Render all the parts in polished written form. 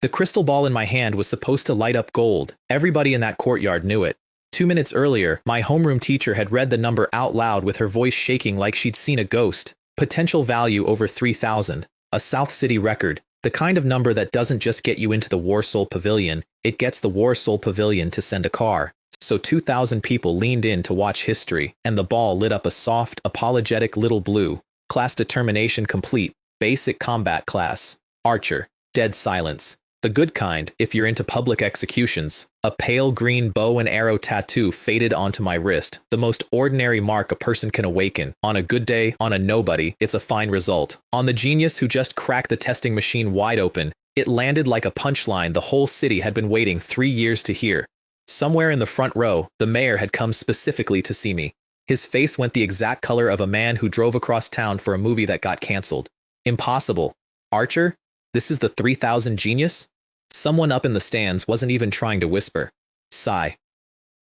The crystal ball in my hand was supposed to light up gold. Everybody in that courtyard knew it. 2 minutes earlier, my homeroom teacher had read the number out loud with her voice shaking like she'd seen a ghost. Potential value over 3,000. A South City record. The kind of number that doesn't just get you into the Warsoul Pavilion, it gets the Warsoul Pavilion to send a car. So 2,000 people leaned in to watch history, and the ball lit up a soft, apologetic little blue. Class determination complete. Basic combat class. Archer. Dead silence. The good kind, if you're into public executions. A pale green bow and arrow tattoo faded onto my wrist, the most ordinary mark a person can awaken. On a good day, on a nobody, it's a fine result. On the genius who just cracked the testing machine wide open, it landed like a punchline the whole city had been waiting 3 years to hear. Somewhere in the front row, the mayor had come specifically to see me. His face went the exact color of a man who drove across town for a movie that got cancelled. Impossible. Archer? This is the 3,000 genius? Someone up in the stands wasn't even trying to whisper. Sigh.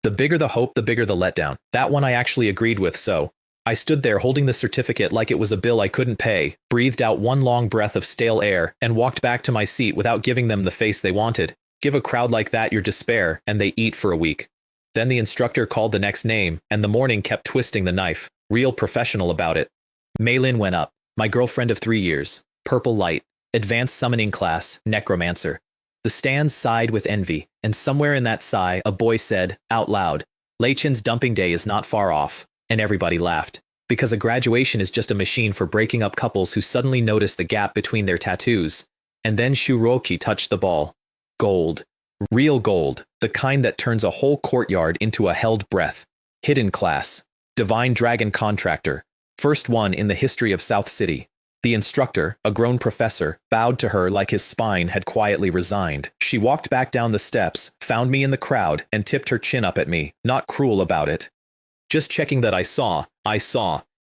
The bigger the hope, the bigger the letdown. That one I actually agreed with, so I stood there holding the certificate like it was a bill I couldn't pay, breathed out one long breath of stale air, and walked back to my seat without giving them the face they wanted. Give a crowd like that your despair, and they eat for a week. Then the instructor called the next name, and the morning kept twisting the knife, real professional about it. Maylin went up, my girlfriend of 3 years, purple light, advanced summoning class, necromancer. The stands sighed with envy, and somewhere in that sigh, a boy said, out loud, Leichen's dumping day is not far off, and everybody laughed. Because a graduation is just a machine for breaking up couples who suddenly notice the gap between their tattoos. And then Shuroki touched the ball. Gold. Real gold. The kind that turns a whole courtyard into a held breath. Hidden class. Divine Dragon Contractor. First one in the history of South City. The instructor, a grown professor, bowed to her like his spine had quietly resigned. She walked back down the steps, found me in the crowd, and tipped her chin up at me, not cruel about it. Just checking that I saw.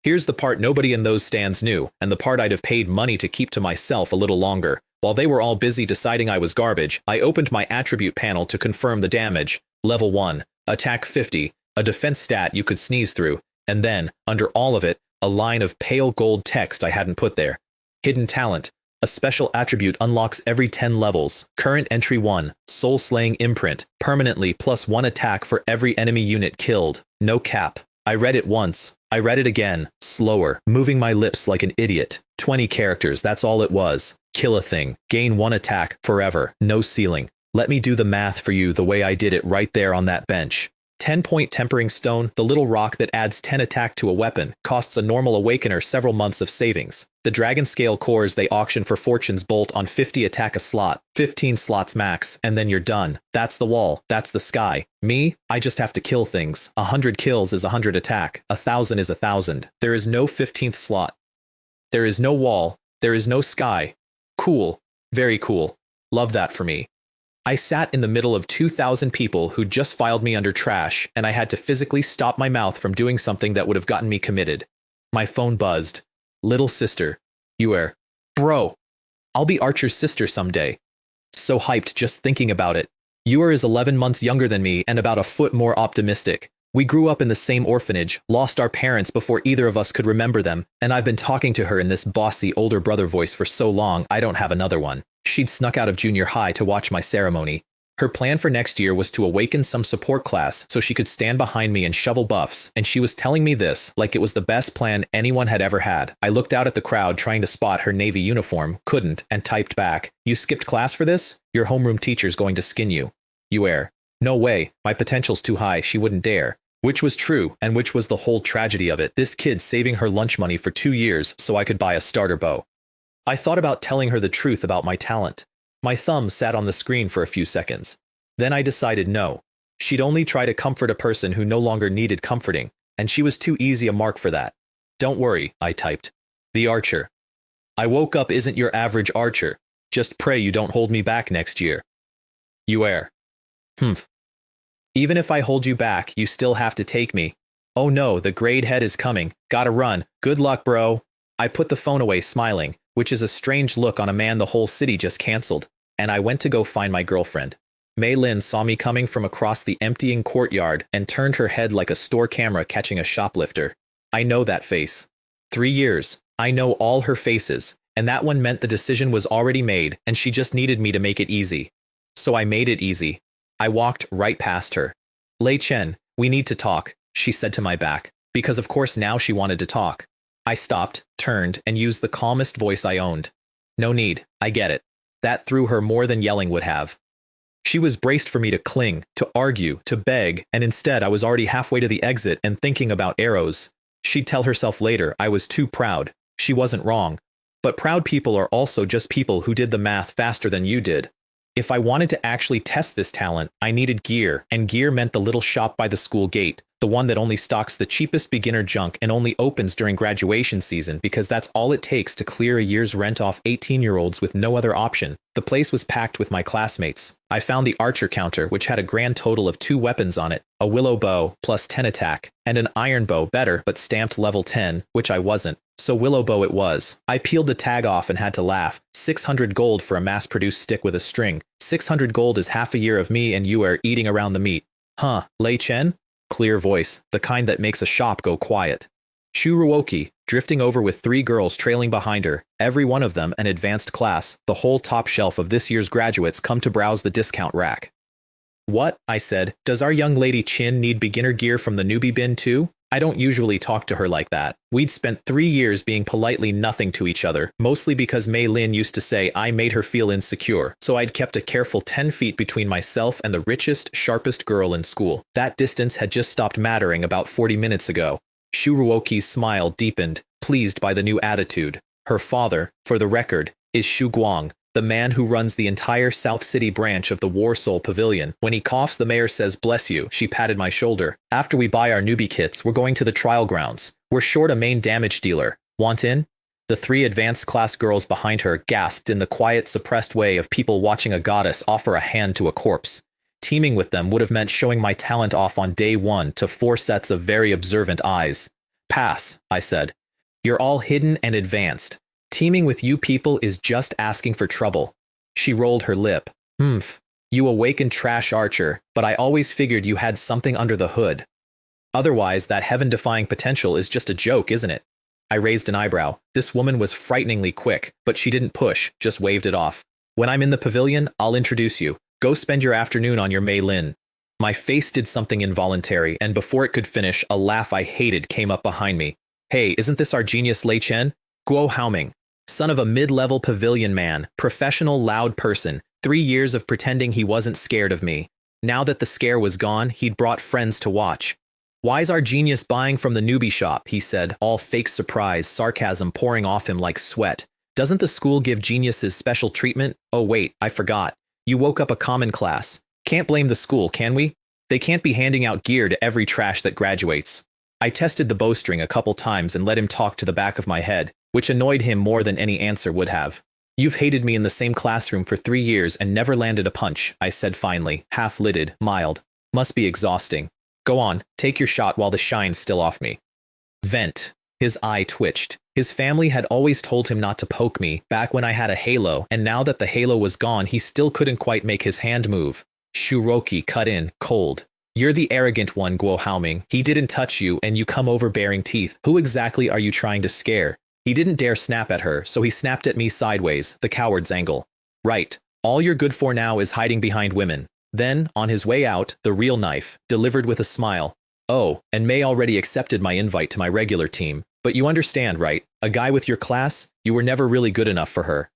Here's the part nobody in those stands knew, and the part I'd have paid money to keep to myself a little longer. While they were all busy deciding I was garbage, I opened my attribute panel to confirm the damage. Level 1. Attack 50. A defense stat you could sneeze through. And then, under all of it, a line of pale gold text I hadn't put there. Hidden talent. A special attribute unlocks every 10 levels. Current entry 1. Soul-slaying imprint. Permanently +1 attack for every enemy unit killed. No cap. I read it once. I read it again. Slower. Moving my lips like an idiot. 20 characters, that's all it was. Kill a thing. Gain 1 attack. Forever. No ceiling. Let me do the math for you the way I did it right there on that bench. 10-point tempering stone, the little rock that adds 10 attack to a weapon, costs a normal awakener several months of savings. The dragon scale cores they auction for Fortune's Bolt on 50 attack a slot, 15 slots max, and then you're done. That's the wall, that's the sky. Me, I just have to kill things. 100 kills is 100 attack, 1,000 is 1,000. There is no 15th slot. There is no wall, there is no sky. Cool, very cool. Love that for me. I sat in the middle of 2,000 people who just filed me under trash, and I had to physically stop my mouth from doing something that would have gotten me committed. My phone buzzed. Little sister. Bro. I'll be Archer's sister someday. So hyped just thinking about it. Is 11 months younger than me and about a foot more optimistic. We grew up in the same orphanage, lost our parents before either of us could remember them, and I've been talking to her in this bossy older brother voice for so long I don't have another one. She'd snuck out of junior high to watch my ceremony. Her plan for next year was to awaken some support class so she could stand behind me and shovel buffs, and she was telling me this like it was the best plan anyone had ever had. I looked out at the crowd trying to spot her navy uniform, couldn't, and typed back, "You skipped class for this? Your homeroom teacher's going to skin you." No way, my potential's too high, she wouldn't dare. Which was true, and which was the whole tragedy of it. This kid saving her lunch money for 2 years so I could buy a starter bow. I thought about telling her the truth about my talent. My thumb sat on the screen for a few seconds. Then I decided no. She'd only try to comfort a person who no longer needed comforting, and she was too easy a mark for that. Don't worry, I typed. The Archer. I woke up isn't your average Archer. Just pray you don't hold me back next year. Humph. Even if I hold you back, you still have to take me. Oh no, the grade head is coming. Gotta run. Good luck, bro. I put the phone away smiling, which is a strange look on a man the whole city just cancelled, and I went to go find my girlfriend. Mei Lin saw me coming from across the emptying courtyard and turned her head like a store camera catching a shoplifter. I know that face. 3 years. I know all her faces. and that one meant the decision was already made and she just needed me to make it easy. So I made it easy. I walked right past her. Lei Chen, we need to talk, she said to my back, because of course now she wanted to talk. I stopped, turned, and used the calmest voice I owned. No need, I get it. That threw her more than yelling would have. She was braced for me to cling, to argue, to beg, and instead I was already halfway to the exit and thinking about arrows. She'd tell herself later I was too proud. She wasn't wrong. But proud people are also just people who did the math faster than you did. If I wanted to actually test this talent, I needed gear, and gear meant the little shop by the school gate, the one that only stocks the cheapest beginner junk and only opens during graduation season because that's all it takes to clear a year's rent off 18-year-olds with no other option. The place was packed with my classmates. I found the archer counter, which had a grand total of 2 weapons on it, a willow bow plus 10 attack, and an iron bow better but stamped level 10, which I wasn't. So willow bow it was. I peeled the tag off and had to laugh. 600 gold for a mass-produced stick with a string. 600 gold is half a year of me and you are eating around the meat. Huh, Lei Chen? Clear voice, the kind that makes a shop go quiet. Shuruoki, drifting over with 3 girls trailing behind her, every one of them an advanced class, the whole top shelf of this year's graduates come to browse the discount rack. What? I said, does our young lady Chin need beginner gear from the newbie bin too? I don't usually talk to her like that. We'd spent 3 years being politely nothing to each other, mostly because Mei Lin used to say I made her feel insecure, so I'd kept a careful 10 feet between myself and the richest, sharpest girl in school. That distance had just stopped mattering about 40 minutes ago. Shuruoki's smile deepened, pleased by the new attitude. Her father, for the record, is Shu Guang, the man who runs the entire South City branch of the War Soul Pavilion. When he coughs, the mayor says, "Bless you." She patted my shoulder. After we buy our newbie kits, we're going to the trial grounds. We're short a main damage dealer. Want in? The 3 advanced class girls behind her gasped in the quiet, suppressed way of people watching a goddess offer a hand to a corpse. Teaming with them would have meant showing my talent off on day 1 to 4 sets of very observant eyes. Pass, I said. You're all hidden and advanced. Teaming with you people is just asking for trouble. She rolled her lip. Humph. You awakened trash archer, but I always figured you had something under the hood. Otherwise, that heaven-defying potential is just a joke, isn't it? I raised an eyebrow. This woman was frighteningly quick, but she didn't push, just waved it off. When I'm in the pavilion, I'll introduce you. Go spend your afternoon on your Mei Lin. My face did something involuntary, and before it could finish, a laugh I hated came up behind me. Hey, isn't this our genius Lei Chen? Guo Haoming. Son of a mid-level pavilion man, professional loud person, 3 years of pretending he wasn't scared of me. Now that the scare was gone, he'd brought friends to watch. Why's our genius buying from the newbie shop, he said, all fake surprise, sarcasm pouring off him like sweat. Doesn't the school give geniuses special treatment? Oh wait, I forgot. You woke up a common class. Can't blame the school, can we? They can't be handing out gear to every trash that graduates. I tested the bowstring a couple times and let him talk to the back of my head, which annoyed him more than any answer would have. You've hated me in the same classroom for 3 years and never landed a punch, I said finally, half-lidded, mild. Must be exhausting. Go on, take your shot while the shine's still off me. Vent. His eye twitched. His family had always told him not to poke me, back when I had a halo, and now that the halo was gone, he still couldn't quite make his hand move. Shuroki cut in, cold. You're the arrogant one, Guo Haoming. He didn't touch you, and you come over baring teeth. Who exactly are you trying to scare? He didn't dare snap at her, so he snapped at me sideways, the coward's angle. Right. All you're good for now is hiding behind women. Then, on his way out, the real knife, delivered with a smile. Oh, and May already accepted my invite to my regular team. But you understand, right? A guy with your class, you were never really good enough for her.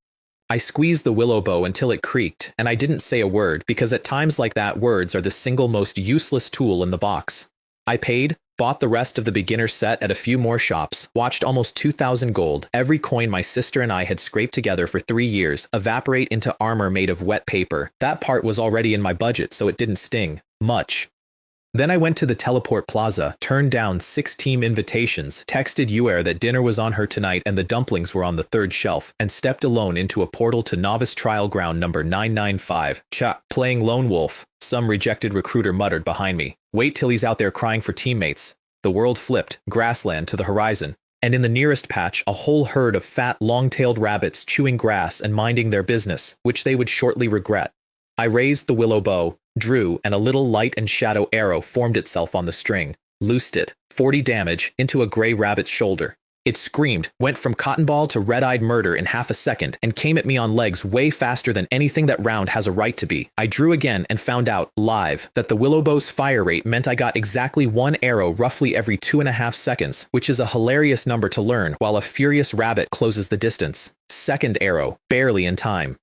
I squeezed the willow bow until it creaked, and I didn't say a word because at times like that words are the single most useless tool in the box. I paid, bought the rest of the beginner set at a few more shops, watched almost 2,000 gold, every coin my sister and I had scraped together for 3 years, evaporate into armor made of wet paper. That part was already in my budget, so it didn't sting much. Then I went to the teleport plaza, turned down 6 team invitations, texted Yuer that dinner was on her tonight and the dumplings were on the 3rd shelf, and stepped alone into a portal to novice trial ground number 995. Cha, playing lone wolf, some rejected recruiter muttered behind me. Wait till he's out there crying for teammates. The world flipped, grassland to the horizon, and in the nearest patch, a whole herd of fat, long-tailed rabbits chewing grass and minding their business, which they would shortly regret. I raised the willow bow, drew, and a little light and shadow arrow formed itself on the string, loosed it, 40 damage, into a gray rabbit's shoulder. It screamed, went from cotton ball to red-eyed murder in half a second, and came at me on legs way faster than anything that round has a right to be. I drew again and found out, live, that the Willowbow's fire rate meant I got exactly one arrow roughly every 2.5 seconds, which is a hilarious number to learn while a furious rabbit closes the distance. Second arrow, barely in time.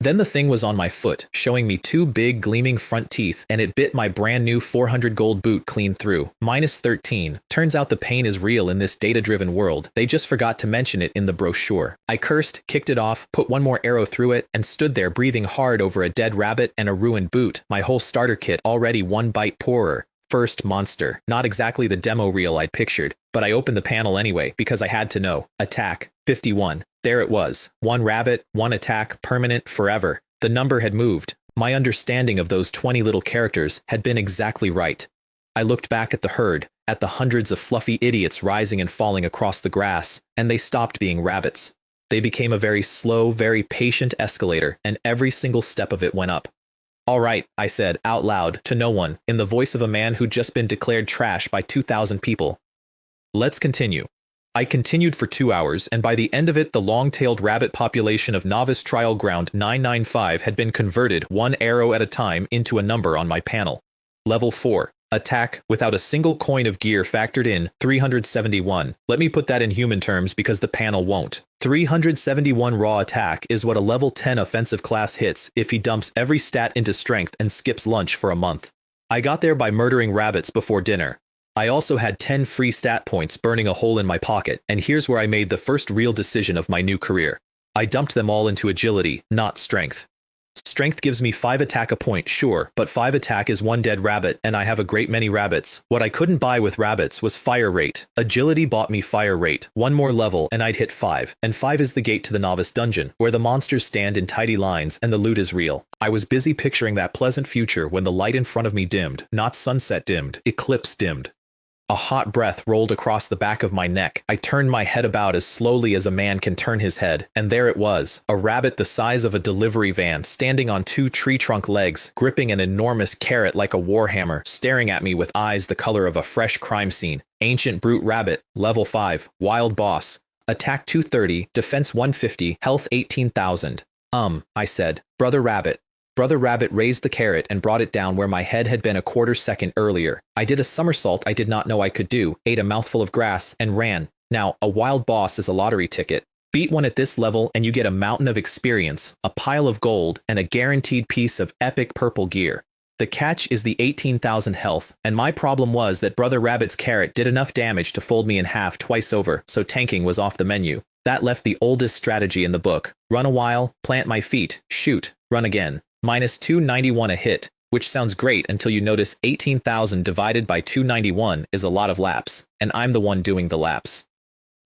Then the thing was on my foot, showing me 2 big gleaming front teeth, and it bit my brand new 400 gold boot clean through. -13. Turns out the pain is real in this data-driven world. They just forgot to mention it in the brochure. I cursed, kicked it off, put one more arrow through it, and stood there breathing hard over a dead rabbit and a ruined boot, my whole starter kit already 1 bite poorer. First monster. Not exactly the demo reel I'd pictured, but I opened the panel anyway because I had to know. Attack, 51. There it was. 1 rabbit, 1 attack, permanent, forever. The number had moved. My understanding of those 20 little characters had been exactly right. I looked back at the herd, at the hundreds of fluffy idiots rising and falling across the grass, and they stopped being rabbits. They became a very slow, very patient escalator, and every single step of it went up. "All right," I said, out loud, to no one, in the voice of a man who'd just been declared trash by 2,000 people. "Let's continue." I continued for 2 hours, and by the end of it the long-tailed rabbit population of Novice Trial Ground 995 had been converted 1 arrow at a time into a number on my panel. Level 4. Attack, without a single coin of gear factored in, 371. Let me put that in human terms because the panel won't. 371 raw attack is what a level 10 offensive class hits if he dumps every stat into strength and skips lunch for a month. I got there by murdering rabbits before dinner. I also had 10 free stat points burning a hole in my pocket, and here's where I made the first real decision of my new career. I dumped them all into agility, not strength. Strength gives me 5 attack a point, sure, but 5 attack is 1 dead rabbit, and I have a great many rabbits. What I couldn't buy with rabbits was fire rate. Agility bought me fire rate. 1 more level, and I'd hit 5. And 5 is the gate to the novice dungeon, where the monsters stand in tidy lines and the loot is real. I was busy picturing that pleasant future when the light in front of me dimmed. Not sunset dimmed, eclipse dimmed. A hot breath rolled across the back of my neck. I turned my head about as slowly as a man can turn his head, and there it was, a rabbit the size of a delivery van, standing on 2 tree trunk legs, gripping an enormous carrot like a warhammer, staring at me with eyes the color of a fresh crime scene. Ancient brute rabbit, level 5, wild boss. Attack 230, defense 150, health 18,000. I said. Brother Rabbit. Brother Rabbit raised the carrot and brought it down where my head had been a quarter second earlier. I did a somersault I did not know I could do, ate a mouthful of grass, and ran. Now, a wild boss is a lottery ticket. Beat one at this level and you get a mountain of experience, a pile of gold, and a guaranteed piece of epic purple gear. The catch is the 18,000 health, and my problem was that Brother Rabbit's carrot did enough damage to fold me in half twice over, so tanking was off the menu. That left the oldest strategy in the book. Run a while, plant my feet, shoot, run again. -291 a hit, which sounds great until you notice 18,000 divided by 291 is a lot of laps, and I'm the one doing the laps.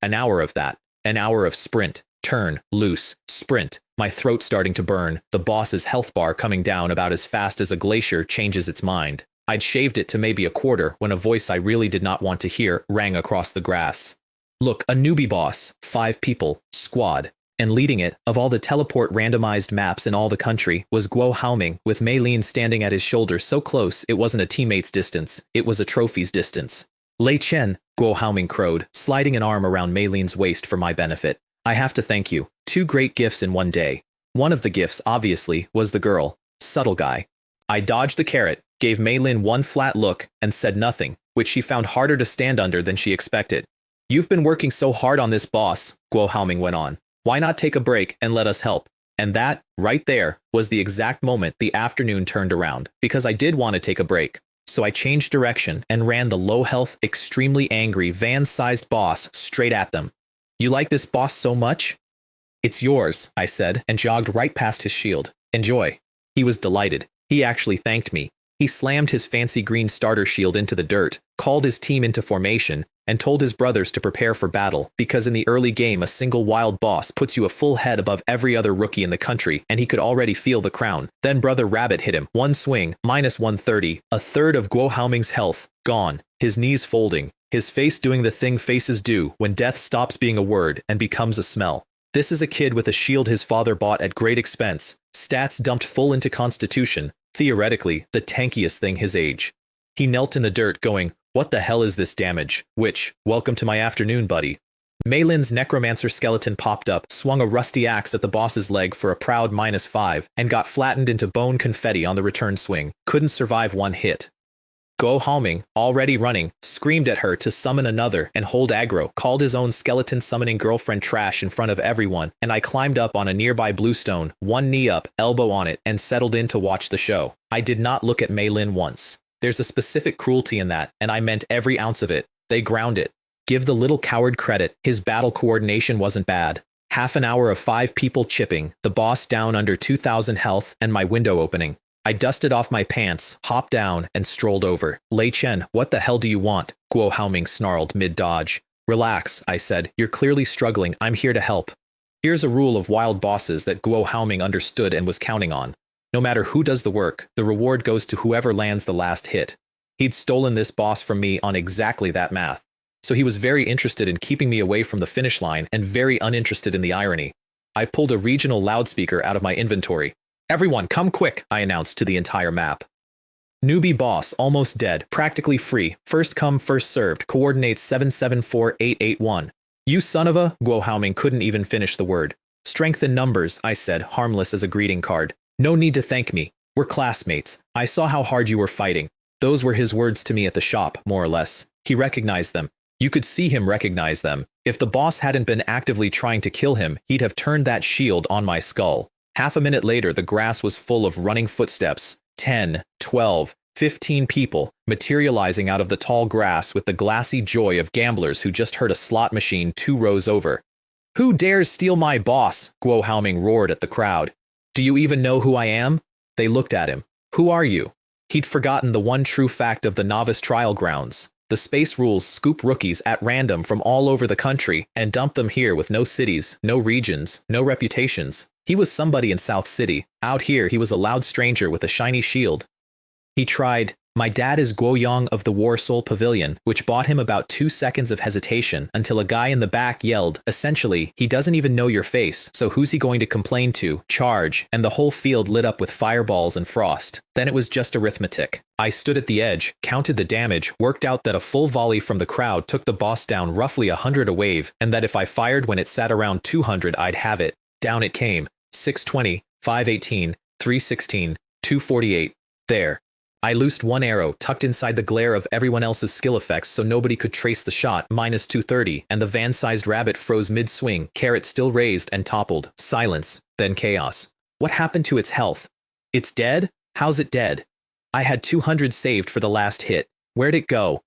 An hour of that. An hour of sprint, turn, loose, sprint, my throat starting to burn, the boss's health bar coming down about as fast as a glacier changes its mind. I'd shaved it to maybe a quarter when a voice I really did not want to hear rang across the grass. Look, a newbie boss, 5 people, squad. And leading it, of all the teleport randomized maps in all the country, was Guo Haoming, with Mei Lin standing at his shoulder so close it wasn't a teammate's distance, it was a trophy's distance. Lei Chen, Guo Haoming crowed, sliding an arm around Mei Lin's waist for my benefit. I have to thank you. 2 great gifts in one day. One of the gifts, obviously, was the girl. Subtle guy. I dodged the carrot, gave Mei Lin one flat look, and said nothing, which she found harder to stand under than she expected. You've been working so hard on this boss, Guo Haoming went on. Why not take a break and let us help? And that, right there, was the exact moment the afternoon turned around, because I did want to take a break. So I changed direction and ran the low-health, extremely angry, van-sized boss straight at them. You like this boss so much? It's yours, I said, and jogged right past his shield. Enjoy. He was delighted. He actually thanked me. He slammed his fancy green starter shield into the dirt, called his team into formation, and told his brothers to prepare for battle, because in the early game a single wild boss puts you a full head above every other rookie in the country, and he could already feel the crown. Then Brother Rabbit hit him, one swing, -130, a third of Guo Haoming's health, gone, his knees folding, his face doing the thing faces do when death stops being a word and becomes a smell. This is a kid with a shield his father bought at great expense, stats dumped full into Constitution, theoretically, the tankiest thing his age. He knelt in the dirt going, what the hell is this damage? Which, welcome to my afternoon, buddy. Maylin's necromancer skeleton popped up, swung a rusty axe at the boss's leg for a proud -5, and got flattened into bone confetti on the return swing. Couldn't survive one hit. Guo Haoming, already running, screamed at her to summon another and hold aggro, called his own skeleton summoning girlfriend trash in front of everyone, and I climbed up on a nearby bluestone, one knee up, elbow on it, and settled in to watch the show. I did not look at Maylin once. There's a specific cruelty in that, and I meant every ounce of it. They ground it. Give the little coward credit, his battle coordination wasn't bad. Half an hour of 5 people chipping, the boss down under 2,000 health, and my window opening. I dusted off my pants, hopped down, and strolled over. Lei Chen, what the hell do you want? Guo Haoming snarled mid-dodge. Relax, I said. You're clearly struggling. I'm here to help. Here's a rule of wild bosses that Guo Haoming understood and was counting on. No matter who does the work, the reward goes to whoever lands the last hit. He'd stolen this boss from me on exactly that math. So he was very interested in keeping me away from the finish line and very uninterested in the irony. I pulled a regional loudspeaker out of my inventory. Everyone, come quick, I announced to the entire map. Newbie boss, almost dead, practically free, first come, first served, coordinates 774881. You son of a, Guo Haoming couldn't even finish the word. Strength in numbers, I said, harmless as a greeting card. No need to thank me. We're classmates. I saw how hard you were fighting. Those were his words to me at the shop, more or less. He recognized them. You could see him recognize them. If the boss hadn't been actively trying to kill him, he'd have turned that shield on my skull. Half a minute later, the grass was full of running footsteps. 10, 12, 15 people, materializing out of the tall grass with the glassy joy of gamblers who just heard a slot machine 2 rows over. Who dares steal my boss? Guo Haoming roared at the crowd. Do you even know who I am? They looked at him. Who are you? He'd forgotten the one true fact of the novice trial grounds. The space rules scoop rookies at random from all over the country and dump them here with no cities, no regions, no reputations. He was somebody in South City. Out here, he was a loud stranger with a shiny shield. He tried, my dad is Guo Yang of the War Soul Pavilion, which bought him about 2 seconds of hesitation until a guy in the back yelled, essentially, he doesn't even know your face, so who's he going to complain to? Charge, and the whole field lit up with fireballs and frost. Then it was just arithmetic. I stood at the edge, counted the damage, worked out that a full volley from the crowd took the boss down roughly 100 a wave, and that if I fired when it sat around 200 I'd have it. Down it came. 620, 518, 316, 248. There. I loosed one arrow, tucked inside the glare of everyone else's skill effects so nobody could trace the shot, -230, and the van-sized rabbit froze mid-swing, carrot still raised and toppled. Silence, then chaos. What happened to its health? It's dead? How's it dead? I had 200 saved for the last hit. Where'd it go?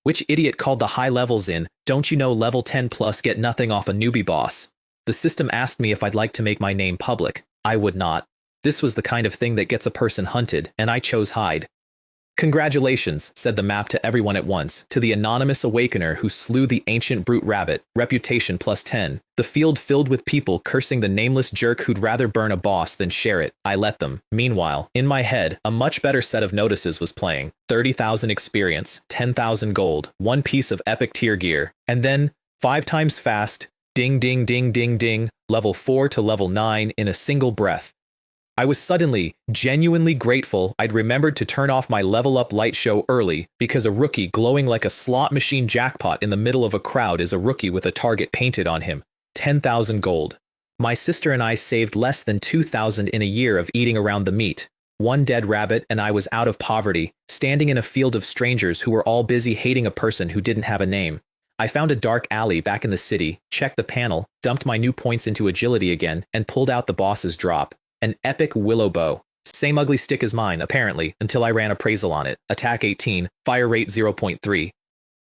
Which idiot called the high levels in? Don't you know level 10 plus get nothing off a newbie boss? The system asked me if I'd like to make my name public. I would not. This was the kind of thing that gets a person hunted, and I chose hide. Congratulations, said the map to everyone at once, to the anonymous awakener who slew the ancient brute rabbit, reputation +10. The field filled with people cursing the nameless jerk who'd rather burn a boss than share it. I let them. Meanwhile, in my head, a much better set of notices was playing. 30,000 experience, 10,000 gold, 1 piece of epic tier gear, and then, 5 times fast, ding ding ding ding ding, level 4 to level 9 in a single breath. I was suddenly, genuinely grateful I'd remembered to turn off my level up light show early, because a rookie glowing like a slot machine jackpot in the middle of a crowd is a rookie with a target painted on him. 10,000 gold. My sister and I saved less than 2,000 in a year of eating around the meat. 1 dead rabbit and I was out of poverty, standing in a field of strangers who were all busy hating a person who didn't have a name. I found a dark alley back in the city, checked the panel, dumped my new points into agility again, and pulled out the boss's drop. An epic willow bow. Same ugly stick as mine, apparently, until I ran appraisal on it. Attack 18, fire rate 0.3.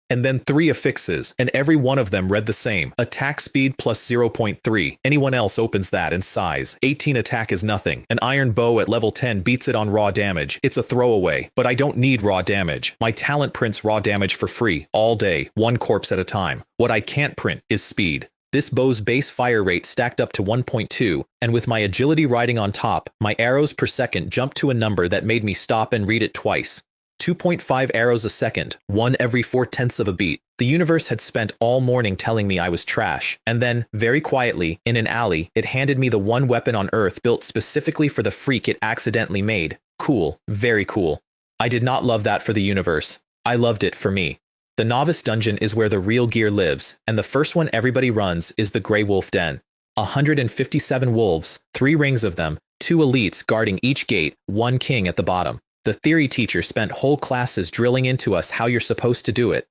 And then 3 affixes, and every one of them read the same. Attack speed +0.3. Anyone else opens that in size. 18 attack is nothing. An iron bow at level 10 beats it on raw damage. It's a throwaway, but I don't need raw damage. My talent prints raw damage for free, all day, 1 corpse at a time. What I can't print is speed. This bow's base fire rate stacked up to 1.2, and with my agility riding on top, my arrows per second jumped to a number that made me stop and read it twice. 2.5 arrows a second, 1 every 4/10 of a beat. The universe had spent all morning telling me I was trash, and then, very quietly, in an alley, it handed me the one weapon on Earth built specifically for the freak it accidentally made. Cool, very cool. I did not love that for the universe. I loved it for me. The novice dungeon is where the real gear lives, and the first one everybody runs is the Grey Wolf Den. 157 wolves, 3 rings of them, 2 elites guarding each gate, 1 king at the bottom. The theory teacher spent whole classes drilling into us how you're supposed to do it.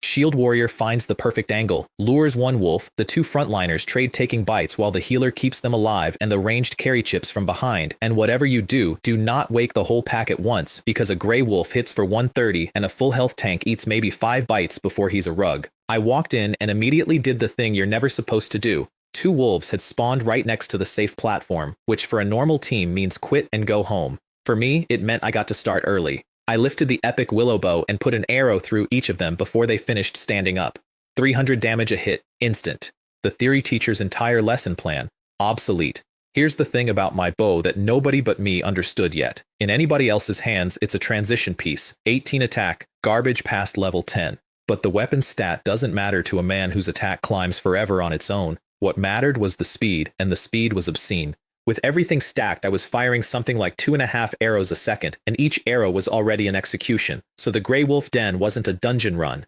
Shield Warrior finds the perfect angle, lures 1 wolf, the 2 frontliners trade taking bites while the healer keeps them alive and the ranged carry chips from behind, and whatever you do, do not wake the whole pack at once because a Grey Wolf hits for 130 and a full health tank eats maybe 5 bites before he's a rug. I walked in and immediately did the thing you're never supposed to do. 2 wolves had spawned right next to the safe platform, which for a normal team means quit and go home. For me, it meant I got to start early. I lifted the epic willow bow and put an arrow through each of them before they finished standing up. 300 damage a hit, instant. The theory teacher's entire lesson plan, obsolete. Here's the thing about my bow that nobody but me understood yet. In anybody else's hands, it's a transition piece, 18 attack, garbage past level 10. But the weapon stat doesn't matter to a man whose attack climbs forever on its own. What mattered was the speed, and the speed was obscene. With everything stacked, I was firing something like 2.5 arrows a second, and each arrow was already an execution, so the Grey Wolf Den wasn't a dungeon run.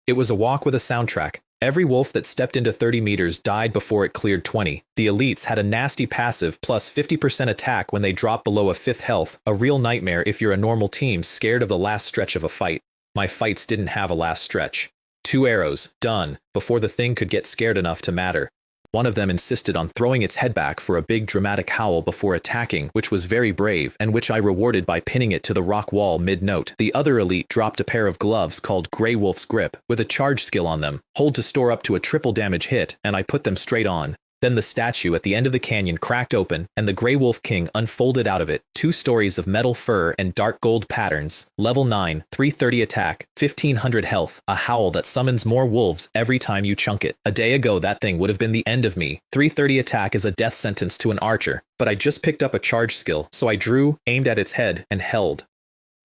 It was a walk with a soundtrack. Every wolf that stepped into 30 meters died before it cleared 20. The elites had a nasty passive plus 50% attack when they dropped below a 5th health, a real nightmare if you're a normal team scared of the last stretch of a fight. My fights didn't have a last stretch. 2 arrows, done, before the thing could get scared enough to matter. One of them insisted on throwing its head back for a big dramatic howl before attacking, which was very brave, and which I rewarded by pinning it to the rock wall mid-note. The other elite dropped a pair of gloves called Grey Wolf's Grip, with a charge skill on them, hold to store up to a triple damage hit, and I put them straight on. Then the statue at the end of the canyon cracked open, and the Grey Wolf King unfolded out of it, 2 stories of metal fur and dark gold patterns, level 9, 330 attack, 1500 health, a howl that summons more wolves every time you chunk it. A day ago that thing would have been the end of me. 330 attack is a death sentence to an archer, but I just picked up a charge skill, so I drew, aimed at its head, and held.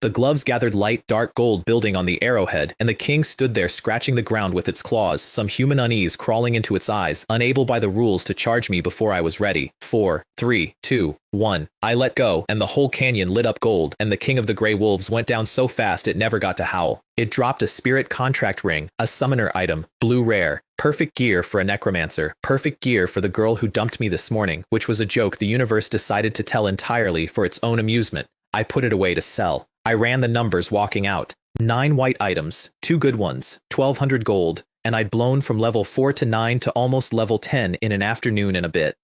The gloves gathered light, dark gold building on the arrowhead, and the king stood there scratching the ground with its claws, some human unease crawling into its eyes, unable by the rules to charge me before I was ready. 4, 3, 2, 1. I let go, and the whole canyon lit up gold, and the king of the Grey Wolves went down so fast it never got to howl. It dropped a spirit contract ring, a summoner item, blue rare. Perfect gear for a necromancer, perfect gear for the girl who dumped me this morning, which was a joke the universe decided to tell entirely for its own amusement. I put it away to sell. I ran the numbers walking out. 9 white items, 2 good ones, 1200 gold, and I'd blown from level 4 to 9 to almost level 10 in an afternoon and a bit.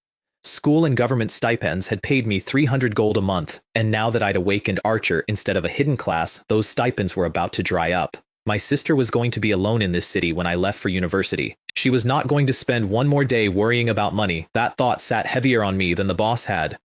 School and government stipends had paid me 300 gold a month, and now that I'd awakened Archer instead of a hidden class, those stipends were about to dry up. My sister was going to be alone in this city when I left for university. She was not going to spend one more day worrying about money. That thought sat heavier on me than the boss had.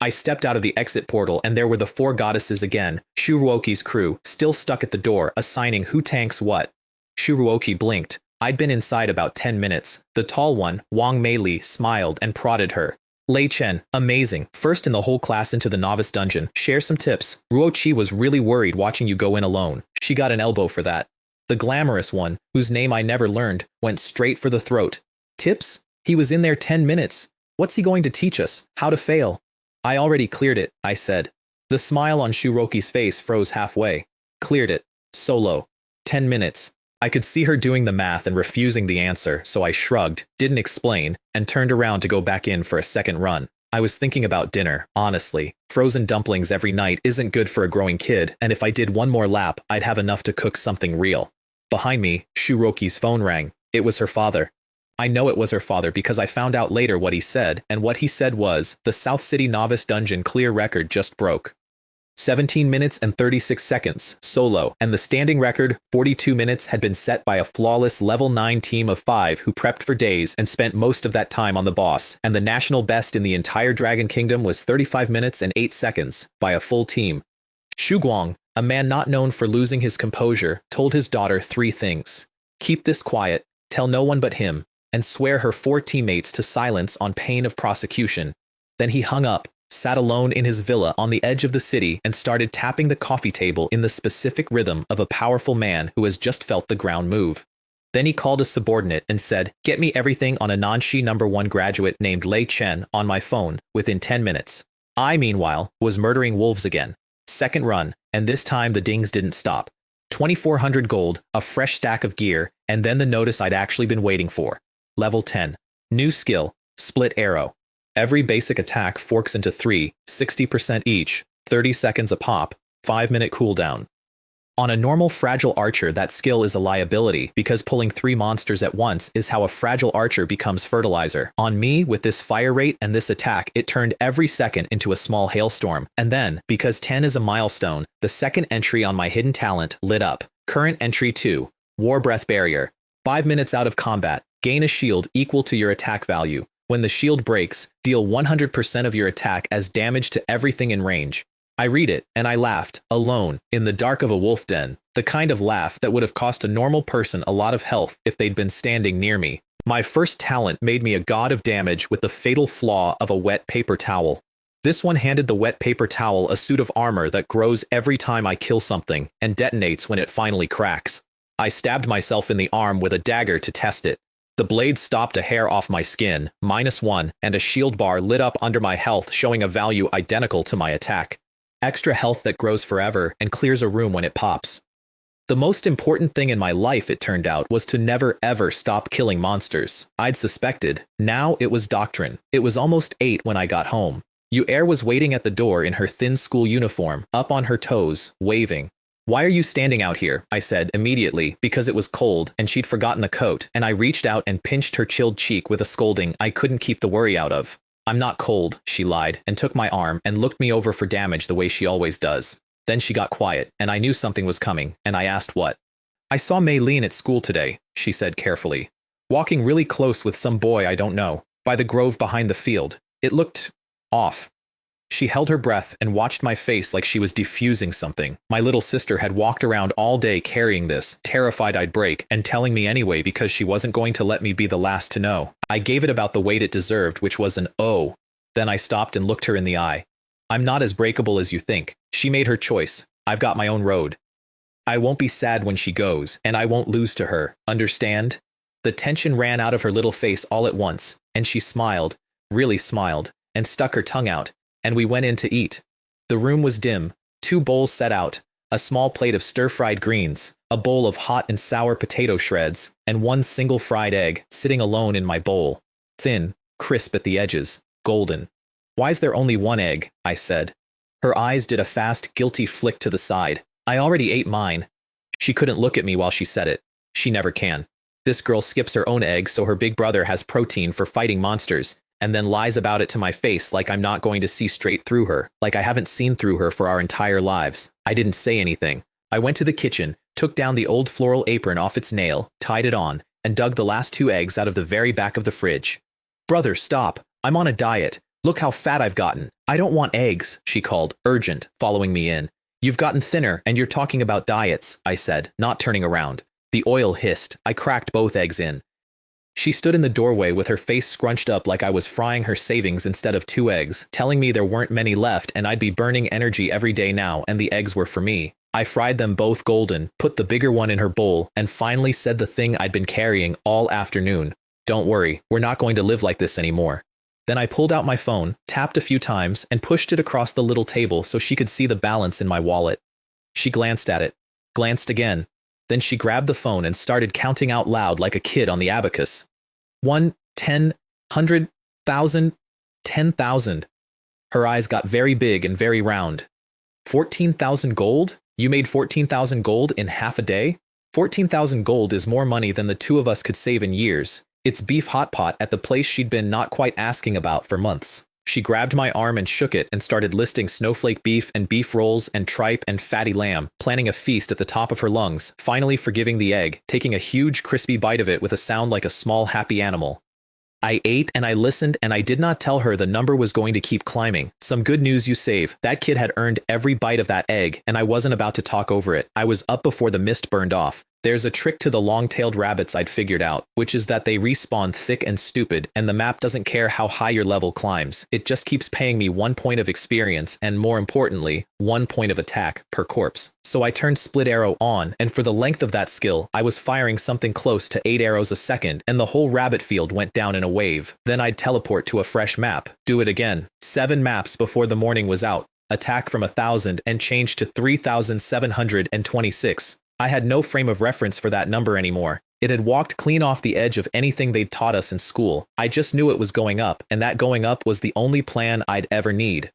I stepped out of the exit portal, and there were the 4 goddesses again, Shuruoki's crew, still stuck at the door, assigning who tanks what. Shuruoki blinked. I'd been inside about 10 minutes. The tall one, Wang Meili, smiled and prodded her. Lei Chen, amazing. First in the whole class into the novice dungeon. Share some tips. Ruoqi was really worried watching you go in alone. She got an elbow for that. The glamorous one, whose name I never learned, went straight for the throat. Tips? He was in there 10 minutes. What's he going to teach us? How to fail? I already cleared it, I said. The smile on Shuroki's face froze halfway. Cleared it. Solo. 10 minutes. I could see her doing the math and refusing the answer, so I shrugged, didn't explain, and turned around to go back in for a second run. I was thinking about dinner, honestly. Frozen dumplings every night isn't good for a growing kid, and if I did one more lap, I'd have enough to cook something real. Behind me, Shuroki's phone rang. It was her father. I know it was her father because I found out later what he said, and what he said was, the South City Novice Dungeon clear record just broke. 17 minutes and 36 seconds, solo, and the standing record, 42 minutes, had been set by a flawless level 9 team of 5 who prepped for days and spent most of that time on the boss, and the national best in the entire Dragon Kingdom was 35 minutes and 8 seconds, by a full team. Xu Guang, a man not known for losing his composure, told his daughter 3 things. Keep this quiet, tell no one but him, and swear her 4 teammates to silence on pain of prosecution. Then he hung up, sat alone in his villa on the edge of the city, and started tapping the coffee table in the specific rhythm of a powerful man who has just felt the ground move. Then he called a subordinate and said, "Get me everything on a Nanshi No. 1 graduate named Lei Chen on my phone within 10 minutes. I, meanwhile, was murdering wolves again. Second run, and this time the dings didn't stop. 2,400 gold, a fresh stack of gear, and then the notice I'd actually been waiting for. Level 10. New skill, split arrow. Every basic attack forks into 3, 60% each, 30 seconds a pop, 5-minute cooldown. On a normal fragile archer, that skill is a liability because pulling 3 monsters at once is how a fragile archer becomes fertilizer. On me, with this fire rate and this attack, it turned every second into a small hailstorm. And then, because 10 is a milestone, the second entry on my hidden talent lit up. Current entry 2, War Breath Barrier. 5 minutes out of combat, gain a shield equal to your attack value. When the shield breaks, deal 100% of your attack as damage to everything in range. I read it, and I laughed, alone, in the dark of a wolf den, the kind of laugh that would have cost a normal person a lot of health if they'd been standing near me. My first talent made me a god of damage with the fatal flaw of a wet paper towel. This one handed the wet paper towel a suit of armor that grows every time I kill something, and detonates when it finally cracks. I stabbed myself in the arm with a dagger to test it. The blade stopped a hair off my skin, -1, and a shield bar lit up under my health, showing a value identical to my attack. Extra health that grows forever and clears a room when it pops. The most important thing in my life, it turned out, was to never ever stop killing monsters. I'd suspected. Now it was doctrine. It was almost 8 when I got home. Yu-Er was waiting at the door in her thin school uniform, up on her toes, waving. "Why are you standing out here?" I said immediately, because it was cold and she'd forgotten a coat, and I reached out and pinched her chilled cheek with a scolding I couldn't keep the worry out of. "I'm not cold," she lied, and took my arm and looked me over for damage the way she always does. Then she got quiet, and I knew something was coming, and I asked what. "I saw Mei-Lin at school today," she said carefully. "Walking really close with some boy I don't know, by the grove behind the field. It looked off." She held her breath and watched my face like she was defusing something. My little sister had walked around all day carrying this, terrified I'd break, and telling me anyway because she wasn't going to let me be the last to know. I gave it about the weight it deserved, which was an "oh." Then I stopped and looked her in the eye. "I'm not as breakable as you think. She made her choice. I've got my own road. I won't be sad when she goes, and I won't lose to her. Understand?" The tension ran out of her little face all at once, and she smiled, really smiled, and stuck her tongue out. And we went in to eat. The room was dim, 2 bowls set out, a small plate of stir-fried greens, a bowl of hot and sour potato shreds, and 1 single fried egg sitting alone in my bowl. Thin, crisp at the edges, golden. "Why's there only 1 egg?" I said. Her eyes did a fast, guilty flick to the side. "I already ate mine." She couldn't look at me while she said it. She never can. This girl skips her own egg so her big brother has protein for fighting monsters, and then lies about it to my face like I'm not going to see straight through her, like I haven't seen through her for our entire lives. I didn't say anything. I went to the kitchen, took down the old floral apron off its nail, tied it on, and dug the last 2 eggs out of the very back of the fridge. "Brother, stop. I'm on a diet. Look how fat I've gotten. I don't want eggs," she called, urgent, following me in. "You've gotten thinner, and you're talking about diets," I said, not turning around. The oil hissed. I cracked both eggs in. She stood in the doorway with her face scrunched up like I was frying her savings instead of 2 eggs, telling me there weren't many left and I'd be burning energy every day now and the eggs were for me. I fried them both golden, put the bigger one in her bowl, and finally said the thing I'd been carrying all afternoon. "Don't worry, we're not going to live like this anymore." Then I pulled out my phone, tapped a few times, and pushed it across the little table so she could see the balance in my wallet. She glanced at it, glanced again. Then she grabbed the phone and started counting out loud like a kid on the abacus. 1, 10, 100, 1,000, 10,000. Her eyes got very big and very round. 14,000 gold? You made 14,000 gold in half a day? 14,000 gold is more money than the 2 of us could save in years. It's beef hot pot at the place she'd been not quite asking about for months. She grabbed my arm and shook it and started listing snowflake beef and beef rolls and tripe and fatty lamb, planning a feast at the top of her lungs, finally forgiving the egg, taking a huge crispy bite of it with a sound like a small happy animal. I ate and I listened and I did not tell her the number was going to keep climbing. Some good news, you save. That kid had earned every bite of that egg and I wasn't about to talk over it. I was up before the mist burned off. There's a trick to the long-tailed rabbits I'd figured out, which is that they respawn thick and stupid, and the map doesn't care how high your level climbs. It just keeps paying me 1 point of experience and, more importantly, 1 point of attack per corpse. So I turned split arrow on, and for the length of that skill, I was firing something close to 8 arrows a second, and the whole rabbit field went down in a wave. Then I'd teleport to a fresh map. Do it again. 7 maps before the morning was out. Attack from 1,000 and change to 3,726. I had no frame of reference for that number anymore. It had walked clean off the edge of anything they'd taught us in school. I just knew it was going up, and that going up was the only plan I'd ever need.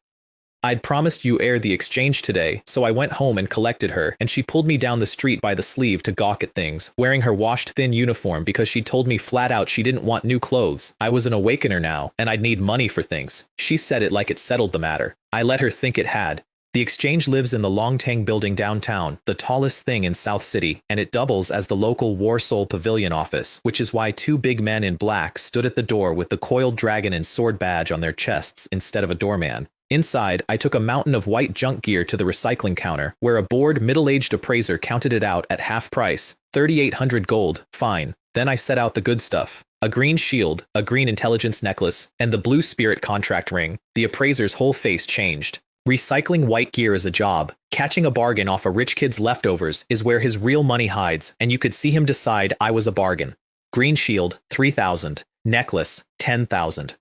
I'd promised Yu the exchange today, so I went home and collected her, and she pulled me down the street by the sleeve to gawk at things, wearing her washed thin uniform because she told me flat out she didn't want new clothes. I was an awakener now, and I'd need money for things. She said it like it settled the matter. I let her think it had. The exchange lives in the Longtang building downtown, the tallest thing in South City, and it doubles as the local Warsoul Pavilion office, which is why two big men in black stood at the door with the coiled dragon and sword badge on their chests instead of a doorman. Inside, I took a mountain of white junk gear to the recycling counter, where a bored, middle-aged appraiser counted it out at half price, 3,800 gold, fine. Then I set out the good stuff. A green shield, a green intelligence necklace, and the blue spirit contract ring. The appraiser's whole face changed. Recycling white gear is a job. Catching a bargain off a rich kid's leftovers is where his real money hides, and you could see him decide I was a bargain. Green shield, 3,000. Necklace, 10,000.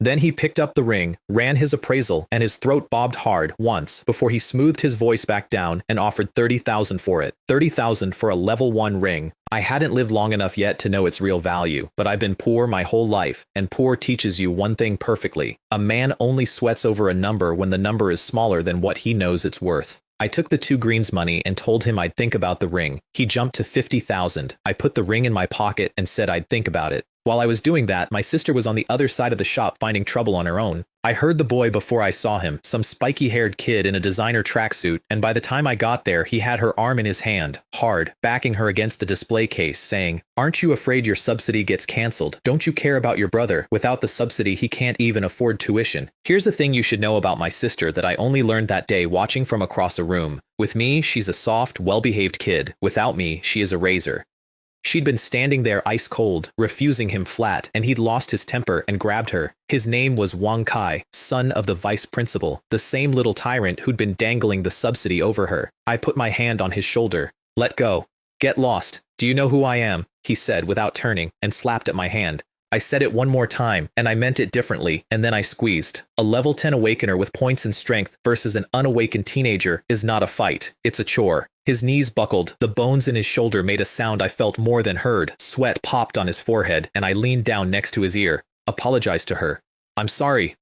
Then he picked up the ring, ran his appraisal, and his throat bobbed hard once before he smoothed his voice back down and offered 30,000 for it. 30,000 for a level 1 ring. I hadn't lived long enough yet to know its real value, but I've been poor my whole life, and poor teaches you one thing perfectly. A man only sweats over a number when the number is smaller than what he knows it's worth. I took the 2 greens money and told him I'd think about the ring. He jumped to 50,000. I put the ring in my pocket and said I'd think about it. While I was doing that, my sister was on the other side of the shop finding trouble on her own. I heard the boy before I saw him, some spiky-haired kid in a designer tracksuit, and by the time I got there, he had her arm in his hand, hard, backing her against a display case, saying, "Aren't you afraid your subsidy gets cancelled? Don't you care about your brother? Without the subsidy, he can't even afford tuition." Here's the thing you should know about my sister that I only learned that day watching from across a room. With me, she's a soft, well-behaved kid. Without me, she is a razor. She'd been standing there ice cold, refusing him flat, and he'd lost his temper and grabbed her. His name was Wang Kai, son of the vice principal, the same little tyrant who'd been dangling the subsidy over her. I put my hand on his shoulder. "Let go. Get lost. Do you know who I am?" he said without turning, and slapped at my hand. I said it one more time, and I meant it differently, and then I squeezed. A level 10 awakener with points and strength versus an unawakened teenager is not a fight, it's a chore. His knees buckled, the bones in his shoulder made a sound I felt more than heard, sweat popped on his forehead, and I leaned down next to his ear, apologized to her. I'm sorry,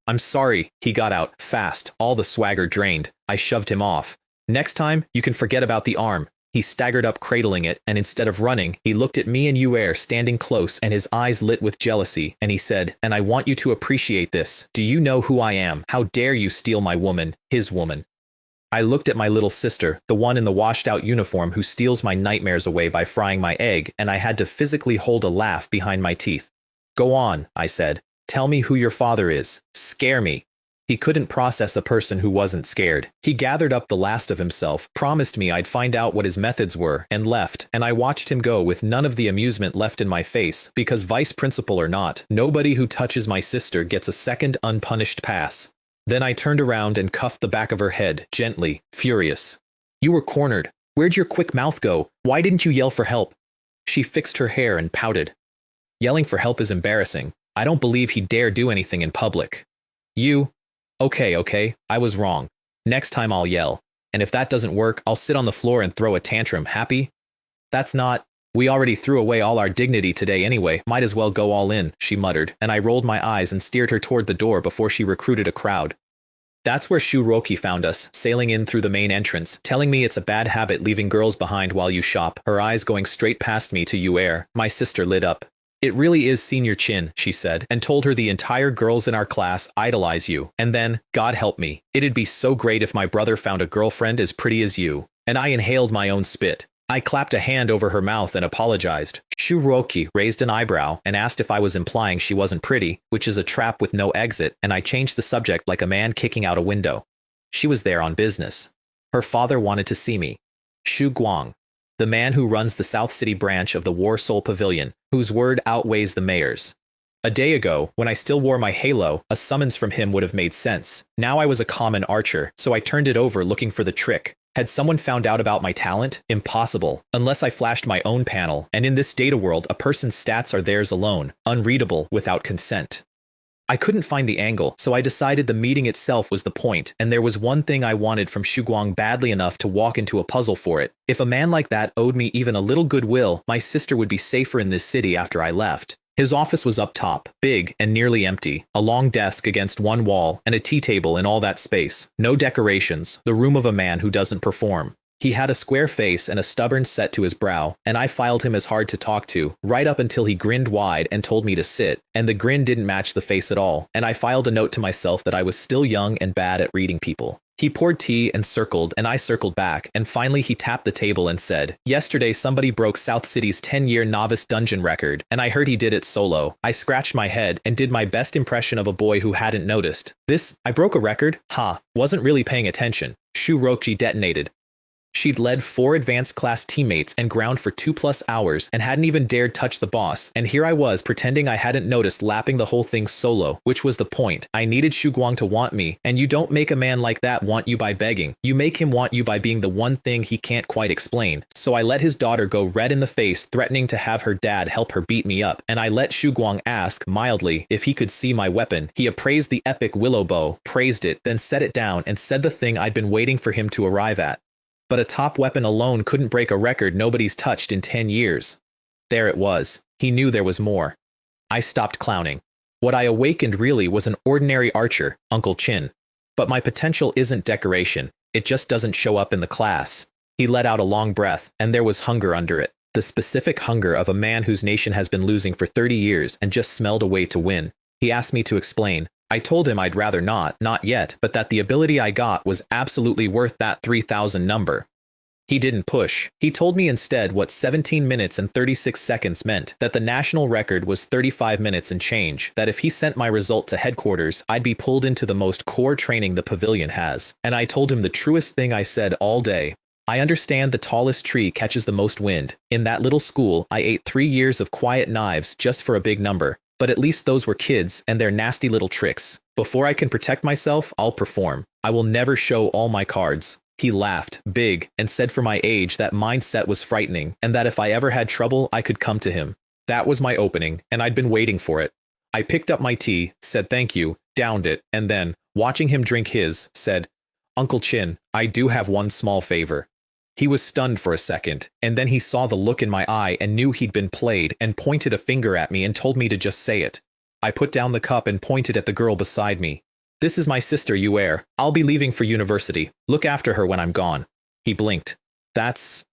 he got out, fast, all the swagger drained. I shoved him off. "Next time, you can forget about the arm." He staggered up cradling it, and instead of running, he looked at me and Yu standing close, and his eyes lit with jealousy, and he said, "And I want you to appreciate this. Do you know who I am? How dare you steal my woman, his woman?" I looked at my little sister, the one in the washed-out uniform who steals my nightmares away by frying my egg, and I had to physically hold a laugh behind my teeth. "Go on," I said. "Tell me who your father is. Scare me." He couldn't process a person who wasn't scared. He gathered up the last of himself, promised me I'd find out what his methods were, and left, and I watched him go with none of the amusement left in my face, because vice principal or not, nobody who touches my sister gets a second unpunished pass. Then I turned around and cuffed the back of her head, gently, furious. "You were cornered. Where'd your quick mouth go? Why didn't you yell for help?" She fixed her hair and pouted. "Yelling for help is embarrassing. I don't believe he'd dare do anything in public." Okay, I was wrong. Next time I'll yell. And if that doesn't work, I'll sit on the floor and throw a tantrum. Happy? "That's not. We already threw away all our dignity today anyway. Might as well go all in," she muttered, and I rolled my eyes and steered her toward the door before she recruited a crowd. That's where Shuroki found us, sailing in through the main entrance, telling me it's a bad habit leaving girls behind while you shop, her eyes going straight past me to Yu. My sister lit up. "It really is Senior Chin," she said, and told her the entire girls in our class idolize you. And then, God help me, it'd be so great if my brother found a girlfriend as pretty as you. And I inhaled my own spit. I clapped a hand over her mouth and apologized. Shuroki raised an eyebrow and asked if I was implying she wasn't pretty, which is a trap with no exit, and I changed the subject like a man kicking out a window. She was there on business. Her father wanted to see me. Shu Guang, the man who runs the South City branch of the Warsoul Pavilion, whose word outweighs the mayor's. A day ago, when I still wore my halo, a summons from him would have made sense. Now I was a common archer, so I turned it over looking for the trick. Had someone found out about my talent? Impossible. Unless I flashed my own panel, and in this data world, a person's stats are theirs alone, unreadable without consent. I couldn't find the angle, so I decided the meeting itself was the point, and there was one thing I wanted from Guang badly enough to walk into a puzzle for it. If a man like that owed me even a little goodwill, my sister would be safer in this city after I left. His office was up top, big and nearly empty, a long desk against one wall, and a tea table in all that space. No decorations, the room of a man who doesn't perform. He had a square face and a stubborn set to his brow, and I filed him as hard to talk to, right up until he grinned wide and told me to sit, and the grin didn't match the face at all, and I filed a note to myself that I was still young and bad at reading people. He poured tea and circled, and I circled back, and finally he tapped the table and said, "Yesterday somebody broke South City's 10-year novice dungeon record, and I heard he did it solo." I scratched my head and did my best impression of a boy who hadn't noticed. I broke a record? Ha, wasn't really paying attention. Shuroki detonated. She'd led 4 advanced class teammates and ground for 2+ hours and hadn't even dared touch the boss, and here I was pretending I hadn't noticed, lapping the whole thing solo, which was the point. I needed Guang to want me, and you don't make a man like that want you by begging. You make him want you by being the one thing he can't quite explain. So I let his daughter go red in the face, threatening to have her dad help her beat me up, and I let Guang ask, mildly, if he could see my weapon. He appraised the epic willow bow, praised it, then set it down and said the thing I'd been waiting for him to arrive at. But a top weapon alone couldn't break a record nobody's touched in 10 years. There it was. He knew there was more. I stopped clowning. What I awakened really was an ordinary archer, Uncle Chin. But my potential isn't decoration. It just doesn't show up in the class. He let out a long breath, and there was hunger under it. The specific hunger of a man whose nation has been losing for 30 years and just smelled a way to win. He asked me to explain. I told him I'd rather not yet, but that the ability I got was absolutely worth that 3,000 number. He didn't push. He told me instead what 17 minutes and 36 seconds meant, that the national record was 35 minutes and change, that if he sent my result to headquarters, I'd be pulled into the most core training the pavilion has. And I told him the truest thing I said all day. I understand the tallest tree catches the most wind. In that little school, I ate 3 years of quiet knives just for a big number. But at least those were kids and their nasty little tricks. Before I can protect myself, I'll perform. I will never show all my cards. He laughed, big, and said for my age that mindset was frightening, and that if I ever had trouble, I could come to him. That was my opening, and I'd been waiting for it. I picked up my tea, said thank you, downed it, and then, watching him drink his, said, "Uncle Chin, I do have one small favor." He was stunned for a second, and then he saw the look in my eye and knew he'd been played and pointed a finger at me and told me to just say it. I put down the cup and pointed at the girl beside me. "This is my sister, Yuer. I'll be leaving for university. Look after her when I'm gone." He blinked. "That's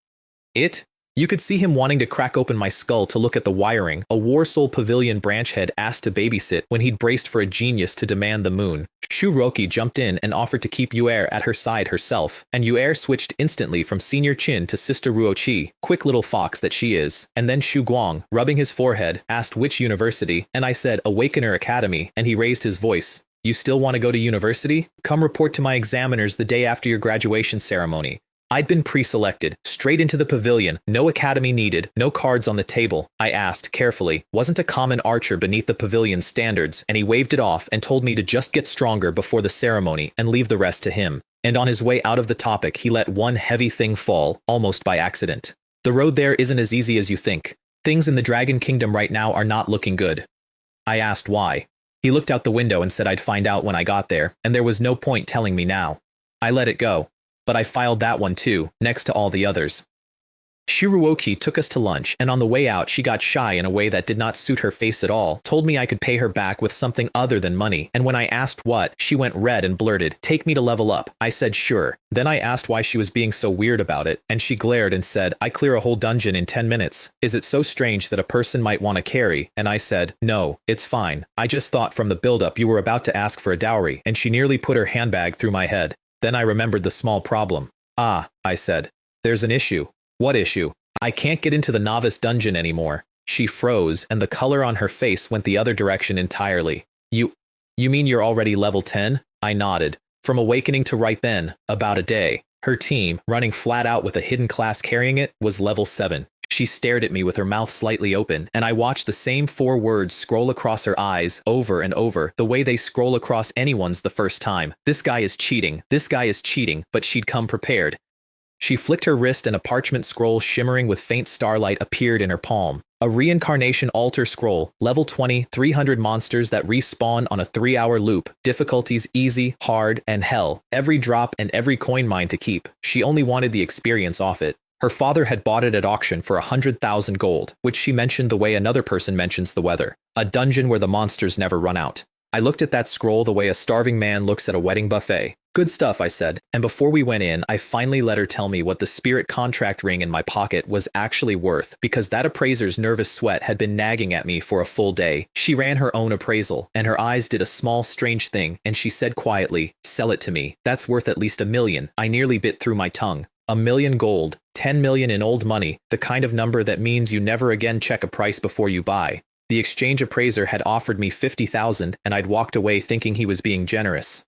it?" You could see him wanting to crack open my skull to look at the wiring, a Warsoul Pavilion branch head asked to babysit when he'd braced for a genius to demand the moon. Shuroki jumped in and offered to keep Yuer at her side herself, and Yuer switched instantly from Senior Chin to Sister Ruochi, quick little fox that she is. And then Guang, rubbing his forehead, asked which university, and I said Awakener Academy, and he raised his voice. "You still want to go to university? Come report to my examiners the day after your graduation ceremony." I'd been pre-selected, straight into the pavilion, no academy needed, no cards on the table. I asked, carefully, wasn't a common archer beneath the pavilion's standards, and he waved it off and told me to just get stronger before the ceremony and leave the rest to him. And on his way out of the topic, he let one heavy thing fall, almost by accident. "The road there isn't as easy as you think. Things in the Dragon Kingdom right now are not looking good." I asked why. He looked out the window and said I'd find out when I got there, and there was no point telling me now. I let it go. But I filed that one too, next to all the others. Shiruoki took us to lunch, and on the way out she got shy in a way that did not suit her face at all, told me I could pay her back with something other than money, and when I asked what, she went red and blurted, "Take me to level up." I said sure. Then I asked why she was being so weird about it, and she glared and said, "I clear a whole dungeon in 10 minutes. Is it so strange that a person might want to carry?" And I said, "No, it's fine. I just thought from the build-up you were about to ask for a dowry," and she nearly put her handbag through my head. Then I remembered the small problem. "Ah," I said. "There's an issue." "What issue?" "I can't get into the novice dungeon anymore." She froze, and the color on her face went the other direction entirely. You mean you're already level 10? I nodded. From awakening to right then, about a day. Her team, running flat out with a hidden class carrying it, was level 7. She stared at me with her mouth slightly open, and I watched the same 4 words scroll across her eyes over and over, the way they scroll across anyone's the first time. This guy is cheating, but she'd come prepared. She flicked her wrist and a parchment scroll shimmering with faint starlight appeared in her palm. A reincarnation altar scroll, level 20, 300 monsters that respawn on a 3-hour loop, difficulties easy, hard, and hell, every drop and every coin mine to keep. She only wanted the experience off it. Her father had bought it at auction for 100,000 gold, which she mentioned the way another person mentions the weather. A dungeon where the monsters never run out. I looked at that scroll the way a starving man looks at a wedding buffet. Good stuff, I said, and before we went in, I finally let her tell me what the spirit contract ring in my pocket was actually worth, because that appraiser's nervous sweat had been nagging at me for a full day. She ran her own appraisal, and her eyes did a small strange thing, and she said quietly, "Sell it to me. That's worth at least 1 million. I nearly bit through my tongue. 1 million gold, 10 million in old money, the kind of number that means you never again check a price before you buy. The exchange appraiser had offered me 50,000, and I'd walked away thinking he was being generous.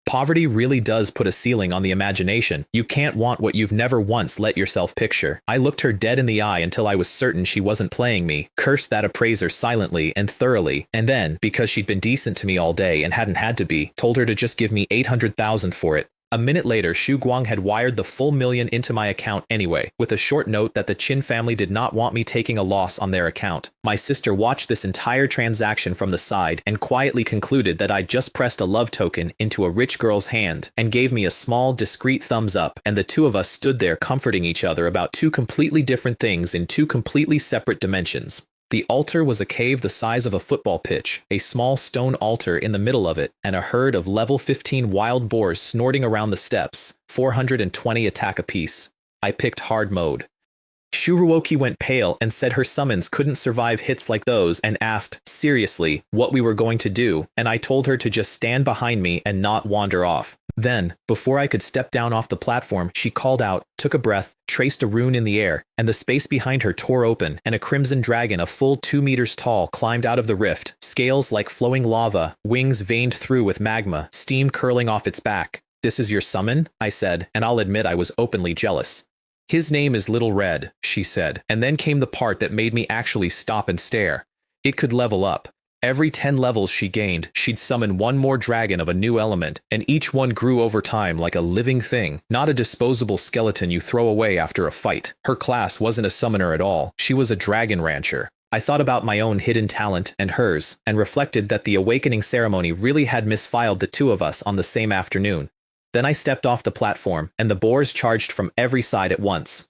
Poverty really does put a ceiling on the imagination. You can't want what you've never once let yourself picture. I looked her dead in the eye until I was certain she wasn't playing me, cursed that appraiser silently and thoroughly, and then, because she'd been decent to me all day and hadn't had to be, told her to just give me 800,000 for it. A minute later, Xu Guang had wired the full million into my account anyway, with a short note that the Qin family did not want me taking a loss on their account. My sister watched this entire transaction from the side and quietly concluded that I'd just pressed a love token into a rich girl's hand and gave me a small, discreet thumbs up, and the two of us stood there comforting each other about two completely different things in two completely separate dimensions. The altar was a cave the size of a football pitch, a small stone altar in the middle of it, and a herd of level 15 wild boars snorting around the steps, 420 attack apiece. I picked hard mode. Shuruoki went pale and said her summons couldn't survive hits like those and asked, seriously, what we were going to do, and I told her to just stand behind me and not wander off. Then, before I could step down off the platform, she called out, took a breath, traced a rune in the air, and the space behind her tore open, and a crimson dragon a full 2 meters tall climbed out of the rift, scales like flowing lava, wings veined through with magma, steam curling off its back. "This is your summon?" I said, and I'll admit I was openly jealous. "His name is Little Red," she said, and then came the part that made me actually stop and stare. It could level up. Every 10 levels she gained, she'd summon one more dragon of a new element, and each one grew over time like a living thing, not a disposable skeleton you throw away after a fight. Her class wasn't a summoner at all, she was a dragon rancher. I thought about my own hidden talent and hers, and reflected that the awakening ceremony really had misfiled the two of us on the same afternoon. Then I stepped off the platform, and the boars charged from every side at once.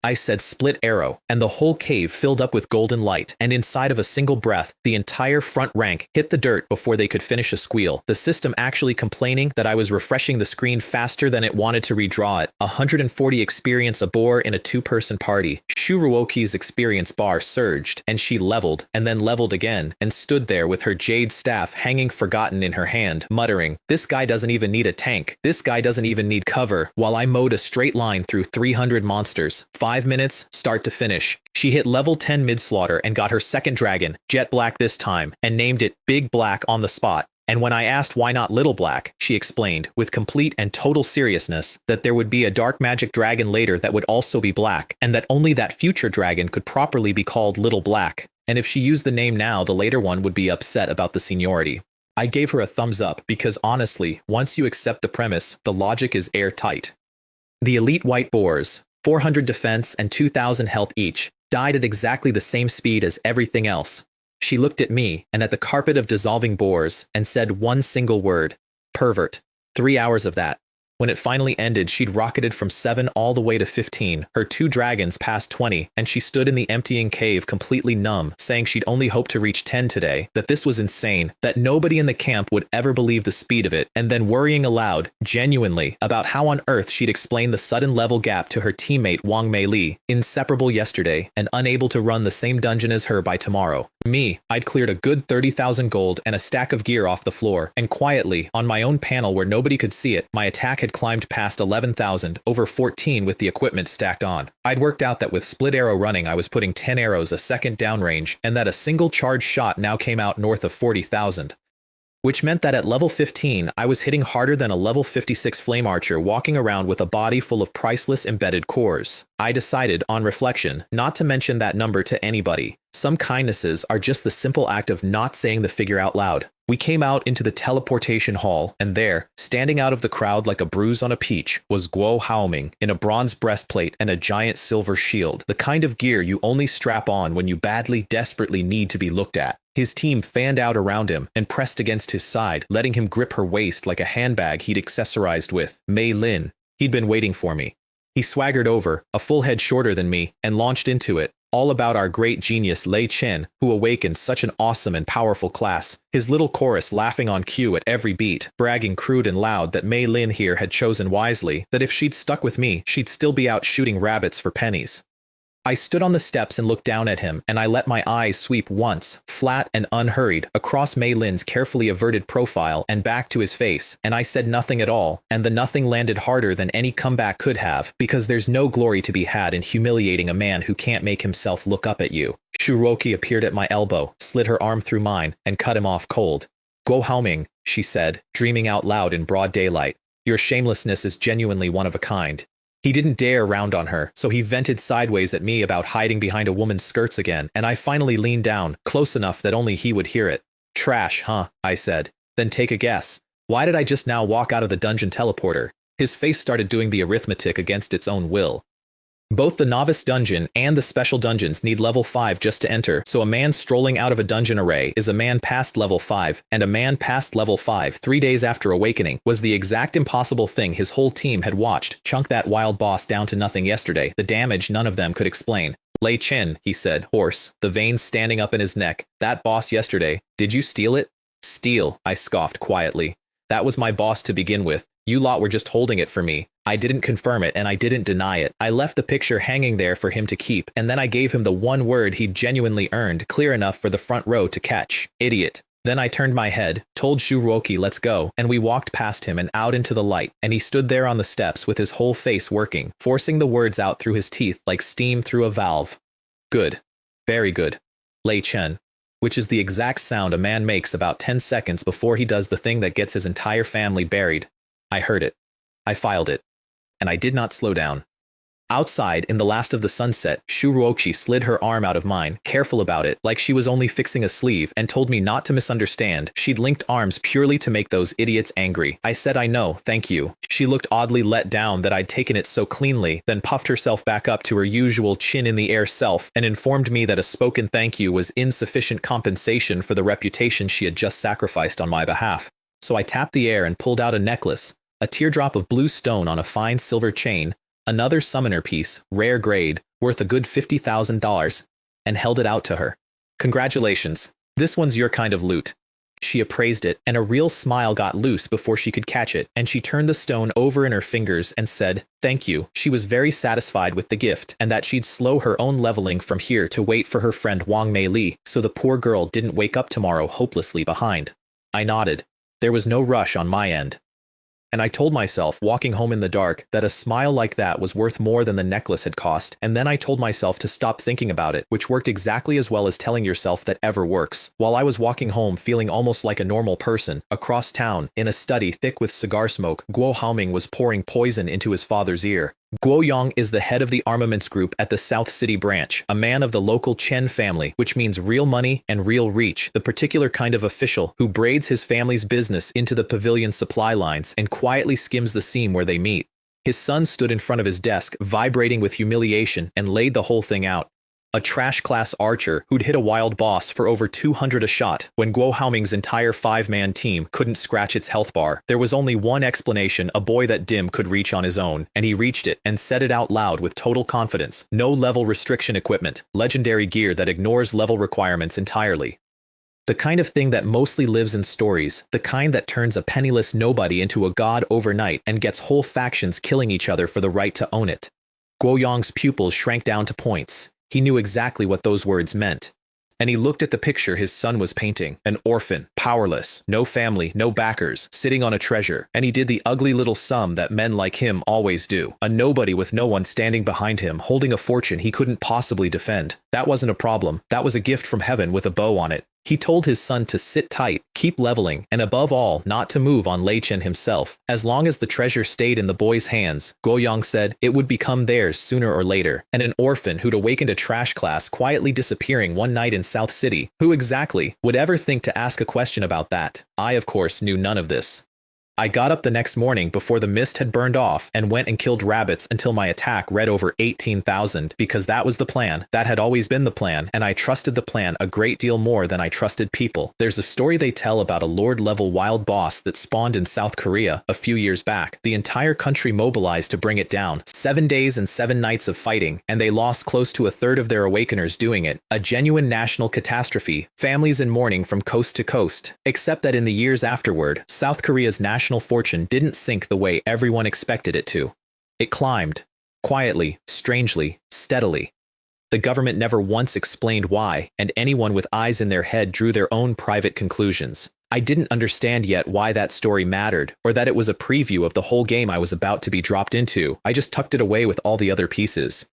I said split arrow, and the whole cave filled up with golden light, and inside of a single breath, the entire front rank hit the dirt before they could finish a squeal, the system actually complaining that I was refreshing the screen faster than it wanted to redraw it. 140 experience a boar in a 2-person party. Shuruoki's experience bar surged, and she leveled, and then leveled again, and stood there with her jade staff hanging forgotten in her hand, muttering, "This guy doesn't even need a tank. This guy doesn't even need cover," while I mowed a straight line through 300 monsters. 5 minutes, start to finish. She hit level 10 mid-slaughter and got her second dragon, Jet Black this time, and named it Big Black on the spot. And when I asked why not Little Black, she explained, with complete and total seriousness, that there would be a dark magic dragon later that would also be black, and that only that future dragon could properly be called Little Black. And if she used the name now, the later one would be upset about the seniority. I gave her a thumbs up because honestly, once you accept the premise, the logic is airtight. The elite white boars, 400 defense and 2,000 health each, died at exactly the same speed as everything else. She looked at me and at the carpet of dissolving boars and said one single word, pervert. 3 hours of that. When it finally ended, she'd rocketed from 7 all the way to 15, her 2 dragons past 20, and she stood in the emptying cave completely numb, saying she'd only hoped to reach 10 today, that this was insane, that nobody in the camp would ever believe the speed of it, and then worrying aloud, genuinely, about how on earth she'd explain the sudden level gap to her teammate Wang Mei Li, inseparable yesterday, and unable to run the same dungeon as her by tomorrow. Me, I'd cleared a good 30,000 gold and a stack of gear off the floor, and quietly, on my own panel where nobody could see it, my attack had climbed past 11,000, over 14 with the equipment stacked on. I'd worked out that with split arrow running I was putting 10 arrows a second downrange, and that a single charge shot now came out north of 40,000. Which meant that at level 15, I was hitting harder than a level 56 flame archer walking around with a body full of priceless embedded cores. I decided, on reflection, not to mention that number to anybody. Some kindnesses are just the simple act of not saying the figure out loud. We came out into the teleportation hall, and there, standing out of the crowd like a bruise on a peach, was Guo Haoming in a bronze breastplate and a giant silver shield, the kind of gear you only strap on when you desperately need to be looked at. His team fanned out around him and pressed against his side, letting him grip her waist like a handbag he'd accessorized with. Mei Lin. He'd been waiting for me. He swaggered over, a full head shorter than me, and launched into it. All about our great genius Lei Chen, who awakened such an awesome and powerful class, his little chorus laughing on cue at every beat, bragging crude and loud that Mei Lin here had chosen wisely, that if she'd stuck with me, she'd still be out shooting rabbits for pennies. I stood on the steps and looked down at him, and I let my eyes sweep once, flat and unhurried, across Mei Lin's carefully averted profile and back to his face, and I said nothing at all, and the nothing landed harder than any comeback could have, because there's no glory to be had in humiliating a man who can't make himself look up at you. Shuroki appeared at my elbow, slid her arm through mine, and cut him off cold. Guo Haoming, she said, dreaming out loud in broad daylight. Your shamelessness is genuinely one of a kind. He didn't dare round on her, so he vented sideways at me about hiding behind a woman's skirts again, and I finally leaned down, close enough that only he would hear it. Trash, huh? I said. Then take a guess. Why did I just now walk out of the dungeon teleporter? His face started doing the arithmetic against its own will. Both the novice dungeon and the special dungeons need level 5 just to enter, so a man strolling out of a dungeon array is a man past level 5, and a man past level 5 3 days after awakening was the exact impossible thing his whole team had watched chunk that wild boss down to nothing yesterday, the damage none of them could explain. Lei Chen, he said, hoarse, the veins standing up in his neck. That boss yesterday, did you steal it? Steal, I scoffed quietly. That was my boss to begin with. You lot were just holding it for me. I didn't confirm it and I didn't deny it. I left the picture hanging there for him to keep, and then I gave him the one word he'd genuinely earned, clear enough for the front row to catch. Idiot. Then I turned my head, told Shuroki let's go, and we walked past him and out into the light, and he stood there on the steps with his whole face working, forcing the words out through his teeth like steam through a valve. Good. Very good. Lei Chen. Which is the exact sound a man makes about 10 seconds before he does the thing that gets his entire family buried. I heard it. I filed it. And I did not slow down. Outside, in the last of the sunset, Shuroki slid her arm out of mine, careful about it, like she was only fixing a sleeve, and told me not to misunderstand. She'd linked arms purely to make those idiots angry. I said I know, thank you. She looked oddly let down that I'd taken it so cleanly, then puffed herself back up to her usual chin-in-the-air self, and informed me that a spoken thank you was insufficient compensation for the reputation she had just sacrificed on my behalf. So I tapped the air and pulled out a necklace, a teardrop of blue stone on a fine silver chain, another summoner piece, rare grade, worth a good $50,000, and held it out to her. Congratulations. This one's your kind of loot. She appraised it, and a real smile got loose before she could catch it, and she turned the stone over in her fingers and said, thank you. She was very satisfied with the gift, and that she'd slow her own leveling from here to wait for her friend Wang Mei Li, so the poor girl didn't wake up tomorrow hopelessly behind. I nodded. There was no rush on my end. And I told myself, walking home in the dark, that a smile like that was worth more than the necklace had cost, and then I told myself to stop thinking about it, which worked exactly as well as telling yourself that ever works. While I was walking home feeling almost like a normal person, across town, in a study thick with cigar smoke, Guo Haoming was pouring poison into his father's ear. Guo Yang is the head of the armaments group at the South City branch, a man of the local Chen family, which means real money and real reach, the particular kind of official who braids his family's business into the pavilion supply lines and quietly skims the seam where they meet. His son stood in front of his desk, vibrating with humiliation, and laid the whole thing out. A trash-class archer who'd hit a wild boss for over 200 a shot when Guo Haoming's entire 5-man team couldn't scratch its health bar. There was only one explanation a boy that dim could reach on his own, and he reached it and said it out loud with total confidence. No level restriction equipment, legendary gear that ignores level requirements entirely. The kind of thing that mostly lives in stories, the kind that turns a penniless nobody into a god overnight and gets whole factions killing each other for the right to own it. Guo Yang's pupils shrank down to points. He knew exactly what those words meant. And he looked at the picture his son was painting. An orphan, powerless, no family, no backers, sitting on a treasure. And he did the ugly little sum that men like him always do. A nobody with no one standing behind him, holding a fortune he couldn't possibly defend. That wasn't a problem. That was a gift from heaven with a bow on it. He told his son to sit tight, keep leveling, and above all, not to move on Lei Chen himself. As long as the treasure stayed in the boy's hands, Guoyang said, it would become theirs sooner or later. And an orphan who'd awakened a trash class quietly disappearing one night in South City. Who exactly would ever think to ask a question about that? I, of course, knew none of this. I got up the next morning before the mist had burned off and went and killed rabbits until my attack read over 18,000 because that was the plan. That had always been the plan, and I trusted the plan a great deal more than I trusted people. There's a story they tell about a Lord-level wild boss that spawned in South Korea a few years back. The entire country mobilized to bring it down. 7 days and 7 nights of fighting, and they lost close to a third of their awakeners doing it. A genuine national catastrophe. Families in mourning from coast to coast. Except that in the years afterward, South Korea's national fortune didn't sink the way everyone expected it to. It climbed. Quietly, strangely, steadily. The government never once explained why, and anyone with eyes in their head drew their own private conclusions. I didn't understand yet why that story mattered, or that it was a preview of the whole game I was about to be dropped into. I just tucked it away with all the other pieces.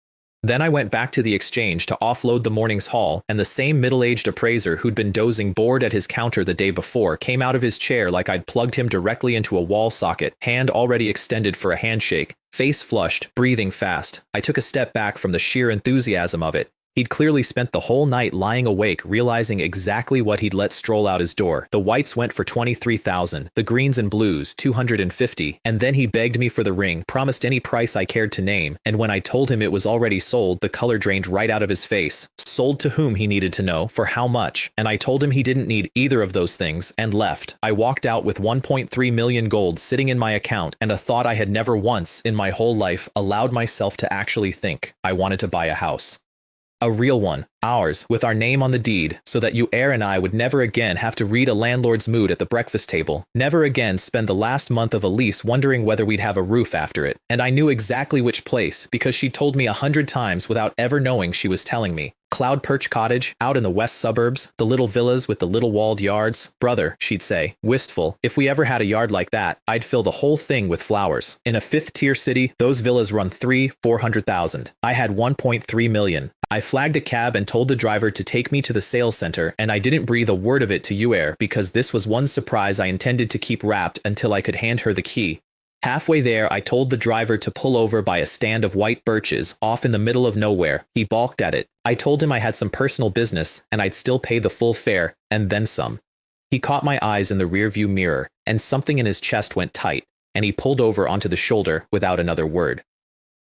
Then I went back to the exchange to offload the morning's haul, and the same middle-aged appraiser who'd been dozing bored at his counter the day before came out of his chair like I'd plugged him directly into a wall socket, hand already extended for a handshake, face flushed, breathing fast. I took a step back from the sheer enthusiasm of it. He'd clearly spent the whole night lying awake, realizing exactly what he'd let stroll out his door. The whites went for 23,000, the greens and blues 250, and then he begged me for the ring, promised any price I cared to name, and when I told him it was already sold, the color drained right out of his face. Sold to whom, he needed to know, for how much, and I told him he didn't need either of those things, and left. I walked out with 1.3 million gold sitting in my account, and a thought I had never once in my whole life allowed myself to actually think. I wanted to buy a house. A real one, ours, with our name on the deed, so that you and I would never again have to read a landlord's mood at the breakfast table, never again spend the last month of a lease wondering whether we'd have a roof after it. And I knew exactly which place, because she told me 100 times without ever knowing she was telling me. Cloud Perch Cottage, out in the west suburbs, the little villas with the little walled yards. Brother, she'd say, wistful, if we ever had a yard like that, I'd fill the whole thing with flowers. In a 5th-tier city, those villas run 300,000-400,000. I had 1.3 million. I flagged a cab and told the driver to take me to the sales center, and I didn't breathe a word of it to Yuer because this was one surprise I intended to keep wrapped until I could hand her the key. Halfway there, I told the driver to pull over by a stand of white birches off in the middle of nowhere. He balked at it. I told him I had some personal business and I'd still pay the full fare and then some. He caught my eyes in the rearview mirror and something in his chest went tight and he pulled over onto the shoulder without another word.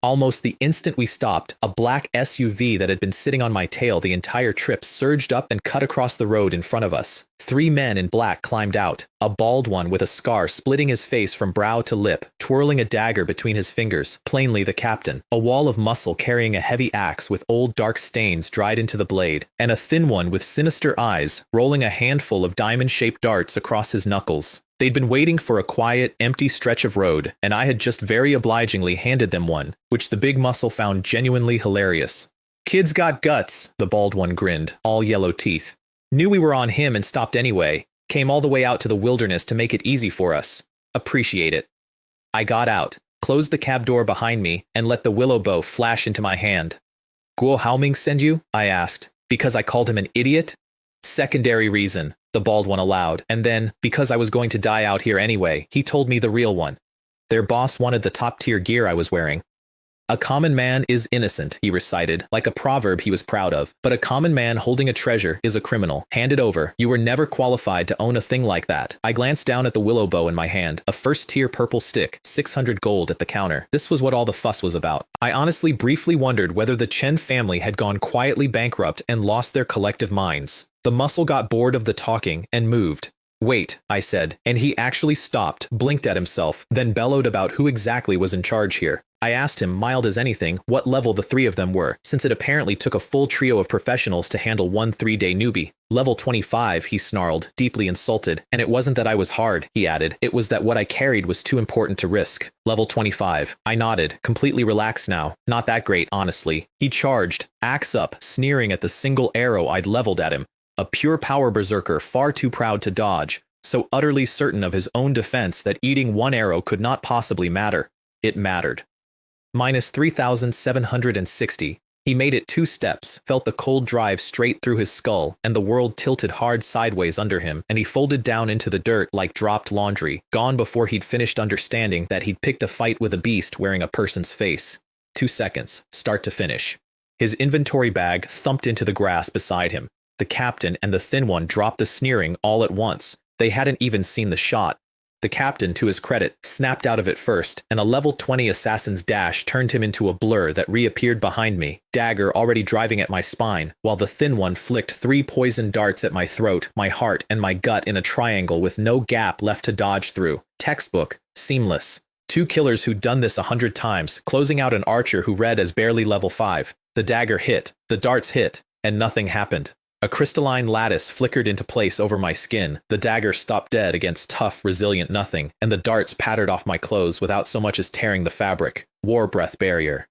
Almost the instant we stopped, a black SUV that had been sitting on my tail the entire trip surged up and cut across the road in front of us. 3 men in black climbed out, a bald one with a scar splitting his face from brow to lip, twirling a dagger between his fingers, plainly the captain. A wall of muscle carrying a heavy axe with old dark stains dried into the blade, and a thin one with sinister eyes, rolling a handful of diamond-shaped darts across his knuckles. They'd been waiting for a quiet, empty stretch of road, and I had just very obligingly handed them one, which the big muscle found genuinely hilarious. Kid's got guts, the bald one grinned, all yellow teeth. Knew we were on him and stopped anyway. Came all the way out to the wilderness to make it easy for us. Appreciate it. I got out, closed the cab door behind me, and let the willow bow flash into my hand. Guo Haoming send you? I asked. Because I called him an idiot? Secondary reason, the bald one allowed, and then, because I was going to die out here anyway, he told me the real one. Their boss wanted the top-tier gear I was wearing. A common man is innocent, he recited, like a proverb he was proud of, but a common man holding a treasure is a criminal. Hand it over. You were never qualified to own a thing like that. I glanced down at the willow bow in my hand, a first-tier purple stick, 600 gold at the counter. This was what all the fuss was about. I honestly briefly wondered whether the Chen family had gone quietly bankrupt and lost their collective minds. The muscle got bored of the talking and moved. Wait, I said, and he actually stopped, blinked at himself, then bellowed about who exactly was in charge here. I asked him, mild as anything, what level the 3 of them were, since it apparently took a full trio of professionals to handle one 3-day newbie. Level 25, he snarled, deeply insulted, and it wasn't that I was hard, he added, it was that what I carried was too important to risk. Level 25. I nodded, completely relaxed now. Not that great, honestly. He charged, axe up, sneering at the single arrow I'd leveled at him. A pure power berserker far too proud to dodge, so utterly certain of his own defense that eating one arrow could not possibly matter. It mattered. Minus 3,760. He made it 2 steps, felt the cold drive straight through his skull, and the world tilted hard sideways under him, and he folded down into the dirt like dropped laundry, gone before he'd finished understanding that he'd picked a fight with a beast wearing a person's face. 2 seconds, start to finish. His inventory bag thumped into the grass beside him. The captain and the thin one dropped the sneering all at once. They hadn't even seen the shot. The captain, to his credit, snapped out of it first, and a level 20 assassin's dash turned him into a blur that reappeared behind me, dagger already driving at my spine, while the thin one flicked 3 poison darts at my throat, my heart, and my gut in a triangle with no gap left to dodge through. Textbook, seamless. 2 killers who'd done this 100 times, closing out an archer who read as barely level 5. The dagger hit, the darts hit, and nothing happened. A crystalline lattice flickered into place over my skin, the dagger stopped dead against tough, resilient nothing, and the darts pattered off my clothes without so much as tearing the fabric. War breath barrier.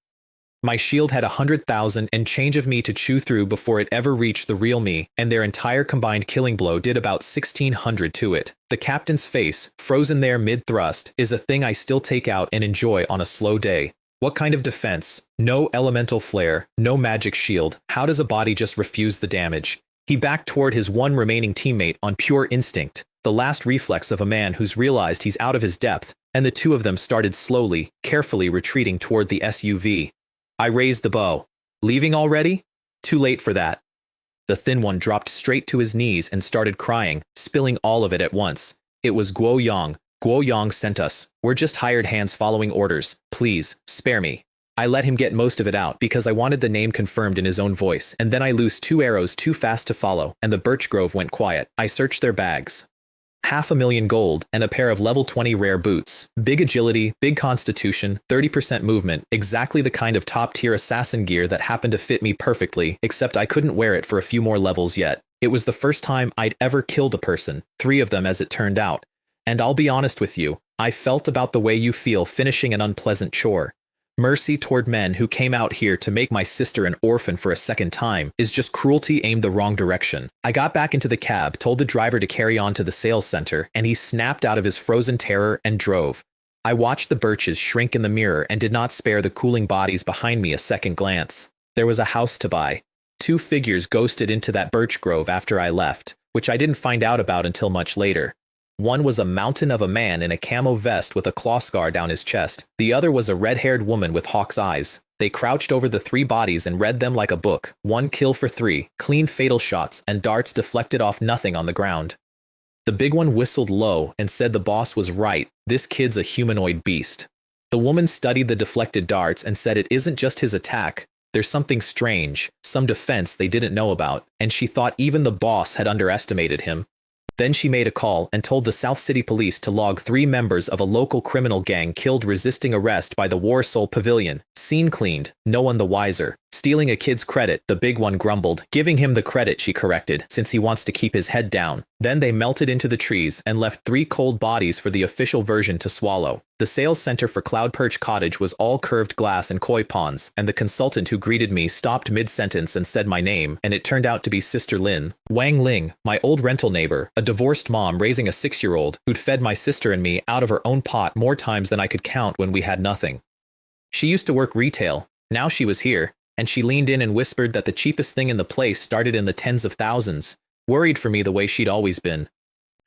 My shield had 100,000 and change of me to chew through before it ever reached the real me, and their entire combined killing blow did about 1,600 to it. The captain's face, frozen there mid-thrust, is a thing I still take out and enjoy on a slow day. What kind of defense? No elemental flare, no magic shield. How does a body just refuse the damage? He backed toward his one remaining teammate on pure instinct, the last reflex of a man who's realized he's out of his depth, and the 2 of them started slowly, carefully retreating toward the SUV. I raised the bow. Leaving already? Too late for that. The thin one dropped straight to his knees and started crying, spilling all of it at once. It was Guo Yang. Guo Yang sent us. We're just hired hands following orders. Please, spare me. I let him get most of it out because I wanted the name confirmed in his own voice, and then I loosed 2 arrows too fast to follow, and the birch grove went quiet. I searched their bags. 500,000 gold, and a pair of level 20 rare boots. Big agility, big constitution, 30% movement, exactly the kind of top-tier assassin gear that happened to fit me perfectly, except I couldn't wear it for a few more levels yet. It was the first time I'd ever killed a person, 3 of them as it turned out. And I'll be honest with you, I felt about the way you feel finishing an unpleasant chore. Mercy toward men who came out here to make my sister an orphan for a second time is just cruelty aimed the wrong direction. I got back into the cab, told the driver to carry on to the sales center, and he snapped out of his frozen terror and drove. I watched the birches shrink in the mirror and did not spare the cooling bodies behind me a second glance. There was a house to buy. 2 figures ghosted into that birch grove after I left, which I didn't find out about until much later. One was a mountain of a man in a camo vest with a claw scar down his chest. The other was a red-haired woman with hawk's eyes. They crouched over the 3 bodies and read them like a book. 1 kill for 3, clean fatal shots, and darts deflected off nothing on the ground. The big one whistled low and said the boss was right, this kid's a humanoid beast. The woman studied the deflected darts and said it isn't just his attack. There's something strange, some defense they didn't know about, and she thought even the boss had underestimated him. Then she made a call and told the South City Police to log 3 members of a local criminal gang killed resisting arrest by the Warsaw Pavilion. Scene cleaned, no one the wiser. Stealing a kid's credit, the big one grumbled. Giving him the credit, she corrected, since he wants to keep his head down. Then they melted into the trees and left 3 cold bodies for the official version to swallow. The sales center for Cloud Perch Cottage was all curved glass and koi ponds, and the consultant who greeted me stopped mid-sentence and said my name, and it turned out to be Sister Lin. Wang Ling, my old rental neighbor, a divorced mom raising a 6-year-old, who'd fed my sister and me out of her own pot more times than I could count when we had nothing. She used to work retail. Now she was here, and she leaned in and whispered that the cheapest thing in the place started in the tens of thousands, worried for me the way she'd always been.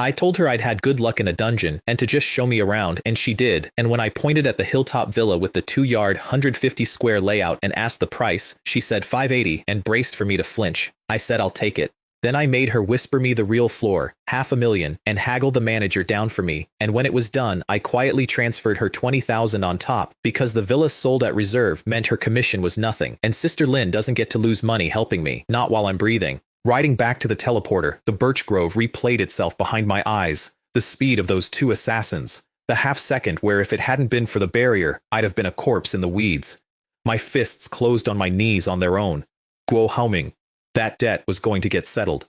I told her I'd had good luck in a dungeon and to just show me around, and she did, and when I pointed at the hilltop villa with the 2-yard, 150-square layout and asked the price, she said 580 and braced for me to flinch. I said I'll take it. Then I made her whisper me the real floor, 500,000, and haggle the manager down for me, and when it was done, I quietly transferred her 20,000 on top, because the villa sold at reserve meant her commission was nothing, and Sister Lin doesn't get to lose money helping me, not while I'm breathing. Riding back to the teleporter, the birch grove replayed itself behind my eyes. The speed of those 2 assassins. The half-second where if it hadn't been for the barrier, I'd have been a corpse in the weeds. My fists closed on my knees on their own. Guo Haoming. That debt was going to get settled.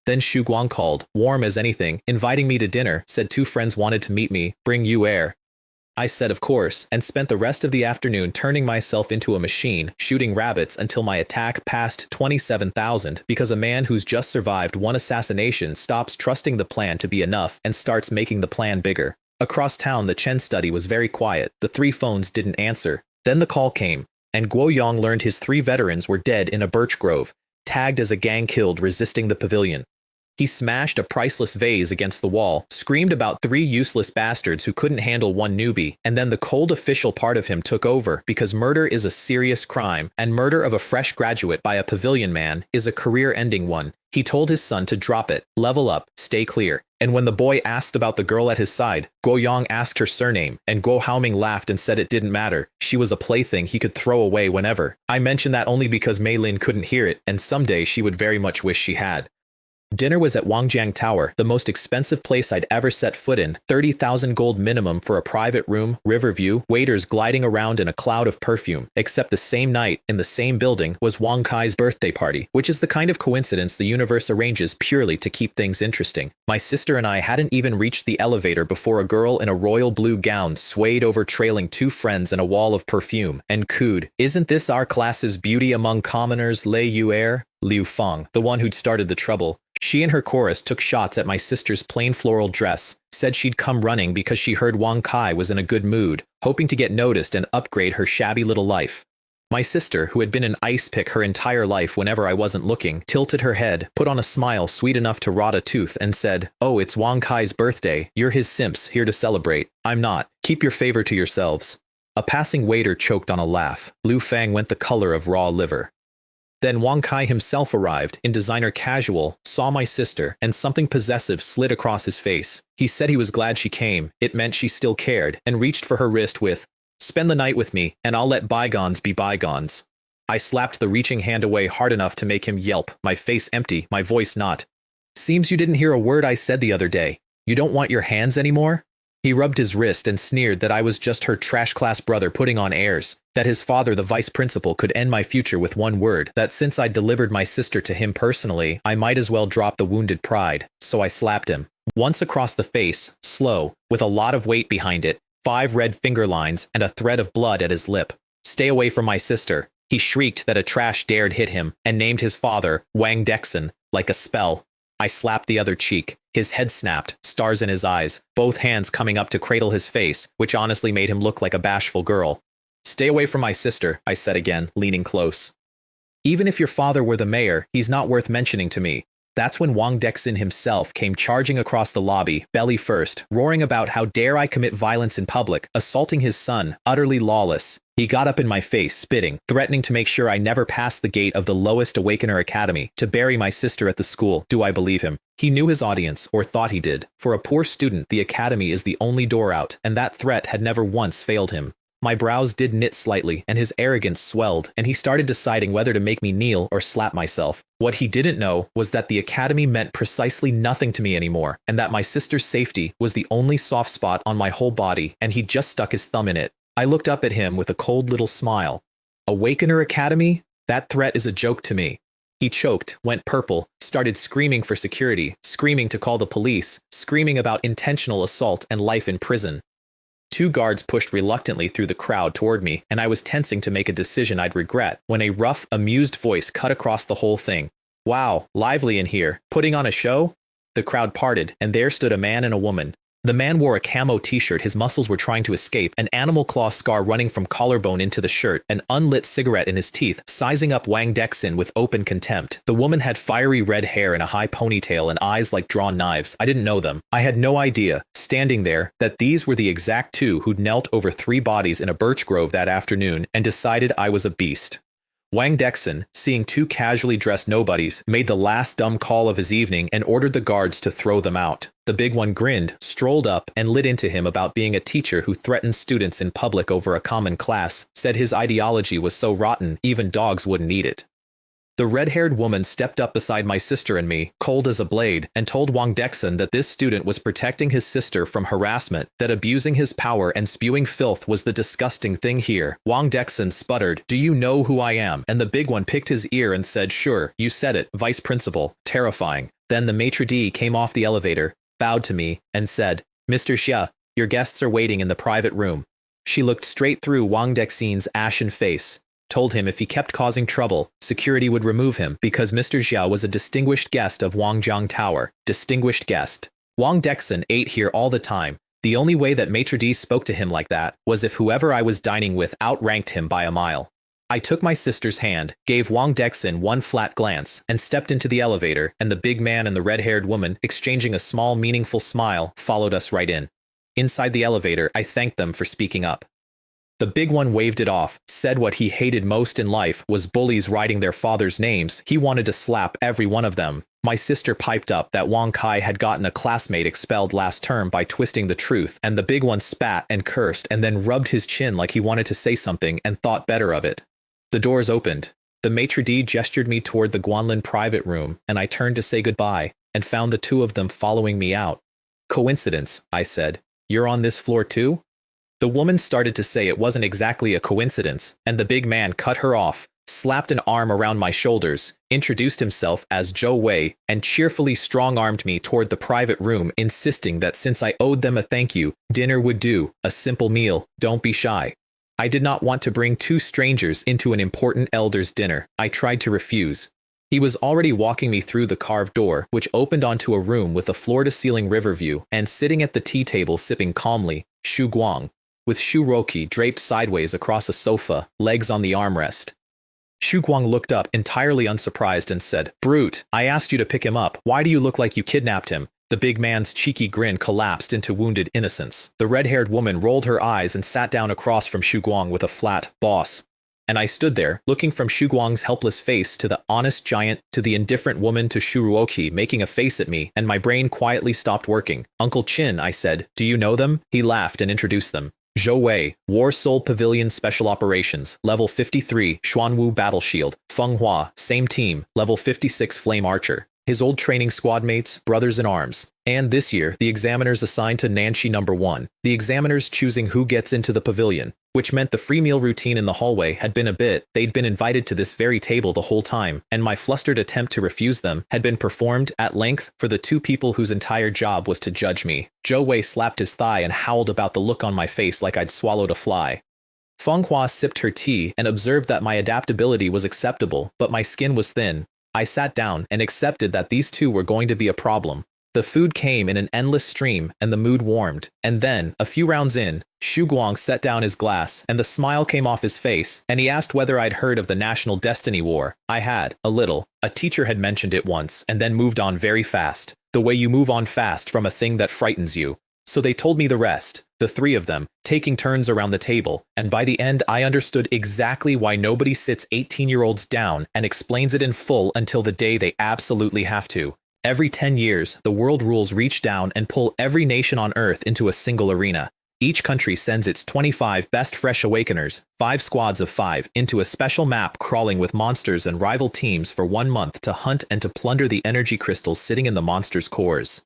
Then Xu Guang called, warm as anything, inviting me to dinner, said 2 friends wanted to meet me, bring you air. I said of course, and spent the rest of the afternoon turning myself into a machine, shooting rabbits until my attack passed 27,000 because a man who's just survived 1 assassination stops trusting the plan to be enough and starts making the plan bigger. Across town the Chen study was very quiet, the 3 phones didn't answer. Then the call came. and Guo Yong learned his 3 veterans were dead in a birch grove, tagged as a gang killed resisting the pavilion. He smashed a priceless vase against the wall, screamed about 3 useless bastards who couldn't handle 1 newbie, and then the cold official part of him took over because murder is a serious crime, and murder of a fresh graduate by a pavilion man is a career-ending one. He told his son to drop it, level up, stay clear. And when the boy asked about the girl at his side, Guo Yong asked her surname, and Guo Haoming laughed and said it didn't matter. She was a plaything he could throw away whenever. I mention that only because Mei Lin couldn't hear it, and someday she would very much wish she had. Dinner was at Wangjiang Tower, the most expensive place I'd ever set foot in, 30,000 gold minimum for a private room, river view, waiters gliding around in a cloud of perfume. Except the same night, in the same building, was Wang Kai's birthday party, which is the kind of coincidence the universe arranges purely to keep things interesting. My sister and I hadn't even reached the elevator before a girl in a royal blue gown swayed over trailing 2 friends in a wall of perfume, and cooed, "Isn't this our class's beauty among commoners, Lei Yuer?" Liu Feng, the one who'd started the trouble. She and her chorus took shots at my sister's plain floral dress, said she'd come running because she heard Wang Kai was in a good mood, hoping to get noticed and upgrade her shabby little life. My sister, who had been an ice pick her entire life whenever I wasn't looking, tilted her head, put on a smile sweet enough to rot a tooth, and said, "Oh, it's Wang Kai's birthday. You're his simps, here to celebrate. I'm not. Keep your favor to yourselves." A passing waiter choked on a laugh. Liu Fang went the color of raw liver. Then Wang Kai himself arrived, in designer casual, saw my sister, and something possessive slid across his face. He said he was glad she came, it meant she still cared, and reached for her wrist with, "Spend the night with me, and I'll let bygones be bygones." I slapped the reaching hand away hard enough to make him yelp, my face empty, my voice not. "Seems you didn't hear a word I said the other day. You don't want your hands anymore?" He rubbed his wrist and sneered that I was just her trash class brother putting on airs, that his father, the vice principal, could end my future with 1 word, that since I'd delivered my sister to him personally, I might as well drop the wounded pride, so I slapped him. Once across the face, slow, with a lot of weight behind it, 5 red finger lines and a thread of blood at his lip. "Stay away from my sister." He shrieked that a trash dared hit him, and named his father, Wang Dexin, like a spell. I slapped the other cheek. His head snapped, stars in his eyes, both hands coming up to cradle his face, which honestly made him look like a bashful girl. "Stay away from my sister," I said again, leaning close. "Even if your father were the mayor, he's not worth mentioning to me." That's when Wang Dexin himself came charging across the lobby, belly first, roaring about how dare I commit violence in public, assaulting his son, utterly lawless. He got up in my face, spitting, threatening to make sure I never passed the gate of the lowest Awakener Academy, to bury my sister at the school. Do I believe him? He knew his audience, or thought he did. For a poor student, the academy is the only door out, and that threat had never once failed him. My brows did knit slightly, and his arrogance swelled, and he started deciding whether to make me kneel or slap myself. What he didn't know was that the academy meant precisely nothing to me anymore, and that my sister's safety was the only soft spot on my whole body, and he'd just stuck his thumb in it. I looked up at him with a cold little smile. "Awakener Academy? That threat is a joke to me." He choked, went purple, started screaming for security, screaming to call the police, screaming about intentional assault and life in prison. 2 guards pushed reluctantly through the crowd toward me, and I was tensing to make a decision I'd regret, when a rough, amused voice cut across the whole thing. "Wow, lively in here. Putting on a show?" The crowd parted, and there stood a man and a woman. The man wore a camo t-shirt, his muscles were trying to escape, an animal claw scar running from collarbone into the shirt, an unlit cigarette in his teeth, sizing up Wang Dexin with open contempt. The woman had fiery red hair and a high ponytail and eyes like drawn knives. I didn't know them. I had no idea, standing there, that these were the exact 2 who'd knelt over 3 bodies in a birch grove that afternoon and decided I was a beast. Wang Dexin, seeing 2 casually dressed nobodies, made the last dumb call of his evening and ordered the guards to throw them out. The big one grinned, strolled up, and lit into him about being a teacher who threatened students in public over a common class, said his ideology was so rotten even dogs wouldn't eat it. The red-haired woman stepped up beside my sister and me, cold as a blade, and told Wang Dexin that this student was protecting his sister from harassment, that abusing his power and spewing filth was the disgusting thing here. Wang Dexin sputtered, "Do you know who I am?" And the big one picked his ear and said, "Sure, you said it, vice principal." Terrifying. Then the maitre d' came off the elevator, bowed to me, and said, "Mr. Xia, your guests are waiting in the private room." She looked straight through Wang Dexin's ashen face, told him if he kept causing trouble, security would remove him because Mr. Xia was a distinguished guest of Wangjiang Tower. Distinguished guest. Wang Dexin ate here all the time. The only way that maitre d' spoke to him like that was if whoever I was dining with outranked him by a mile. I took my sister's hand, gave Wang Dexin one flat glance, and stepped into the elevator, and the big man and the red-haired woman, exchanging a small, meaningful smile, followed us right in. Inside the elevator, I thanked them for speaking up. The big one waved it off, said what he hated most in life was bullies writing their father's names. He wanted to slap every one of them. My sister piped up that Wang Kai had gotten a classmate expelled last term by twisting the truth, and the big one spat and cursed and then rubbed his chin like he wanted to say something and thought better of it. The doors opened. The maitre d' gestured me toward the Guanlin private room, and I turned to say goodbye, and found the two of them following me out. Coincidence, I said. You're on this floor too? The woman started to say it wasn't exactly a coincidence, and the big man cut her off, slapped an arm around my shoulders, introduced himself as Zhou Wei, and cheerfully strong-armed me toward the private room, insisting that since I owed them a thank you, dinner would do, a simple meal, don't be shy. I did not want to bring two strangers into an important elder's dinner. I tried to refuse. He was already walking me through the carved door, which opened onto a room with a floor-to-ceiling river view, and sitting at the tea table sipping calmly, Xu Guang, with Xu Roqi draped sideways across a sofa, legs on the armrest. Xu Guang looked up, entirely unsurprised, and said, "Brute, I asked you to pick him up. Why do you look like you kidnapped him?" The big man's cheeky grin collapsed into wounded innocence. The red-haired woman rolled her eyes and sat down across from Xu Guang with a flat, "Boss." And I stood there, looking from Xu Guang's helpless face to the honest giant, to the indifferent woman to Xu Ruoqi making a face at me, and my brain quietly stopped working. "Uncle Qin," I said, "do you know them?" He laughed and introduced them. Zhou Wei, War Soul Pavilion Special Operations, Level 53, Xuanwu Battle Shield. Feng Hua, same team, Level 56 Flame Archer. His old training squad mates, brothers in arms. And this year, the examiners assigned to Nanshi No. 1. The examiners choosing who gets into the pavilion, which meant the free meal routine in the hallway had been a bit. They'd been invited to this very table the whole time, and my flustered attempt to refuse them had been performed at length for the two people whose entire job was to judge me. Zhou Wei slapped his thigh and howled about the look on my face like I'd swallowed a fly. Feng Hua sipped her tea and observed that my adaptability was acceptable, but my skin was thin. I sat down and accepted that these two were going to be a problem. The food came in an endless stream, and the mood warmed. And then, a few rounds in, Xu Guang set down his glass, and the smile came off his face, and he asked whether I'd heard of the National Destiny War. I had, a little. A teacher had mentioned it once, and then moved on very fast. The way you move on fast from a thing that frightens you. So they told me the rest, the three of them, taking turns around the table, and by the end I understood exactly why nobody sits 18-year-olds down and explains it in full until the day they absolutely have to. Every 10 years, the world rules reach down and pull every nation on Earth into a single arena. Each country sends its 25 best fresh awakeners, 5 squads of 5, into a special map crawling with monsters and rival teams for 1 month to hunt and to plunder the energy crystals sitting in the monsters' cores.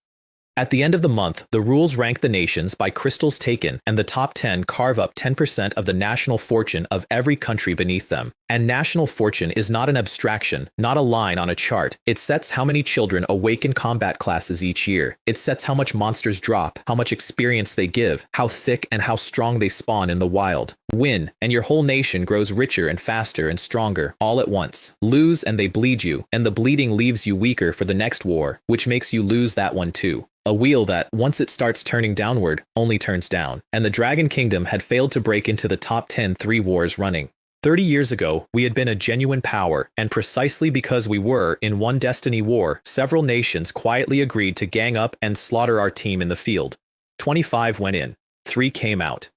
At the end of the month, the rules rank the nations by crystals taken, and the top 10 carve up 10% of the national fortune of every country beneath them. And national fortune is not an abstraction, not a line on a chart. It sets how many children awaken combat classes each year. It sets how much monsters drop, how much experience they give, how thick and how strong they spawn in the wild. Win, and your whole nation grows richer and faster and stronger, all at once. Lose, and they bleed you, and the bleeding leaves you weaker for the next war, which makes you lose that one too. A wheel that, once it starts turning downward, only turns down. And the Dragon Kingdom had failed to break into the top 10 3 wars running. 30 years ago, we had been a genuine power, and precisely because we were in one destiny war, several nations quietly agreed to gang up and slaughter our team in the field. 25 went in, 3 came out.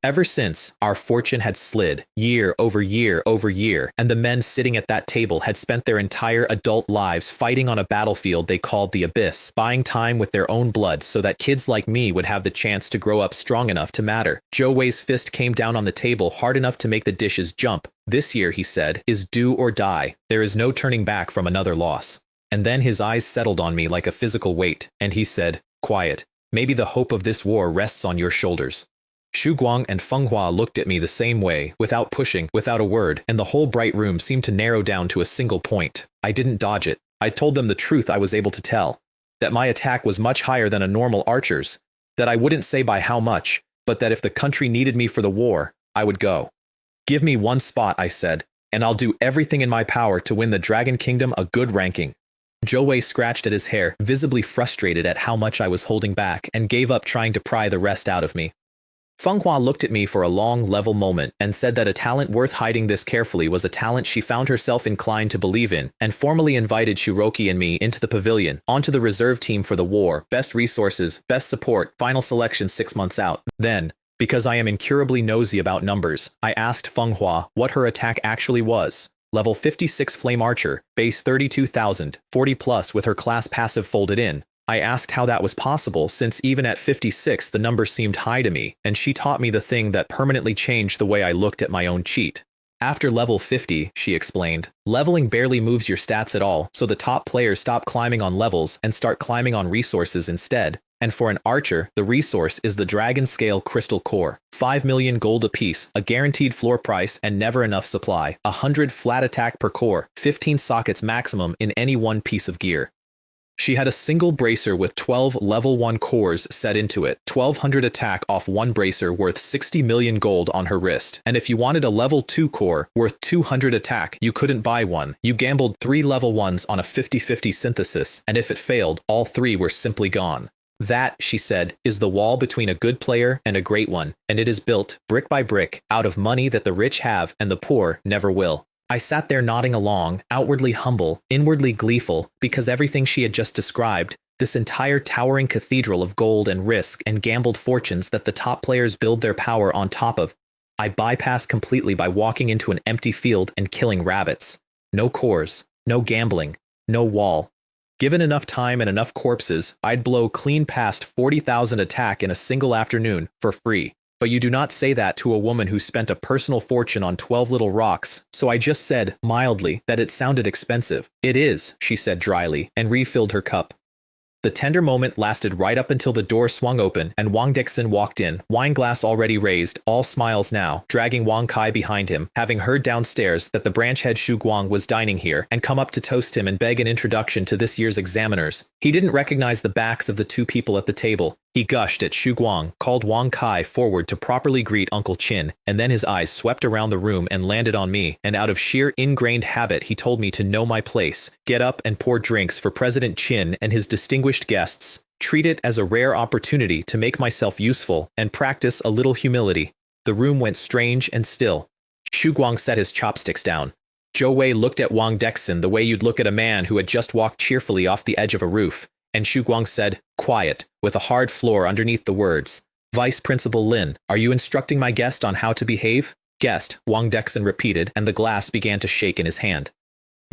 Ever since, our fortune had slid, year over year over year, and the men sitting at that table had spent their entire adult lives fighting on a battlefield they called the Abyss, buying time with their own blood so that kids like me would have the chance to grow up strong enough to matter. Zhou Wei's fist came down on the table hard enough to make the dishes jump. "This year," he said, "is do or die. There is no turning back from another loss." And then his eyes settled on me like a physical weight, and he said, "Quiet. Maybe the hope of this war rests on your shoulders." Xu Guang and Feng Hua looked at me the same way, without pushing, without a word, and the whole bright room seemed to narrow down to a single point. I didn't dodge it. I told them the truth I was able to tell. That my attack was much higher than a normal archer's. That I wouldn't say by how much, but that if the country needed me for the war, I would go. "Give me 1 spot," I said, "and I'll do everything in my power to win the Dragon Kingdom a good ranking." Zhou Wei scratched at his hair, visibly frustrated at how much I was holding back, and gave up trying to pry the rest out of me. Feng Hua looked at me for a long, level moment and said that a talent worth hiding this carefully was a talent she found herself inclined to believe in, and formally invited Shiroki and me into the pavilion, onto the reserve team for the war, best resources, best support, final selection 6 months out. Then, because I am incurably nosy about numbers, I asked Feng Hua what her attack actually was. Level 56 Flame Archer, base 32,000, 40 plus with her class passive folded in. I asked how that was possible since even at 56 the number seemed high to me, and she taught me the thing that permanently changed the way I looked at my own cheat. After level 50, she explained, leveling barely moves your stats at all, so the top players stop climbing on levels and start climbing on resources instead. And for an archer, the resource is the Dragon Scale Crystal Core. 5 million gold apiece, a guaranteed floor price and never enough supply, 100 flat attack per core, 15 sockets maximum in any one piece of gear. She had a single bracer with 12 level 1 cores set into it, 1200 attack off one bracer worth 60 million gold on her wrist, and if you wanted a level 2 core worth 200 attack, you couldn't buy one. You gambled 3 level 1s on a 50-50 synthesis, and if it failed, all 3 were simply gone. That, she said, is the wall between a good player and a great one, and it is built, brick by brick, out of money that the rich have and the poor never will. I sat there nodding along, outwardly humble, inwardly gleeful, because everything she had just described, this entire towering cathedral of gold and risk and gambled fortunes that the top players build their power on top of, I bypassed completely by walking into an empty field and killing rabbits. No cores, no gambling, no wall. Given enough time and enough corpses, I'd blow clean past 40,000 attack in a single afternoon, for free. But you do not say that to a woman who spent a personal fortune on 12 little rocks, so I just said, mildly, that it sounded expensive. It is, she said dryly, and refilled her cup. The tender moment lasted right up until the door swung open and Wang Dixon walked in, wine glass already raised, all smiles now, dragging Wang Kai behind him, having heard downstairs that the branch head Xu Guang was dining here, and come up to toast him and beg an introduction to this year's examiners. He didn't recognize the backs of the 2 people at the table. He gushed at Xu Guang, called Wang Kai forward to properly greet Uncle Qin, and then his eyes swept around the room and landed on me, and out of sheer ingrained habit he told me to know my place, get up and pour drinks for President Qin and his distinguished guests, treat it as a rare opportunity to make myself useful, and practice a little humility. The room went strange and still. Xu Guang set his chopsticks down. Zhou Wei looked at Wang Dixon the way you'd look at a man who had just walked cheerfully off the edge of a roof, and Xu Guang said, quiet, with a hard floor underneath the words, Vice Principal Lin, are you instructing my guest on how to behave? Guest, Wang Dixon repeated, and the glass began to shake in his hand.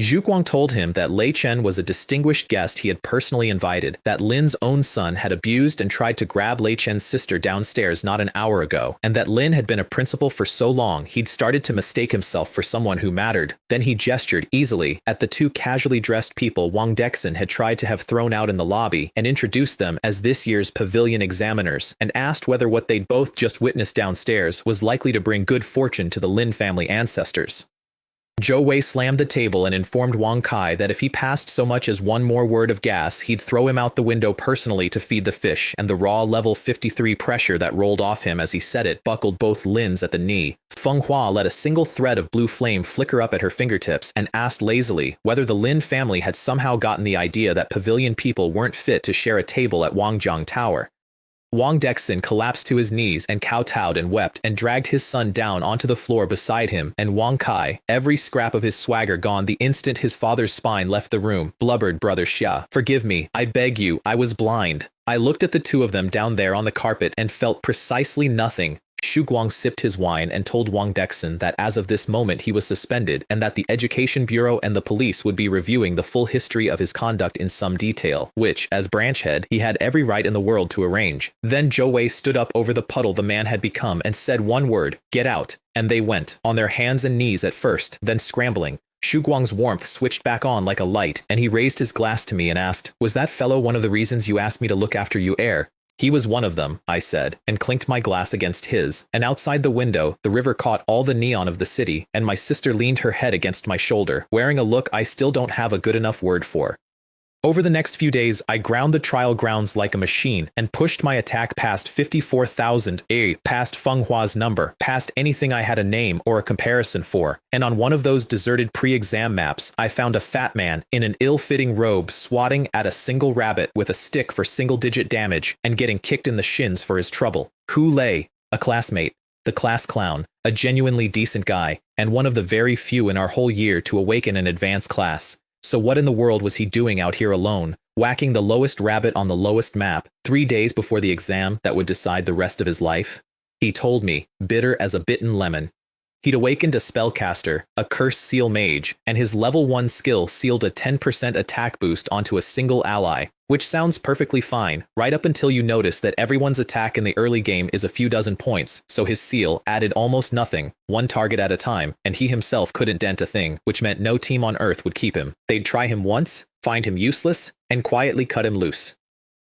Zhu Guang told him that Lei Chen was a distinguished guest he had personally invited, that Lin's own son had abused and tried to grab Lei Chen's sister downstairs not an hour ago, and that Lin had been a principal for so long he'd started to mistake himself for someone who mattered. Then he gestured easily at the 2 casually dressed people Wang Dixon had tried to have thrown out in the lobby and introduced them as this year's pavilion examiners, and asked whether what they'd both just witnessed downstairs was likely to bring good fortune to the Lin family ancestors. Zhou Wei slammed the table and informed Wang Kai that if he passed so much as one more word of gas, he'd throw him out the window personally to feed the fish, and the raw level 53 pressure that rolled off him as he said it buckled both Lins at the knee. Feng Hua let a single thread of blue flame flicker up at her fingertips and asked lazily whether the Lin family had somehow gotten the idea that pavilion people weren't fit to share a table at Wangjiang Tower. Wang Dixon collapsed to his knees and kowtowed and wept and dragged his son down onto the floor beside him, and Wang Kai, every scrap of his swagger gone the instant his father's spine left the room, blubbered, Brother Xia, forgive me, I beg you, I was blind. I looked at the 2 of them down there on the carpet and felt precisely nothing. Xu Guang sipped his wine and told Wang Dixon that as of this moment he was suspended and that the Education Bureau and the police would be reviewing the full history of his conduct in some detail, which, as branch head, he had every right in the world to arrange. Then Zhou Wei stood up over the puddle the man had become and said one word, get out, and they went, on their hands and knees at first, then scrambling. Xu Guang's warmth switched back on like a light, and he raised his glass to me and asked, was that fellow one of the reasons you asked me to look after you heir? He was one of them, I said, and clinked my glass against his, and outside the window, the river caught all the neon of the city, and my sister leaned her head against my shoulder, wearing a look I still don't have a good enough word for. Over the next few days, I ground the trial grounds like a machine and pushed my attack past 54,000, past Feng Hua's number, past anything I had a name or a comparison for, and on one of those deserted pre-exam maps, I found a fat man in an ill-fitting robe swatting at a single rabbit with a stick for single-digit damage and getting kicked in the shins for his trouble. Hu Lei, A classmate, the class clown, a genuinely decent guy, and one of the very few in our whole year to awaken an advanced class. So what in the world was he doing out here alone, whacking the lowest rabbit on the lowest map, 3 days before the exam that would decide the rest of his life? He told me, bitter as a bitten lemon. He'd awakened a spellcaster, a cursed seal mage, and his level 1 skill sealed a 10% attack boost onto a single ally, which sounds perfectly fine, right up until you notice that everyone's attack in the early game is a few dozen points, so his seal added almost nothing, one target at a time, and he himself couldn't dent a thing, which meant no team on Earth would keep him. They'd try him once, find him useless, and quietly cut him loose.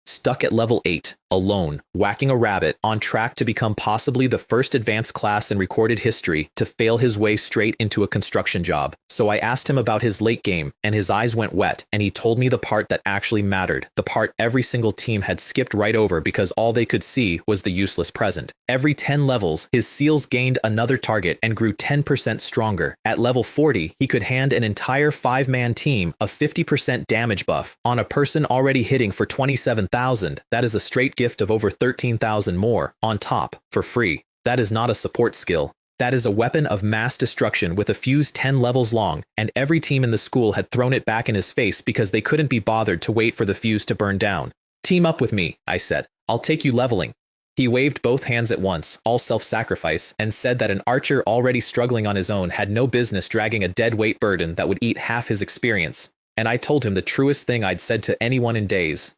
Stuck at level 8, alone, whacking a rabbit, on track to become possibly the first advanced class in recorded history to fail his way straight into a construction job. So I asked him about his late game, and his eyes went wet, and he told me the part that actually mattered, the part every single team had skipped right over because all they could see was the useless present. Every 10 levels, his seals gained another target and grew 10% stronger. At level 40, he could hand an entire 5-man team a 50% damage buff on a person already hitting for 27,000. That is a straight gift of over 13,000 more, on top, for free. That is not a support skill. That is a weapon of mass destruction with a fuse 10 levels long, and every team in the school had thrown it back in his face because they couldn't be bothered to wait for the fuse to burn down. Team up with me, I said. I'll take you leveling. He waved both hands at once, all self-sacrifice, and said that an archer already struggling on his own had no business dragging a dead-weight burden that would eat half his experience. And I told him the truest thing I'd said to anyone in days.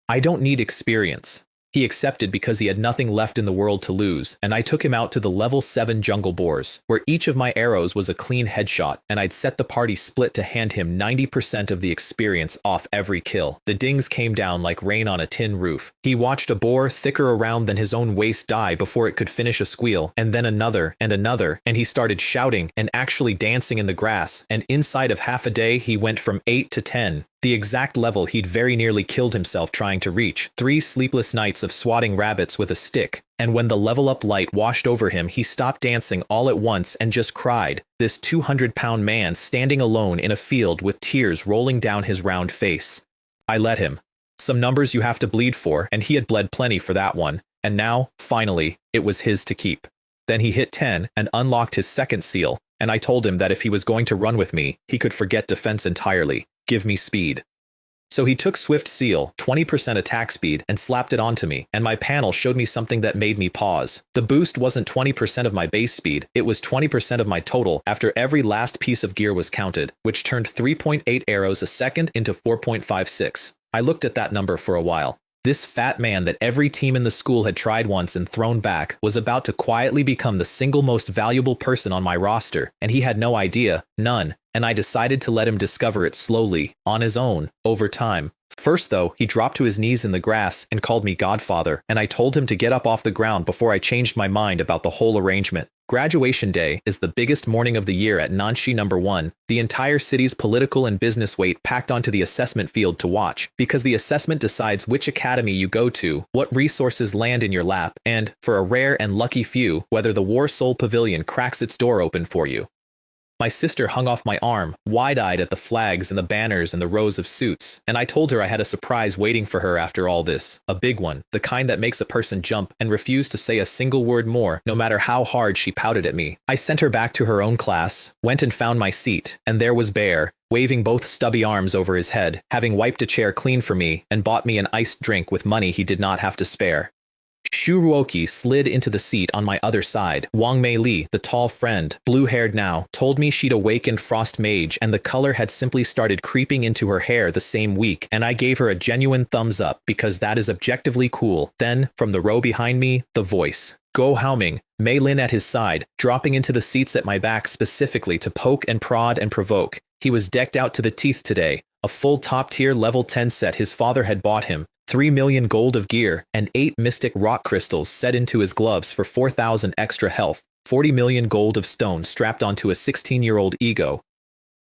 I don't need experience. He accepted because he had nothing left in the world to lose, and I took him out to the level 7 jungle boars, where each of my arrows was a clean headshot, and I'd set the party split to hand him 90% of the experience off every kill. The dings came down like rain on a tin roof. He watched a boar thicker around than his own waist die before it could finish a squeal, and then another, and he started shouting and actually dancing in the grass, and inside of half a day he went from 8 to 10. The exact level he'd very nearly killed himself trying to reach. 3 sleepless nights of swatting rabbits with a stick, and when the level up light washed over him, he stopped dancing all at once and just cried, this 200-pound man standing alone in a field with tears rolling down his round face. I let him. Some numbers you have to bleed for, and he had bled plenty for that one, and now, finally, it was his to keep. Then he hit 10 and unlocked his second seal, and I told him that if he was going to run with me, he could forget defense entirely. Give me speed. So he took Swift Seal, 20% attack speed, and slapped it onto me, and my panel showed me something that made me pause. The boost wasn't 20% of my base speed, it was 20% of my total after every last piece of gear was counted, which turned 3.8 arrows a second into 4.56. I looked at that number for a while. This fat man that every team in the school had tried once and thrown back was about to quietly become the single most valuable person on my roster, and he had no idea, none, and I decided to let him discover it slowly, on his own, over time. First though, he dropped to his knees in the grass and called me Godfather, and I told him to get up off the ground before I changed my mind about the whole arrangement. Graduation day is the biggest morning of the year at Nanshi No. 1, the entire city's political and business weight packed onto the assessment field to watch, because the assessment decides which academy you go to, what resources land in your lap, and, for a rare and lucky few, whether the War Soul Pavilion cracks its door open for you. My sister hung off my arm, wide-eyed at the flags and the banners and the rows of suits, and I told her I had a surprise waiting for her after all this, a big one, the kind that makes a person jump and refuse to say a single word more, no matter how hard she pouted at me. I sent her back to her own class, went and found my seat, and there was Bear, waving both stubby arms over his head, having wiped a chair clean for me and bought me an iced drink with money he did not have to spare. Shuruoki slid into the seat on my other side. Wang Mei Li, the tall friend, blue-haired now, told me she'd awakened Frost Mage and the color had simply started creeping into her hair the same week, and I gave her a genuine thumbs up because that is objectively cool. Then, from the row behind me, the voice. Go Haoming, Mei Lin at his side, dropping into the seats at my back specifically to poke and prod and provoke. He was decked out to the teeth today, a full top-tier level 10 set his father had bought him. 3 million gold of gear, and 8 mystic rock crystals set into his gloves for 4,000 extra health, 40 million gold of stone strapped onto a 16-year-old ego.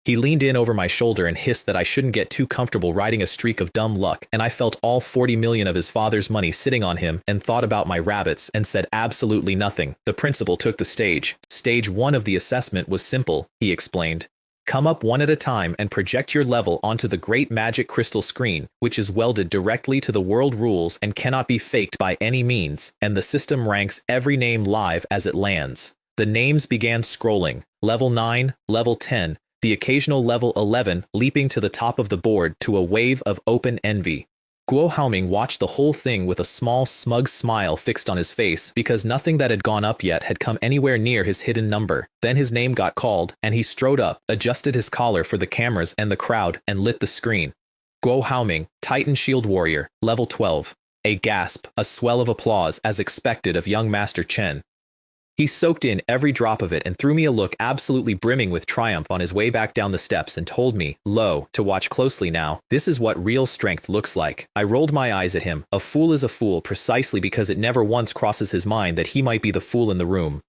He leaned in over my shoulder and hissed that I shouldn't get too comfortable riding a streak of dumb luck, and I felt all 40 million of his father's money sitting on him and thought about my rabbits and said absolutely nothing. The principal took the stage. Stage 1 of the assessment was simple, he explained. Come up one at a time and project your level onto the great magic crystal screen, which is welded directly to the world rules and cannot be faked by any means, and the system ranks every name live as it lands. The names began scrolling, level 9, level 10, the occasional level 11 leaping to the top of the board to a wave of open envy. Guo Haoming watched the whole thing with a small, smug smile fixed on his face because nothing that had gone up yet had come anywhere near his hidden number. Then his name got called, and he strode up, adjusted his collar for the cameras and the crowd, and lit the screen. Guo Haoming, Titan Shield Warrior, level 12. A gasp, a swell of applause as expected of young Master Chen. He soaked in every drop of it and threw me a look absolutely brimming with triumph on his way back down the steps and told me, lo, to watch closely now, this is what real strength looks like. I rolled my eyes at him. A fool is a fool precisely because it never once crosses his mind that he might be the fool in the room.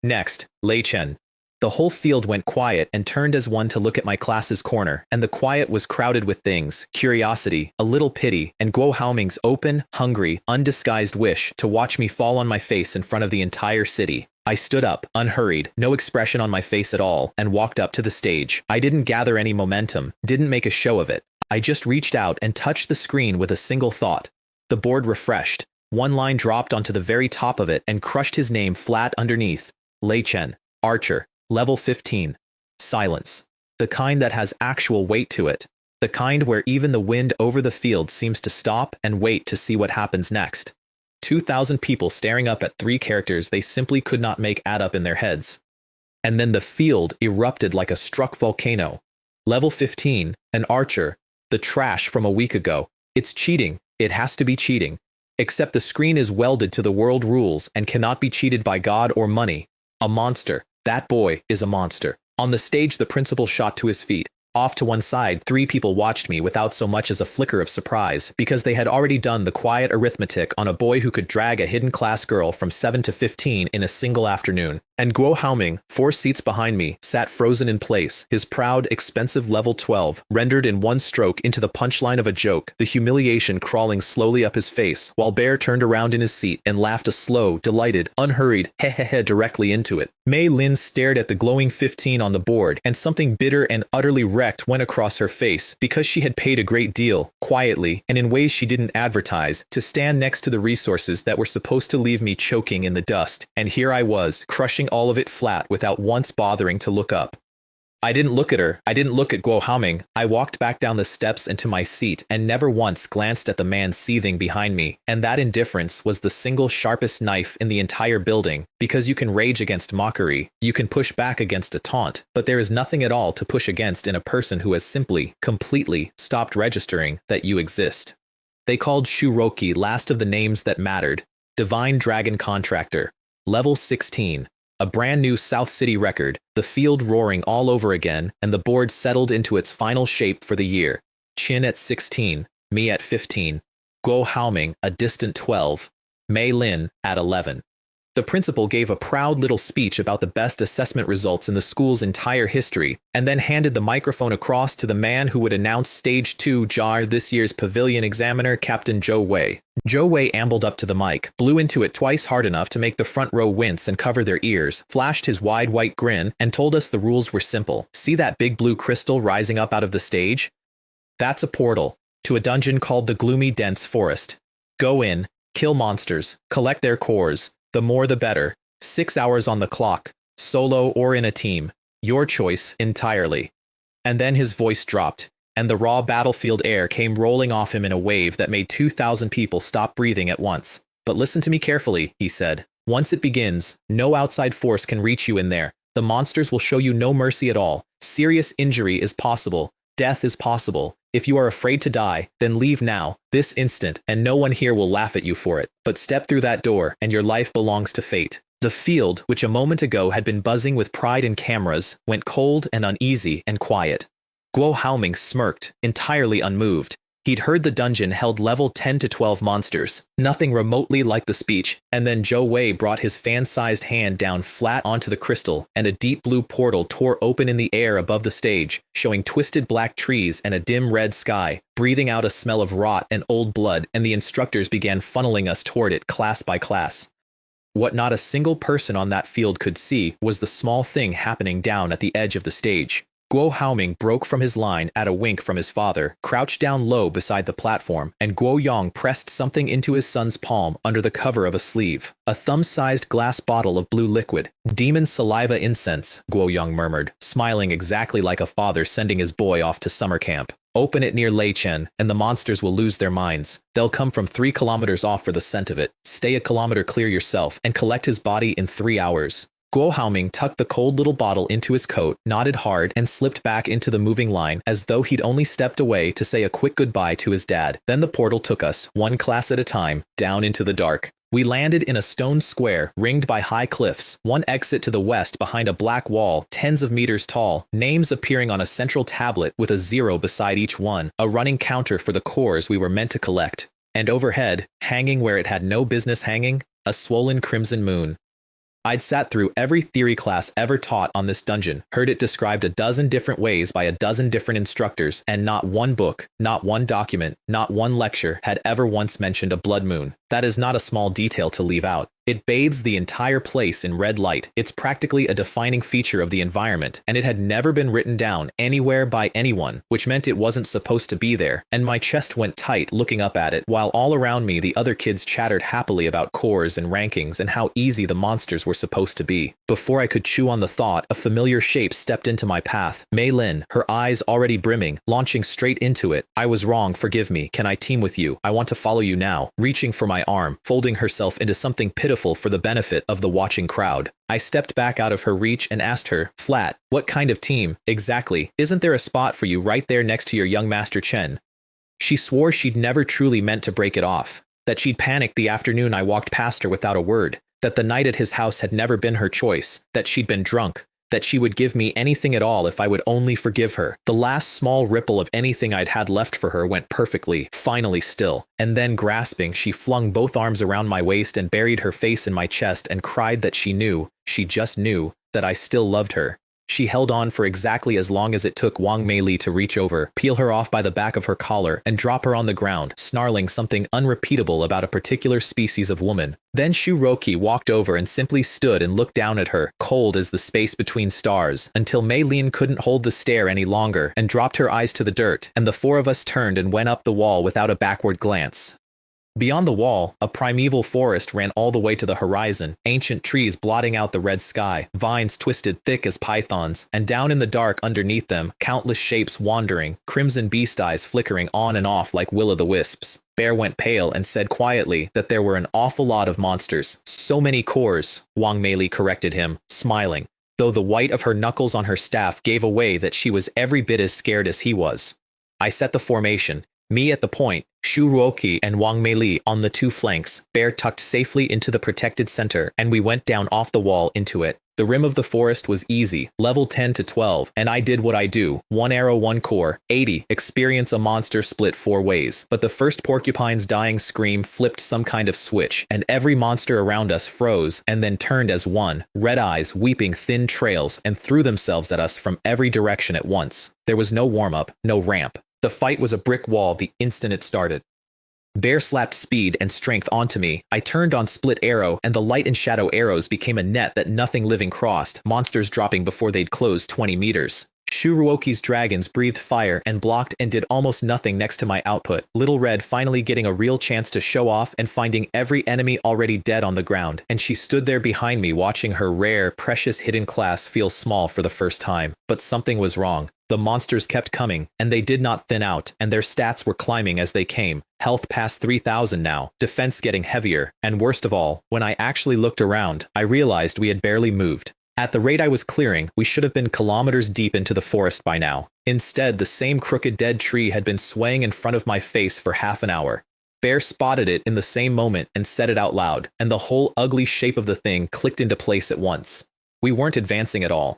Next, Lei Chen. The whole field went quiet and turned as one to look at my class's corner, and the quiet was crowded with things, curiosity, a little pity, and Guo Haoming's open, hungry, undisguised wish to watch me fall on my face in front of the entire city. I stood up, unhurried, no expression on my face at all, and walked up to the stage. I didn't gather any momentum, didn't make a show of it. I just reached out and touched the screen with a single thought. The board refreshed. One line dropped onto the very top of it and crushed his name flat underneath. Lei Chen, Archer, level 15. Silence. The kind that has actual weight to it. The kind where even the wind over the field seems to stop and wait to see what happens next. 2,000 people staring up at 3 characters they simply could not make add up in their heads. And then the field erupted like a struck volcano. Level 15, an archer, the trash from a week ago. It's cheating, it has to be cheating. Except the screen is welded to the world rules and cannot be cheated by God or money. A monster, that boy is a monster. On the stage the principal shot to his feet. Off to one side, 3 people watched me without so much as a flicker of surprise, because they had already done the quiet arithmetic on a boy who could drag a hidden class girl from 7 to 15 in a single afternoon. And Guo Haoming, 4 seats behind me, sat frozen in place, his proud, expensive level 12, rendered in one stroke into the punchline of a joke, the humiliation crawling slowly up his face, while Bear turned around in his seat and laughed a slow, delighted, unhurried heh directly into it. Mei Lin stared at the glowing 15 on the board, and something bitter and utterly wrecked went across her face, because she had paid a great deal, quietly, and in ways she didn't advertise, to stand next to the resources that were supposed to leave me choking in the dust, and here I was, crushing all of it flat without once bothering to look up. I didn't look at her. I didn't look at Guo Haoming. I walked back down the steps and to my seat and never once glanced at the man seething behind me, and that indifference was the single sharpest knife in the entire building, because you can rage against mockery, you can push back against a taunt, but there is nothing at all to push against in a person who has simply, completely, stopped registering that you exist. They called Shuroki last of the names that mattered. Divine Dragon Contractor. Level 16. A brand new South City record, the field roaring all over again, and the board settled into its final shape for the year. Chin at 16, me at 15. Guo Haoming, a distant 12. Mei Lin, at 11. The principal gave a proud little speech about the best assessment results in the school's entire history, and then handed the microphone across to the man who would announce Stage 2 JAR this year's pavilion examiner, Captain Zhou Wei. Zhou Wei ambled up to the mic, blew into it twice hard enough to make the front row wince and cover their ears, flashed his wide white grin, and told us the rules were simple. See that big blue crystal rising up out of the stage? That's a portal to a dungeon called the Gloomy Dense Forest. Go in, kill monsters, collect their cores. The more the better. 6 hours on the clock, solo or in a team. Your choice entirely. And then his voice dropped, and the raw battlefield air came rolling off him in a wave that made 2,000 people stop breathing at once. But listen to me carefully, he said. Once it begins, no outside force can reach you in there. The monsters will show you no mercy at all. Serious injury is possible. Death is possible. If you are afraid to die, then leave now, this instant, and no one here will laugh at you for it. But step through that door, and your life belongs to fate. The field, which a moment ago had been buzzing with pride and cameras, went cold and uneasy and quiet. Guo Haoming smirked, entirely unmoved. He'd heard the dungeon held level 10 to 12 monsters, nothing remotely like the speech, and then Zhou Wei brought his fan-sized hand down flat onto the crystal, and a deep blue portal tore open in the air above the stage, showing twisted black trees and a dim red sky, breathing out a smell of rot and old blood, and the instructors began funneling us toward it class by class. What not a single person on that field could see was the small thing happening down at the edge of the stage. Guo Haoming broke from his line at a wink from his father, crouched down low beside the platform, and Guo Yong pressed something into his son's palm under the cover of a sleeve. A thumb-sized glass bottle of blue liquid. Demon saliva incense, Guo Yong murmured, smiling exactly like a father sending his boy off to summer camp. Open it near Lei Chen, and the monsters will lose their minds. They'll come from 3 kilometers off for the scent of it. Stay a kilometer clear yourself, and collect his body in 3 hours. Guo Haoming tucked the cold little bottle into his coat, nodded hard, and slipped back into the moving line as though he'd only stepped away to say a quick goodbye to his dad. Then the portal took us, one class at a time, down into the dark. We landed in a stone square, ringed by high cliffs, one exit to the west behind a black wall, tens of meters tall, names appearing on a central tablet with a 0 beside each one, a running counter for the cores we were meant to collect. And overhead, hanging where it had no business hanging, a swollen crimson moon. I'd sat through every theory class ever taught on this dungeon, heard it described a dozen different ways by a dozen different instructors, and not one book, not one document, not one lecture had ever once mentioned a blood moon. That is not a small detail to leave out. It bathes the entire place in red light. It's practically a defining feature of the environment, and it had never been written down anywhere by anyone, which meant it wasn't supposed to be there, and my chest went tight looking up at it, while all around me the other kids chattered happily about cores and rankings and how easy the monsters were supposed to be. Before I could chew on the thought, a familiar shape stepped into my path. Mei Lin, her eyes already brimming, launching straight into it. I was wrong, forgive me. Can I team with you? I want to follow you now. Reaching for my arm, folding herself into something pitiful for the benefit of the watching crowd. I stepped back out of her reach and asked her, flat, what kind of team? Exactly. Isn't there a spot for you right there next to your young Master Chen? She swore she'd never truly meant to break it off, that she'd panicked the afternoon I walked past her without a word, that the night at his house had never been her choice, that she'd been drunk, that she would give me anything at all if I would only forgive her. The last small ripple of anything I'd had left for her went perfectly, finally still. And then, grasping, she flung both arms around my waist and buried her face in my chest and cried that she knew, she just knew, that I still loved her. She held on for exactly as long as it took Wang Meili to reach over, peel her off by the back of her collar, and drop her on the ground, snarling something unrepeatable about a particular species of woman. Then Shu Roki walked over and simply stood and looked down at her, cold as the space between stars, until Mei Lin couldn't hold the stare any longer and dropped her eyes to the dirt, and the 4 of us turned and went up the wall without a backward glance. Beyond the wall, a primeval forest ran all the way to the horizon, ancient trees blotting out the red sky, vines twisted thick as pythons, and down in the dark underneath them, countless shapes wandering, crimson beast eyes flickering on and off like will-o'-the-wisps. Bear went pale and said quietly that there were an awful lot of monsters. So many cores, Wang Meili corrected him, smiling, though the white of her knuckles on her staff gave away that she was every bit as scared as he was. I set the formation, me at the point, Shu Ruoqi and Wang Meili on the 2 flanks, Bear tucked safely into the protected center, and we went down off the wall into it. The rim of the forest was easy, level 10 to 12, and I did what I do, 1 arrow 1 core, 80, experience a monster split 4 ways. But the first porcupine's dying scream flipped some kind of switch, and every monster around us froze and then turned as one, red eyes weeping thin trails and threw themselves at us from every direction at once. There was no warm-up, no ramp. The fight was a brick wall the instant it started. Bear slapped speed and strength onto me. I turned on split arrow, and the light and shadow arrows became a net that nothing living crossed, monsters dropping before they'd closed 20 meters. Shuruoki's dragons breathed fire and blocked and did almost nothing next to my output. Little Red finally getting a real chance to show off and finding every enemy already dead on the ground, and she stood there behind me watching her rare, precious hidden class feel small for the first time. But something was wrong. The monsters kept coming, and they did not thin out, and their stats were climbing as they came. Health past 3,000 now, defense getting heavier, and worst of all, when I actually looked around, I realized we had barely moved. At the rate I was clearing, we should have been kilometers deep into the forest by now. Instead, the same crooked dead tree had been swaying in front of my face for half an hour. Bear spotted it in the same moment and said it out loud, and the whole ugly shape of the thing clicked into place at once. We weren't advancing at all.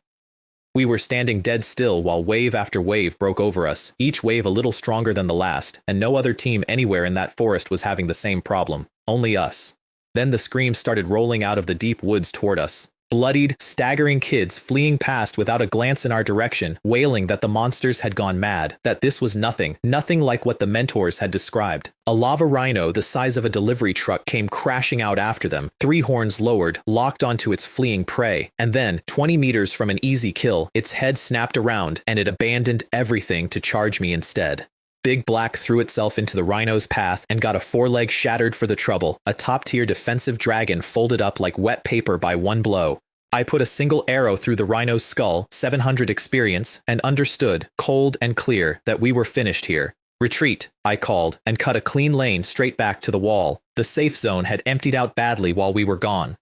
We were standing dead still while wave after wave broke over us, each wave a little stronger than the last, and no other team anywhere in that forest was having the same problem. Only us. Then the screams started rolling out of the deep woods toward us. bloodied, staggering kids fleeing past without a glance in our direction, wailing that the monsters had gone mad, that this was nothing like what the mentors had described. A lava rhino the size of a delivery truck came crashing out after them, 3 horns lowered, locked onto its fleeing prey, and then, 20 meters from an easy kill, its head snapped around and it abandoned everything to charge me instead. Big Black threw itself into the rhino's path and got a foreleg shattered for the trouble, a top-tier defensive dragon folded up like wet paper by one blow. I put a single arrow through the rhino's skull, 700 experience, and understood, cold and clear, that we were finished here. Retreat, I called, and cut a clean lane straight back to the wall. The safe zone had emptied out badly while we were gone.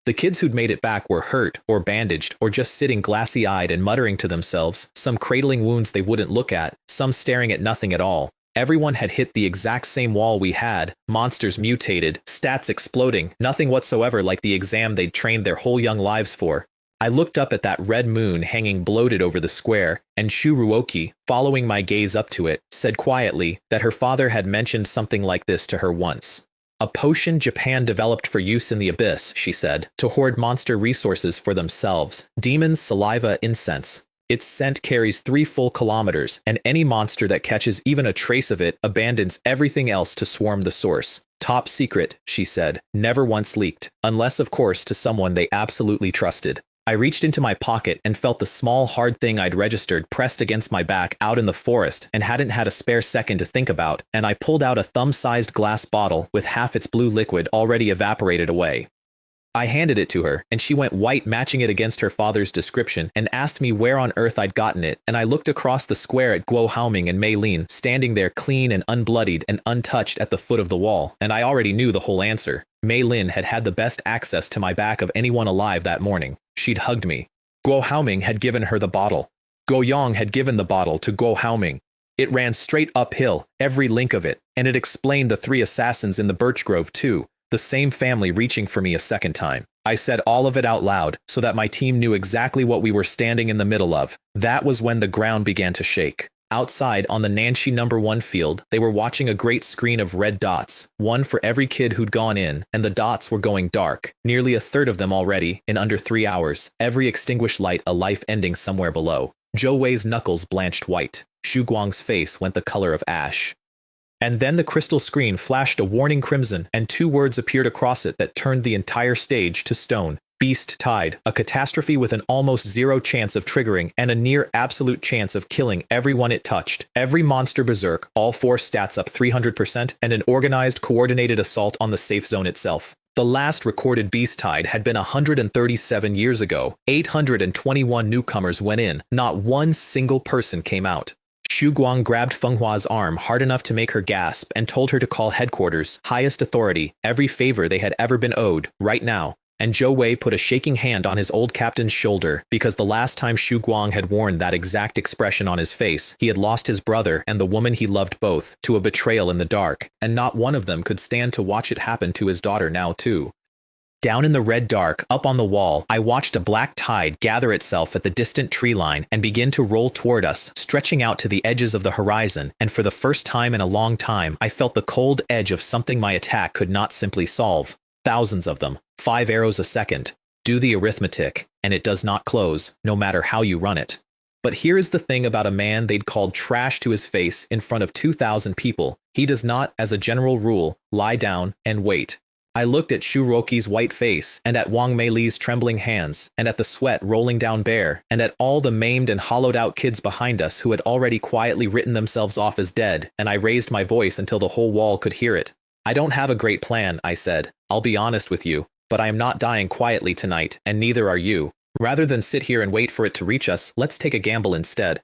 The kids who'd made it back were hurt, or bandaged, or just sitting glassy-eyed and muttering to themselves, some cradling wounds they wouldn't look at, some staring at nothing at all. Everyone had hit the exact same wall we had, monsters mutated, stats exploding, nothing whatsoever like the exam they'd trained their whole young lives for. I looked up at that red moon hanging bloated over the square, and Shuruoki, following my gaze up to it, said quietly that her father had mentioned something like this to her once. A potion Japan developed for use in the abyss, she said, to hoard monster resources for themselves. Demons, saliva, incense. Its scent carries 3 full kilometers, and any monster that catches even a trace of it abandons everything else to swarm the source. Top secret, she said, never once leaked, unless of course to someone they absolutely trusted. I reached into my pocket and felt the small hard thing I'd registered pressed against my back out in the forest and hadn't had a spare second to think about, and I pulled out a thumb-sized glass bottle with half its blue liquid already evaporated away. I handed it to her, and she went white matching it against her father's description and asked me where on earth I'd gotten it, and I looked across the square at Guo Haoming and Mei Lin standing there clean and unbloodied and untouched at the foot of the wall, and I already knew the whole answer. Mei Lin had had the best access to my back of anyone alive that morning. She'd hugged me. Guo Haoming had given her the bottle. Guo Yang had given the bottle to Guo Haoming. It ran straight uphill, every link of it, and it explained the 3 assassins in the birch grove too, the same family reaching for me a second time. I said all of it out loud, so that my team knew exactly what we were standing in the middle of. That was when the ground began to shake. Outside, on the Nanshi No. 1 field, they were watching a great screen of red dots, one for every kid who'd gone in, and the dots were going dark, nearly a third of them already, in under 3 hours, every extinguished light a life ending somewhere below. Zhou Wei's knuckles blanched white. Xu Guang's face went the color of ash. And then the crystal screen flashed a warning crimson, and 2 words appeared across it that turned the entire stage to stone. Beast Tide, a catastrophe with an almost 0 chance of triggering and a near absolute chance of killing everyone it touched. Every monster berserk, all 4 stats up 300%, and an organized, coordinated assault on the safe zone itself. The last recorded Beast Tide had been 137 years ago. 821 newcomers went in. Not one single person came out. Xu Guang grabbed Feng Hua's arm hard enough to make her gasp and told her to call headquarters, highest authority, every favor they had ever been owed, right now. And Zhou Wei put a shaking hand on his old captain's shoulder, because the last time Xu Guang had worn that exact expression on his face, he had lost his brother and the woman he loved both, to a betrayal in the dark, and not one of them could stand to watch it happen to his daughter now too. Down in the red dark, up on the wall, I watched a black tide gather itself at the distant tree line and begin to roll toward us, stretching out to the edges of the horizon, and for the first time in a long time, I felt the cold edge of something my attack could not simply solve. Thousands of them. 5 arrows a second. Do the arithmetic, and it does not close, no matter how you run it. But here is the thing about a man they'd called trash to his face in front of 2,000 people. He does not, as a general rule, lie down and wait. I looked at Shuroki's white face, and at Wang Meili's trembling hands, and at the sweat rolling down bare, and at all the maimed and hollowed-out kids behind us who had already quietly written themselves off as dead, and I raised my voice until the whole wall could hear it. I don't have a great plan, I said. I'll be honest with you, but I am not dying quietly tonight, and neither are you. Rather than sit here and wait for it to reach us, let's take a gamble instead.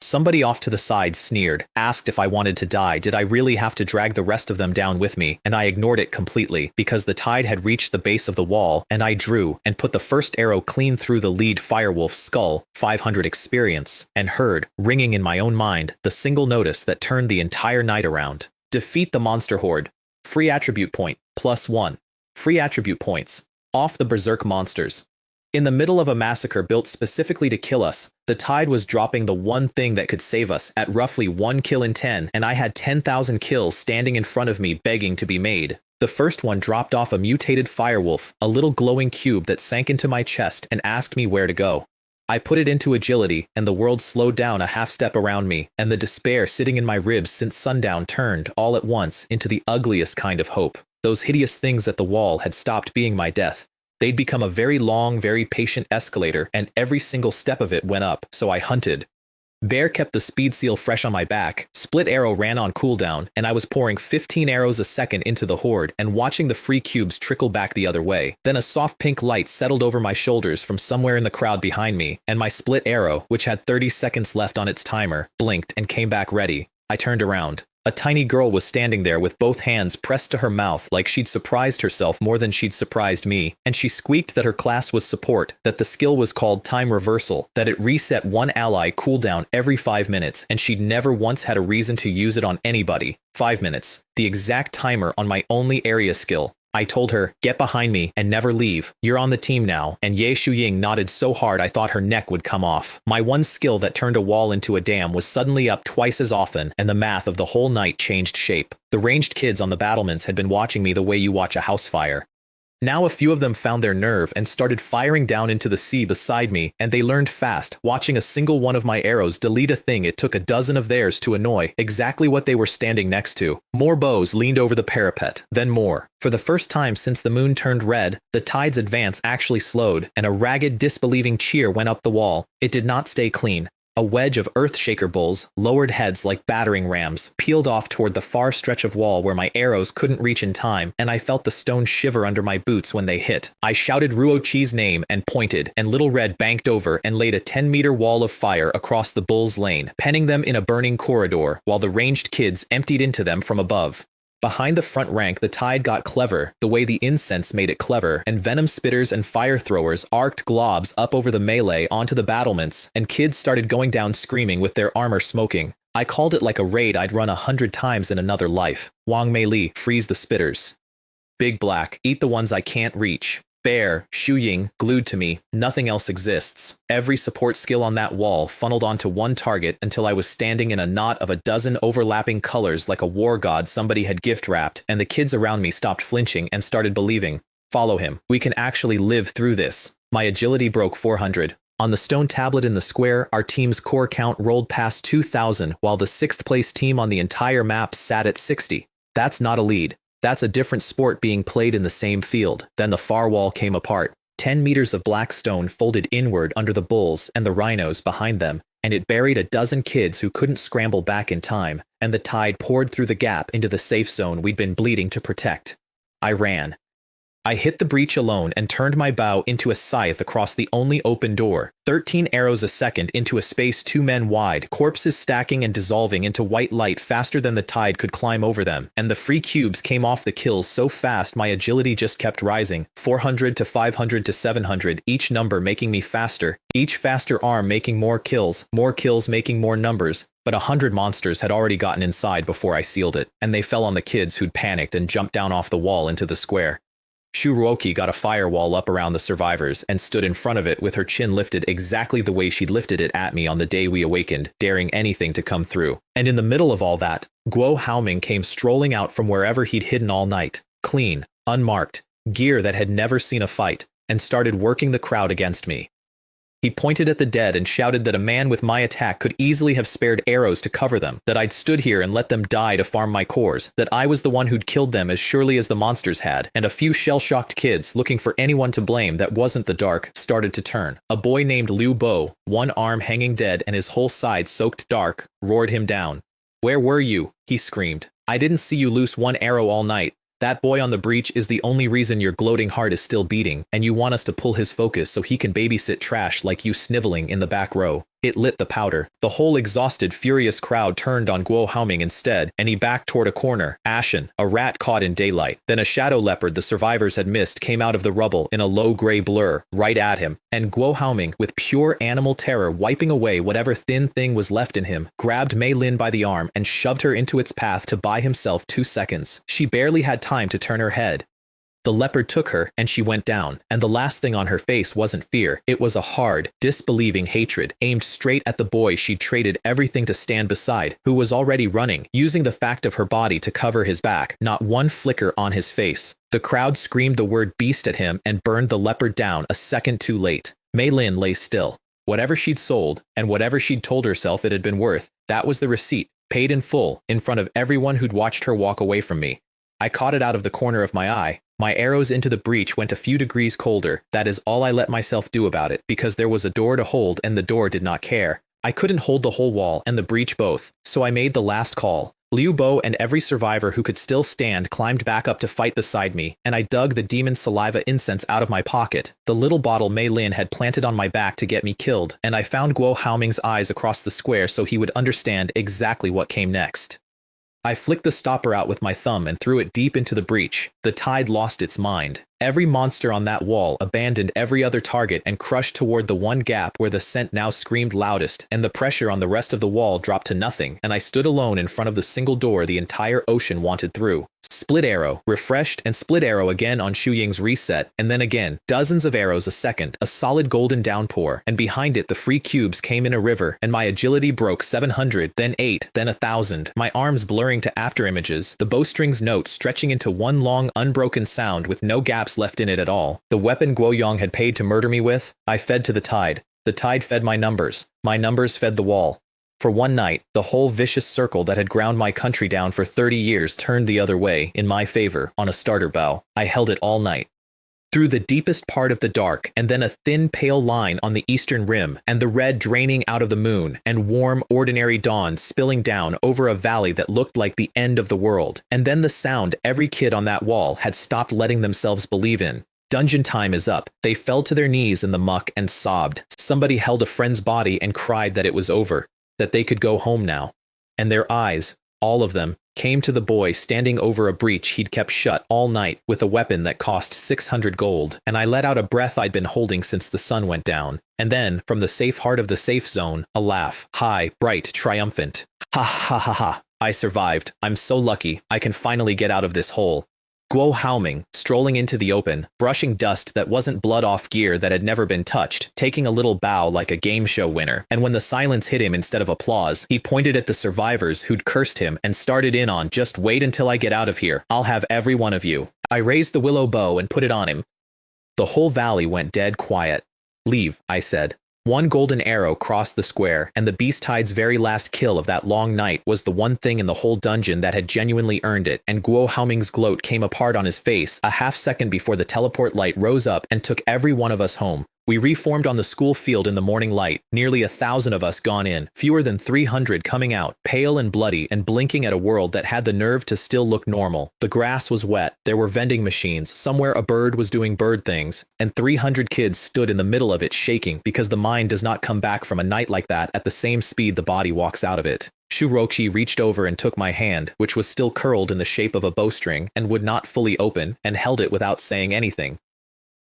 Somebody off to the side sneered, asked if I wanted to die. Did I really have to drag the rest of them down with me? And I ignored it completely, because the tide had reached the base of the wall, and I drew, and put the first arrow clean through the lead firewolf's skull, 500 experience, and heard, ringing in my own mind, the single notice that turned the entire night around. Defeat the monster horde. Free attribute point, +1. Free attribute points. Off the berserk monsters. In the middle of a massacre built specifically to kill us, the tide was dropping the one thing that could save us at roughly 1 kill in 10, and I had 10,000 kills standing in front of me begging to be made. The first one dropped off a mutated firewolf, a little glowing cube that sank into my chest and asked me where to go. I put it into agility, and the world slowed down a half step around me, and the despair sitting in my ribs since sundown turned, all at once, into the ugliest kind of hope. Those hideous things at the wall had stopped being my death. They'd become a very long, very patient escalator, and every single step of it went up, so I hunted. Bear kept the speed seal fresh on my back, split arrow ran on cooldown, and I was pouring 15 arrows a second into the horde and watching the free cubes trickle back the other way. Then a soft pink light settled over my shoulders from somewhere in the crowd behind me, and my split arrow, which had 30 seconds left on its timer, blinked and came back ready. I turned around. A tiny girl was standing there with both hands pressed to her mouth like she'd surprised herself more than she'd surprised me, and she squeaked that her class was support, that the skill was called time reversal, that it reset one ally cooldown every 5 minutes, and she'd never once had a reason to use it on anybody. 5 minutes. The exact timer on my only area skill. I told her, get behind me and never leave. You're on the team now, and Ye Shuying nodded so hard I thought her neck would come off. My one skill that turned a wall into a dam was suddenly up twice as often, and the math of the whole night changed shape. The ranged kids on the battlements had been watching me the way you watch a house fire. Now a few of them found their nerve and started firing down into the sea beside me, and they learned fast, watching a single one of my arrows delete a thing it took a dozen of theirs to annoy, exactly what they were standing next to. More bows leaned over the parapet, then more. For the first time since the moon turned red, the tide's advance actually slowed, and a ragged, disbelieving cheer went up the wall. It did not stay clean. A wedge of Earthshaker bulls, lowered heads like battering rams, peeled off toward the far stretch of wall where my arrows couldn't reach in time, and I felt the stone shiver under my boots when they hit. I shouted Ruochi's name and pointed, and Little Red banked over and laid a 10-meter wall of fire across the bulls' lane, penning them in a burning corridor, while the ranged kids emptied into them from above. Behind the front rank, the tide got clever, the way the incense made it clever, and venom spitters and fire throwers arced globs up over the melee onto the battlements, and kids started going down screaming with their armor smoking. I called it like a raid I'd run 100 times in another life. Wang Mei Li, freeze the spitters. Big Black, eat the ones I can't reach. Bear, Shuying, glued to me, nothing else exists. Every support skill on that wall funneled onto one target until I was standing in a knot of a dozen overlapping colors like a war god somebody had gift wrapped, and the kids around me stopped flinching and started believing. Follow him. We can actually live through this. My agility broke 400. On the stone tablet in the square, our team's core count rolled past 2,000, while the 6th place team on the entire map sat at 60. That's not a lead. That's a different sport being played in the same field. Then the far wall came apart. 10 meters of black stone folded inward under the bulls and the rhinos behind them, and it buried a dozen kids who couldn't scramble back in time, and the tide poured through the gap into the safe zone we'd been bleeding to protect. I ran. I hit the breach alone and turned my bow into a scythe across the only open door. 13 arrows a second into a space 2 men wide, corpses stacking and dissolving into white light faster than the tide could climb over them, and the free cubes came off the kills so fast my agility just kept rising, 400 to 500 to 700, each number making me faster, each faster arm making more kills making more numbers, but 100 monsters had already gotten inside before I sealed it, and they fell on the kids who'd panicked and jumped down off the wall into the square. Shuruoki got a firewall up around the survivors and stood in front of it with her chin lifted exactly the way she'd lifted it at me on the day we awakened, daring anything to come through. And in the middle of all that, Guo Haoming came strolling out from wherever he'd hidden all night, clean, unmarked, gear that had never seen a fight, and started working the crowd against me. He pointed at the dead and shouted that a man with my attack could easily have spared arrows to cover them, that I'd stood here and let them die to farm my cores, that I was the one who'd killed them as surely as the monsters had, and a few shell-shocked kids, looking for anyone to blame that wasn't the dark, started to turn. A boy named Liu Bo, one arm hanging dead and his whole side soaked dark, roared him down. "Where were you?" he screamed. "I didn't see you loose one arrow all night. That boy on the breach is the only reason your gloating heart is still beating, and you want us to pull his focus so he can babysit trash like you sniveling in the back row." It lit the powder. The whole exhausted, furious crowd turned on Guo Haoming instead, and he backed toward a corner, ashen, a rat caught in daylight. Then a shadow leopard the survivors had missed came out of the rubble in a low gray blur, right at him, and Guo Haoming, with pure animal terror wiping away whatever thin thing was left in him, grabbed Mei Lin by the arm and shoved her into its path to buy himself 2 seconds. She barely had time to turn her head. The leopard took her, and she went down, and the last thing on her face wasn't fear. It was a hard, disbelieving hatred, aimed straight at the boy she'd traded everything to stand beside, who was already running, using the fact of her body to cover his back, not one flicker on his face. The crowd screamed the word beast at him and burned the leopard down a second too late. Mei Lin lay still. Whatever she'd sold, and whatever she'd told herself it had been worth, that was the receipt, paid in full, in front of everyone who'd watched her walk away from me. I caught it out of the corner of my eye. My arrows into the breach went a few degrees colder. That is all I let myself do about it, because there was a door to hold and the door did not care. I couldn't hold the whole wall and the breach both, so I made the last call. Liu Bo and every survivor who could still stand climbed back up to fight beside me, and I dug the demon saliva incense out of my pocket, the little bottle Mei Lin had planted on my back to get me killed, and I found Guo Haoming's eyes across the square so he would understand exactly what came next. I flicked the stopper out with my thumb and threw it deep into the breach. The tide lost its mind. Every monster on that wall abandoned every other target and crushed toward the one gap where the scent now screamed loudest, and the pressure on the rest of the wall dropped to nothing, and I stood alone in front of the single door the entire ocean wanted through. Split arrow, refreshed, and split arrow again on Xu Ying's reset, and then again, dozens of arrows a second, a solid golden downpour, and behind it the free cubes came in a river, and my agility broke 700, then 8, then 1,000, my arms blurring to afterimages, the bowstring's note stretching into one long unbroken sound with no gaps left in it at all. The weapon Guoyong had paid to murder me with, I fed to the tide. The tide fed my numbers fed the wall. For one night, the whole vicious circle that had ground my country down for 30 years turned the other way, in my favor, on a starter bow. I held it all night. Through the deepest part of the dark, and then a thin pale line on the eastern rim, and the red draining out of the moon, and warm, ordinary dawn spilling down over a valley that looked like the end of the world, and then the sound every kid on that wall had stopped letting themselves believe in. Dungeon time is up. They fell to their knees in the muck and sobbed. Somebody held a friend's body and cried that it was over, that they could go home now. And their eyes, all of them, came to the boy standing over a breach he'd kept shut all night with a weapon that cost 600 gold, and I let out a breath I'd been holding since the sun went down. And then, from the safe heart of the safe zone, a laugh, high, bright, triumphant. Ha ha ha ha, I survived. I'm so lucky. I can finally get out of this hole. Guo Haoming, strolling into the open, brushing dust that wasn't blood off gear that had never been touched, taking a little bow like a game show winner, and when the silence hit him instead of applause, he pointed at the survivors who'd cursed him and started in on, "Just wait until I get out of here. I'll have every one of you." I raised the willow bow and put it on him. The whole valley went dead quiet. "Leave," I said. One golden arrow crossed the square, and the Beast Tide's very last kill of that long night was the one thing in the whole dungeon that had genuinely earned it, and Guo Haoming's gloat came apart on his face a half second before the teleport light rose up and took every one of us home. We reformed on the school field in the morning light, nearly 1,000 of us gone in, fewer than 300 coming out, pale and bloody and blinking at a world that had the nerve to still look normal. The grass was wet, there were vending machines, somewhere a bird was doing bird things, and 300 kids stood in the middle of it shaking because the mind does not come back from a night like that at the same speed the body walks out of it. Shu Roqi reached over and took my hand, which was still curled in the shape of a bowstring and would not fully open, and held it without saying anything.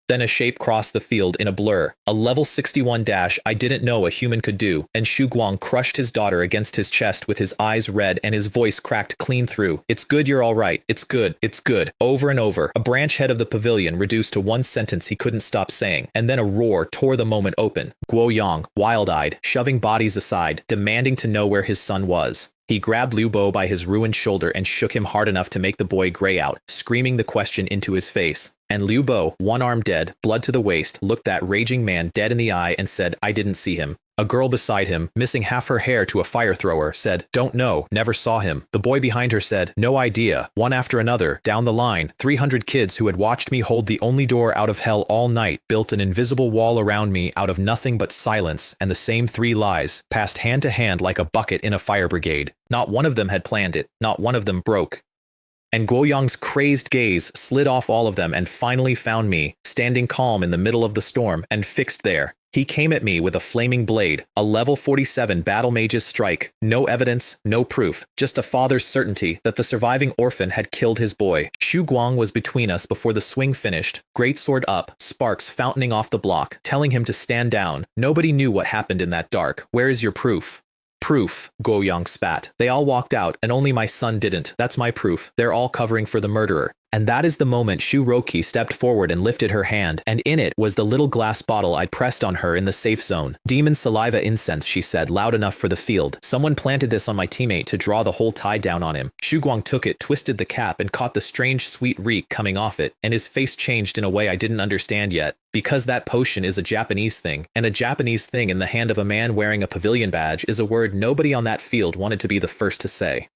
Then a shape crossed the field in a blur, a level 61 dash I didn't know a human could do, and Shu Guang crushed his daughter against his chest with his eyes red and his voice cracked clean through. "It's good you're all right. It's good. It's good." Over and over, a branch head of the pavilion reduced to one sentence he couldn't stop saying, and then a roar tore the moment open. Guo Yang, wild-eyed, shoving bodies aside, demanding to know where his son was. He grabbed Liu Bo by his ruined shoulder and shook him hard enough to make the boy gray out, screaming the question into his face. And Liu Bo, one arm dead, blood to the waist, looked that raging man dead in the eye and said, "I didn't see him." A girl beside him, missing half her hair to a fire thrower, said, "Don't know, never saw him." The boy behind her said, "No idea." One after another, down the line, 300 kids who had watched me hold the only door out of hell all night built an invisible wall around me out of nothing but silence and the same 3 lies, passed hand to hand like a bucket in a fire brigade. Not one of them had planned it, not one of them broke. And Guoyang's crazed gaze slid off all of them and finally found me, standing calm in the middle of the storm, and fixed there. He came at me with a flaming blade, a level 47 battle mage's strike, no evidence, no proof, just a father's certainty that the surviving orphan had killed his boy. Shu Guang was between us before the swing finished, greatsword up, sparks fountaining off the block, telling him to stand down. Nobody knew what happened in that dark. Where is your proof? Proof, Guoyang spat. They all walked out, and only my son didn't. That's my proof. They're all covering for the murderer. And that is the moment Shuroki stepped forward and lifted her hand, and in it was the little glass bottle I'd pressed on her in the safe zone. Demon saliva incense, she said, loud enough for the field. Someone planted this on my teammate to draw the whole tide down on him. Guang took it, twisted the cap, and caught the strange sweet reek coming off it, and his face changed in a way I didn't understand yet. Because that potion is a Japanese thing, and a Japanese thing in the hand of a man wearing a pavilion badge is a word nobody on that field wanted to be the first to say.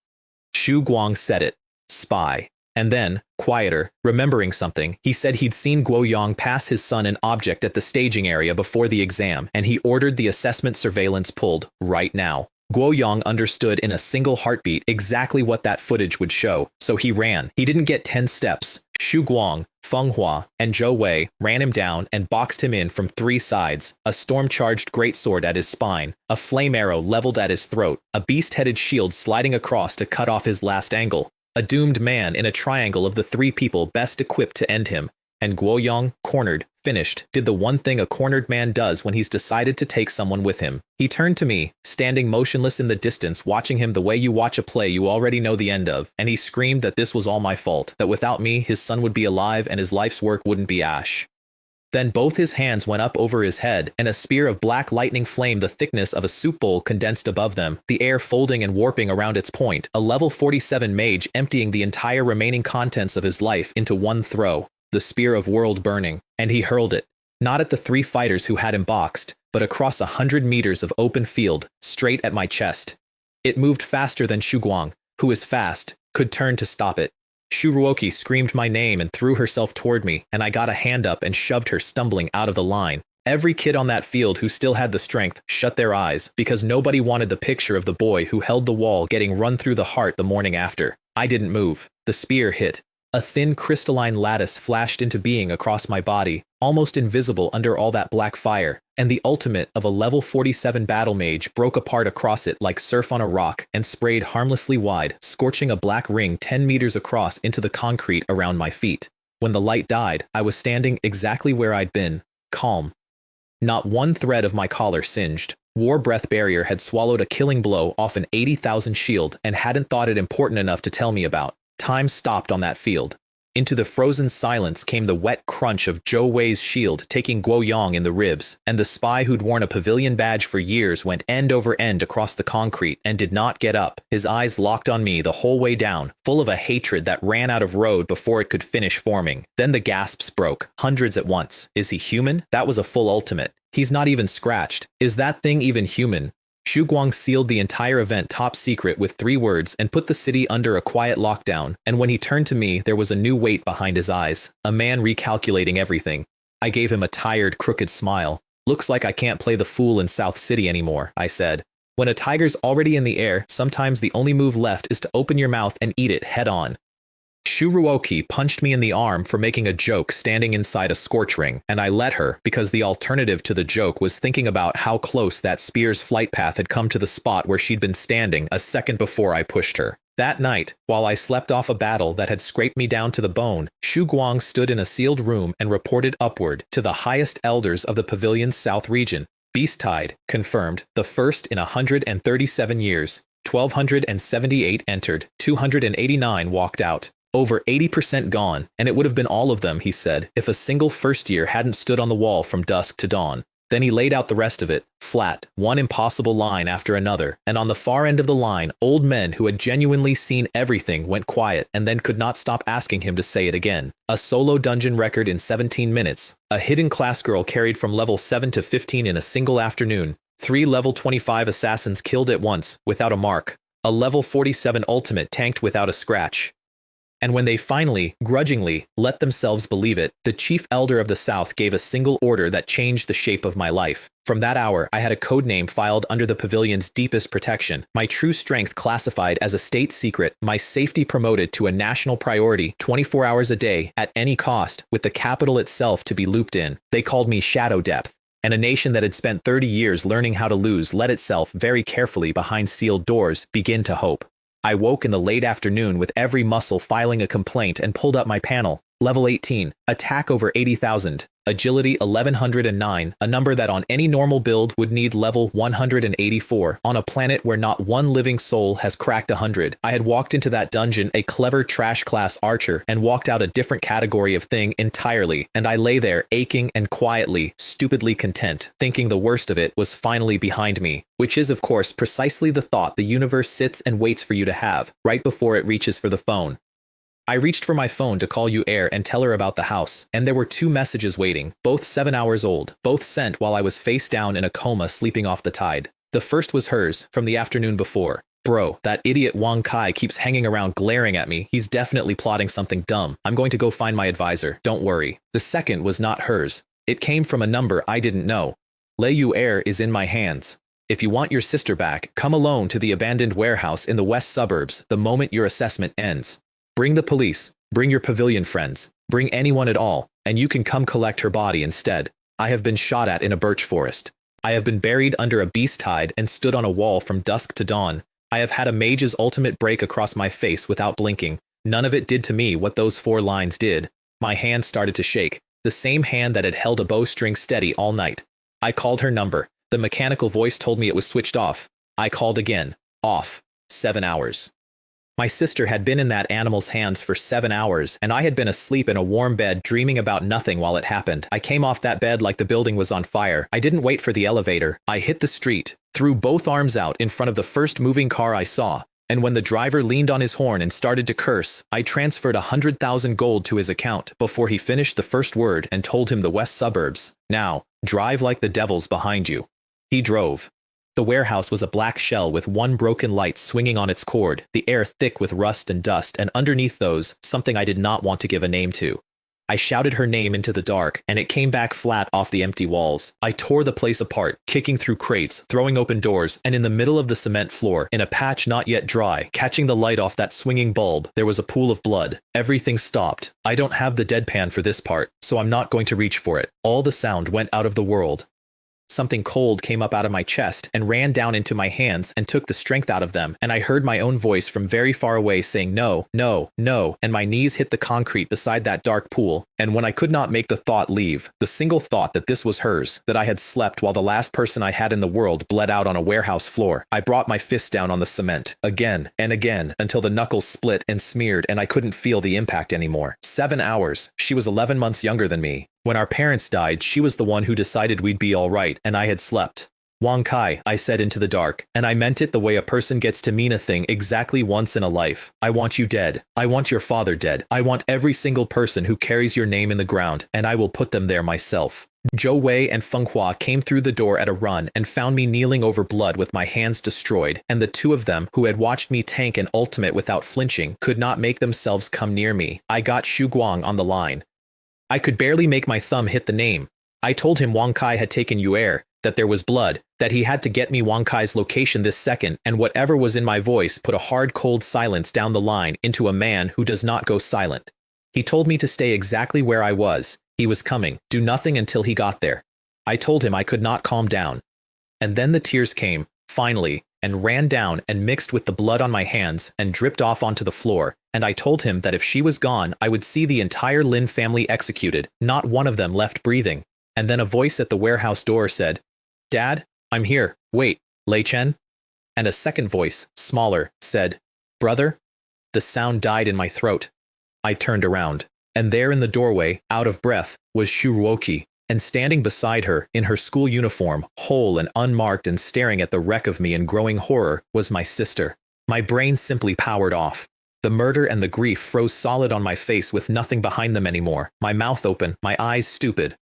Guang said it. Spy. And then, quieter, remembering something, he said he'd seen Guoyong pass his son an object at the staging area before the exam, and he ordered the assessment surveillance pulled right now. Guoyong understood in a single heartbeat exactly what that footage would show, so he ran. He didn't get 10 steps. Xu Guang, Feng Hua, and Zhou Wei ran him down and boxed him in from 3 sides, a storm-charged greatsword at his spine, a flame arrow leveled at his throat, a beast-headed shield sliding across to cut off his last angle. A doomed man in a triangle of the 3 people best equipped to end him, and Guoyong, cornered, finished, did the one thing a cornered man does when he's decided to take someone with him. He turned to me, standing motionless in the distance, watching him the way you watch a play you already know the end of, and he screamed that this was all my fault, that without me his son would be alive and his life's work wouldn't be ash. Then both his hands went up over his head, and a spear of black lightning flame the thickness of a soup bowl condensed above them, the air folding and warping around its point, a level 47 mage emptying the entire remaining contents of his life into one throw, the spear of world burning, and he hurled it, not at the 3 fighters who had him boxed, but across 100 meters of open field, straight at my chest. It moved faster than Guang, who is fast, could turn to stop it. Shuruoki screamed my name and threw herself toward me, and I got a hand up and shoved her stumbling out of the line. Every kid on that field who still had the strength shut their eyes, because nobody wanted the picture of the boy who held the wall getting run through the heart the morning after. I didn't move. The spear hit. A thin crystalline lattice flashed into being across my body, almost invisible under all that black fire, and the ultimate of a level 47 battle mage broke apart across it like surf on a rock and sprayed harmlessly wide, scorching a black ring 10 meters across into the concrete around my feet. When the light died, I was standing exactly where I'd been, calm. Not one thread of my collar singed. War Breath Barrier had swallowed a killing blow off an 80,000 shield and hadn't thought it important enough to tell me about. Time stopped on that field. Into the frozen silence came the wet crunch of Zhou Wei's shield taking Guoyong in the ribs, and the spy who'd worn a pavilion badge for years went end over end across the concrete and did not get up, his eyes locked on me the whole way down, full of a hatred that ran out of road before it could finish forming. Then the gasps broke, hundreds at once. Is he human? That was a full ultimate. He's not even scratched. Is that thing even human? Guang sealed the entire event top secret with 3 words and put the city under a quiet lockdown, and when he turned to me there was a new weight behind his eyes, a man recalculating everything. I gave him a tired, crooked smile. Looks like I can't play the fool in South City anymore, I said. When a tiger's already in the air, sometimes the only move left is to open your mouth and eat it head on. Shuruoki punched me in the arm for making a joke standing inside a scorch ring, and I let her because the alternative to the joke was thinking about how close that spear's flight path had come to the spot where she'd been standing a second before I pushed her. That night, while I slept off a battle that had scraped me down to the bone, Guang stood in a sealed room and reported upward to the highest elders of the pavilion's south region. Beast Tide, confirmed, the first in 137 years. 1,278 entered, 289 walked out. Over 80% gone, and it would have been all of them, he said, if a single first year hadn't stood on the wall from dusk to dawn. Then he laid out the rest of it, flat, one impossible line after another, and on the far end of the line, old men who had genuinely seen everything went quiet and then could not stop asking him to say it again. A solo dungeon record in 17 minutes, a hidden class girl carried from level 7 to 15 in a single afternoon, 3 level 25 assassins killed at once, without a mark, a level 47 ultimate tanked without a scratch. And when they finally, grudgingly, let themselves believe it, the chief elder of the South gave a single order that changed the shape of my life. From that hour, I had a codename filed under the pavilion's deepest protection, my true strength classified as a state secret, my safety promoted to a national priority 24 hours a day, at any cost, with the capital itself to be looped in. They called me Shadow Depth. And a nation that had spent 30 years learning how to lose let itself, very carefully behind sealed doors, begin to hope. I woke in the late afternoon with every muscle filing a complaint and pulled up my panel. Level 18. Attack over 80,000. Agility 1109, a number that on any normal build would need level 184, on a planet where not one living soul has cracked 100. I had walked into that dungeon a clever trash class archer and walked out a different category of thing entirely, and I lay there aching and quietly, stupidly content, thinking the worst of it was finally behind me, which is of course precisely the thought the universe sits and waits for you to have, right before it reaches for the phone. I reached for my phone to call Yu'er and tell her about the house, and there were 2 messages waiting, both 7 hours old, both sent while I was face down in a coma sleeping off the tide. The first was hers, from the afternoon before. Bro, that idiot Wang Kai keeps hanging around glaring at me. He's definitely plotting something dumb. I'm going to go find my advisor, don't worry. The second was not hers. It came from a number I didn't know. Le Yu'er is in my hands. If you want your sister back, come alone to the abandoned warehouse in the west suburbs the moment your assessment ends. Bring the police, bring your pavilion friends, bring anyone at all, and you can come collect her body instead. I have been shot at in a birch forest. I have been buried under a beast hide and stood on a wall from dusk to dawn. I have had a mage's ultimate break across my face without blinking. None of it did to me what those 4 lines did. My hand started to shake, the same hand that had held a bowstring steady all night. I called her number. The mechanical voice told me it was switched off. I called again. Off. 7 hours. My sister had been in that animal's hands for 7 hours, and I had been asleep in a warm bed dreaming about nothing while it happened. I came off that bed like the building was on fire. I didn't wait for the elevator. I hit the street, threw both arms out in front of the first moving car I saw, and when the driver leaned on his horn and started to curse, I transferred 100,000 gold to his account before he finished the first word and told him the west suburbs. Now, drive like the devil's behind you. He drove. The warehouse was a black shell with 1 broken light swinging on its cord, the air thick with rust and dust, and underneath those, something I did not want to give a name to. I shouted her name into the dark, and it came back flat off the empty walls. I tore the place apart, kicking through crates, throwing open doors, and in the middle of the cement floor, in a patch not yet dry, catching the light off that swinging bulb, there was a pool of blood. Everything stopped. I don't have the deadpan for this part, so I'm not going to reach for it. All the sound went out of the world. Something cold came up out of my chest and ran down into my hands and took the strength out of them, and I heard my own voice from very far away saying no, no, no, and my knees hit the concrete beside that dark pool, and when I could not make the thought leave, the single thought that this was hers, that I had slept while the last person I had in the world bled out on a warehouse floor, I brought my fist down on the cement, again and again, until the knuckles split and smeared and I couldn't feel the impact anymore. 7 hours. She was 11 months younger than me. When our parents died, she was the one who decided we'd be all right, and I had slept. Wang Kai, I said into the dark, and I meant it the way a person gets to mean a thing exactly once in a life. I want you dead. I want your father dead. I want every single person who carries your name in the ground, and I will put them there myself. Zhou Wei and Feng Hua came through the door at a run and found me kneeling over blood with my hands destroyed, and the 2 of them, who had watched me tank an ultimate without flinching, could not make themselves come near me. I got Xu Guang on the line. I could barely make my thumb hit the name. I told him Wang Kai had taken Yu'er, that there was blood, that he had to get me Wang Kai's location this second, and whatever was in my voice put a hard cold silence down the line into a man who does not go silent. He told me to stay exactly where I was. He was coming. Do nothing until he got there. I told him I could not calm down. And then the tears came, finally, and ran down and mixed with the blood on my hands and dripped off onto the floor, and I told him that if she was gone, I would see the entire Lin family executed, not one of them left breathing. And then a voice at the warehouse door said, "Dad, I'm here. Wait, Lei Chen?" And a second voice, smaller, said, "Brother?" The sound died in my throat. I turned around, and there in the doorway, out of breath, was Shuruoki, and standing beside her, in her school uniform, whole and unmarked and staring at the wreck of me in growing horror, was my sister. My brain simply powered off. The murder and the grief froze solid on my face with nothing behind them anymore, my mouth open, my eyes stupid.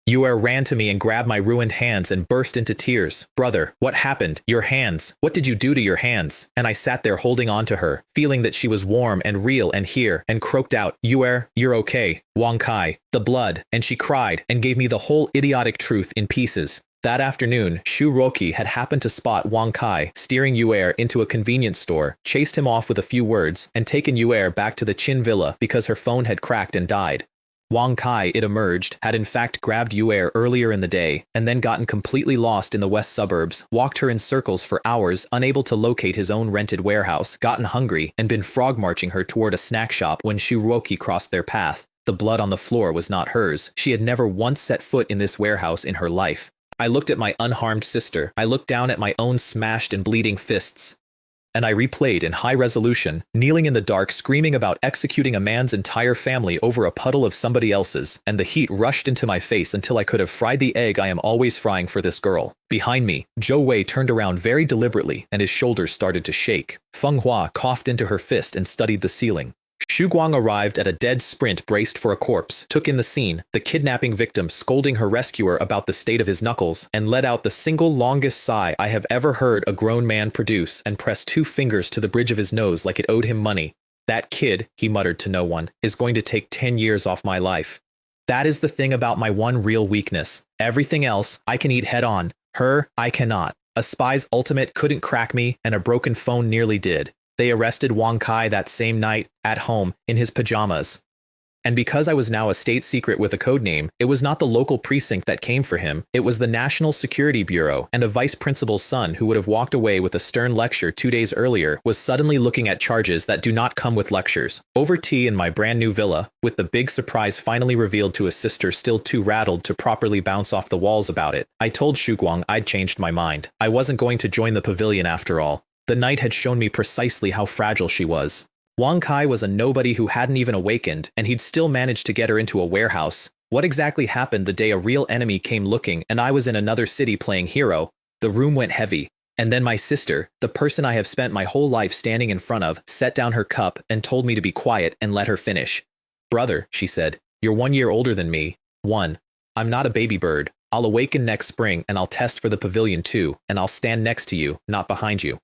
Yu'er ran to me and grabbed my ruined hands and burst into tears. "Brother, what happened? Your hands. What did you do to your hands?" And I sat there holding on to her, feeling that she was warm and real and here, and croaked out, "Yu'er, you're okay. Wang Kai, the blood." And she cried and gave me the whole idiotic truth in pieces. That afternoon, Shu Roki had happened to spot Wang Kai steering Yu'er into a convenience store, chased him off with a few words, and taken Yu'er back to the Qin villa because her phone had cracked and died. Wang Kai, it emerged, had in fact grabbed Yu'er earlier in the day, and then gotten completely lost in the west suburbs, walked her in circles for hours, unable to locate his own rented warehouse, gotten hungry, and been frog-marching her toward a snack shop when Shuroki crossed their path. The blood on the floor was not hers. She had never once set foot in this warehouse in her life. I looked at my unharmed sister. I looked down at my own smashed and bleeding fists. And I replayed in high resolution, kneeling in the dark, screaming about executing a man's entire family over a puddle of somebody else's, and the heat rushed into my face until I could have fried the egg I am always frying for this girl. Behind me, Zhou Wei turned around very deliberately, and his shoulders started to shake. Feng Hua coughed into her fist and studied the ceiling. Xu Guang arrived at a dead sprint, braced for a corpse, took in the scene, the kidnapping victim scolding her rescuer about the state of his knuckles, and let out the single longest sigh I have ever heard a grown man produce, and pressed 2 fingers to the bridge of his nose like it owed him money. That kid, he muttered to no one, is going to take 10 years off my life. That is the thing about my one real weakness. Everything else, I can eat head on. Her, I cannot. A spy's ultimate couldn't crack me, and a broken phone nearly did. They arrested Wang Kai that same night, at home, in his pajamas. And because I was now a state secret with a code name, it was not the local precinct that came for him, it was the National Security Bureau, and a vice principal's son who would have walked away with a stern lecture 2 days earlier was suddenly looking at charges that do not come with lectures. Over tea in my brand new villa, with the big surprise finally revealed to his sister still too rattled to properly bounce off the walls about it, I told Xu Guang I'd changed my mind. I wasn't going to join the pavilion after all. The night had shown me precisely how fragile she was. Wang Kai was a nobody who hadn't even awakened, and he'd still managed to get her into a warehouse. What exactly happened the day a real enemy came looking and I was in another city playing hero? The room went heavy. And then my sister, the person I have spent my whole life standing in front of, set down her cup and told me to be quiet and let her finish. Brother, she said, you're 1 year older than me. 1. I'm not a baby bird. I'll awaken next spring and I'll test for the pavilion too, and I'll stand next to you, not behind you.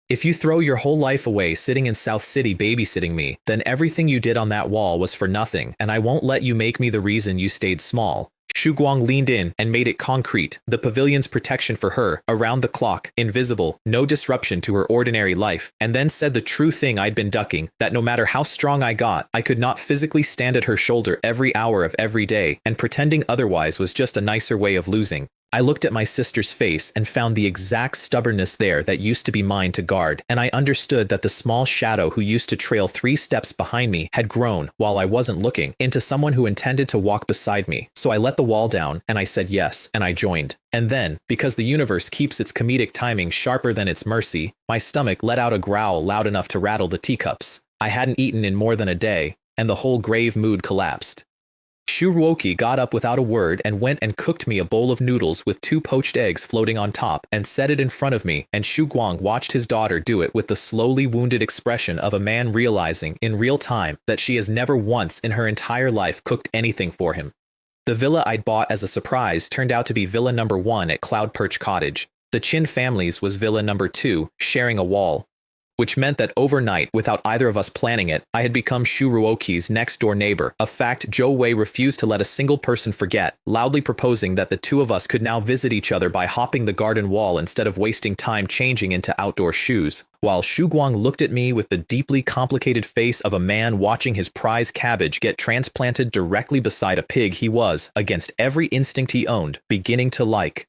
If you throw your whole life away sitting in South City babysitting me, then everything you did on that wall was for nothing, and I won't let you make me the reason you stayed small. Xu Guang leaned in and made it concrete, the pavilion's protection for her, around the clock, invisible, no disruption to her ordinary life, and then said the true thing I'd been ducking, that no matter how strong I got, I could not physically stand at her shoulder every hour of every day, and pretending otherwise was just a nicer way of losing. I looked at my sister's face and found the exact stubbornness there that used to be mine to guard, and I understood that the small shadow who used to trail 3 steps behind me had grown, while I wasn't looking, into someone who intended to walk beside me. So I let the wall down, and I said yes, and I joined. And then, because the universe keeps its comedic timing sharper than its mercy, my stomach let out a growl loud enough to rattle the teacups. I hadn't eaten in more than a day, and the whole grave mood collapsed. Xu Ruoqi got up without a word and went and cooked me a bowl of noodles with 2 poached eggs floating on top and set it in front of me, and Xu Guang watched his daughter do it with the slowly wounded expression of a man realizing in real time that she has never once in her entire life cooked anything for him. The villa I'd bought as a surprise turned out to be Villa Number 1 at Cloud Perch Cottage. The Chin family's was Villa Number 2, sharing a wall. Which meant that overnight, without either of us planning it, I had become Xu Ruoqi's next-door neighbor, a fact Zhou Wei refused to let a single person forget, loudly proposing that the 2 of us could now visit each other by hopping the garden wall instead of wasting time changing into outdoor shoes, while Xu Guang looked at me with the deeply complicated face of a man watching his prize cabbage get transplanted directly beside a pig he was, against every instinct he owned, beginning to like.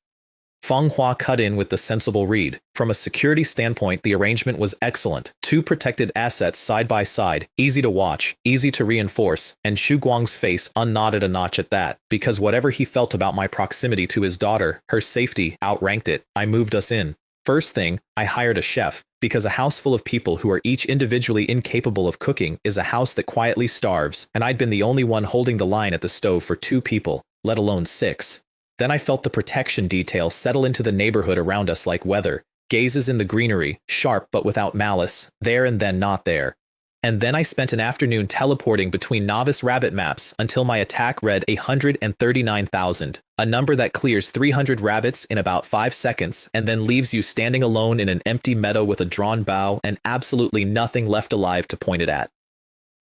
Feng Hua cut in with the sensible read. From a security standpoint, the arrangement was excellent. 2 protected assets side by side, easy to watch, easy to reinforce, and Xu Guang's face unknotted a notch at that, because whatever he felt about my proximity to his daughter, her safety outranked it. I moved us in. First thing, I hired a chef, because a house full of people who are each individually incapable of cooking is a house that quietly starves, and I'd been the only one holding the line at the stove for 2 people, let alone 6. Then I felt the protection detail settle into the neighborhood around us like weather, gazes in the greenery, sharp but without malice, there and then not there. And then I spent an afternoon teleporting between novice rabbit maps until my attack read 139,000, a number that clears 300 rabbits in about 5 seconds and then leaves you standing alone in an empty meadow with a drawn bow and absolutely nothing left alive to point it at.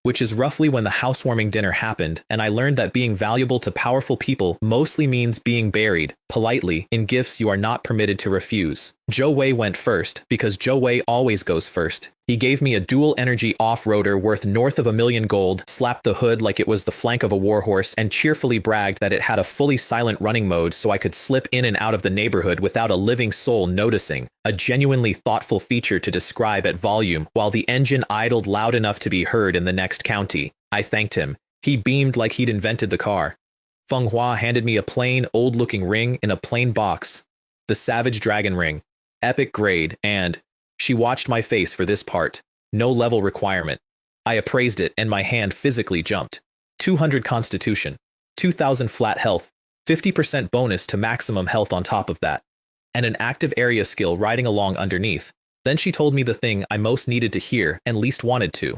Which is roughly when the housewarming dinner happened, and I learned that being valuable to powerful people mostly means being buried, politely, in gifts you are not permitted to refuse. Zhou Wei went first, because Zhou Wei always goes first. He gave me a dual-energy off-roader worth north of $1 million gold, slapped the hood like it was the flank of a warhorse, and cheerfully bragged that it had a fully silent running mode so I could slip in and out of the neighborhood without a living soul noticing, a genuinely thoughtful feature to describe at volume while the engine idled loud enough to be heard in the next county. I thanked him. He beamed like he'd invented the car. Feng Hua handed me a plain, old-looking ring in a plain box. The Savage Dragon Ring. Epic grade, and she watched my face for this part. No level requirement. I appraised it, and my hand physically jumped. 200 constitution. 2,000 flat health. 50% bonus to maximum health on top of that. And an active area skill riding along underneath. Then she told me the thing I most needed to hear and least wanted to.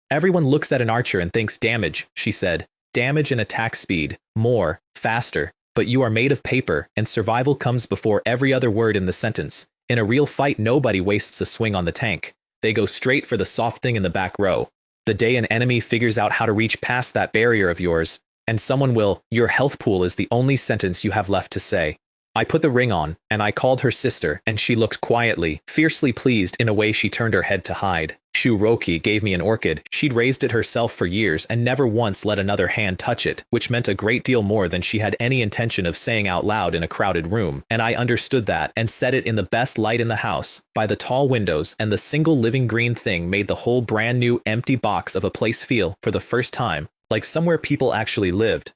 Everyone looks at an archer and thinks damage, she said. Damage and attack speed. More. Faster. But you are made of paper, and survival comes before every other word in the sentence. In a real fight, nobody wastes a swing on the tank. They go straight for the soft thing in the back row. The day an enemy figures out how to reach past that barrier of yours, and someone will, your health pool is the only sentence you have left to say. I put the ring on, and I called her sister, and she looked quietly, fiercely pleased in a way she turned her head to hide. Shuroki gave me an orchid. She'd raised it herself for years and never once let another hand touch it, which meant a great deal more than she had any intention of saying out loud in a crowded room. And I understood that and set it in the best light in the house, by the tall windows, and the single living green thing made the whole brand new empty box of a place feel, for the first time, like somewhere people actually lived.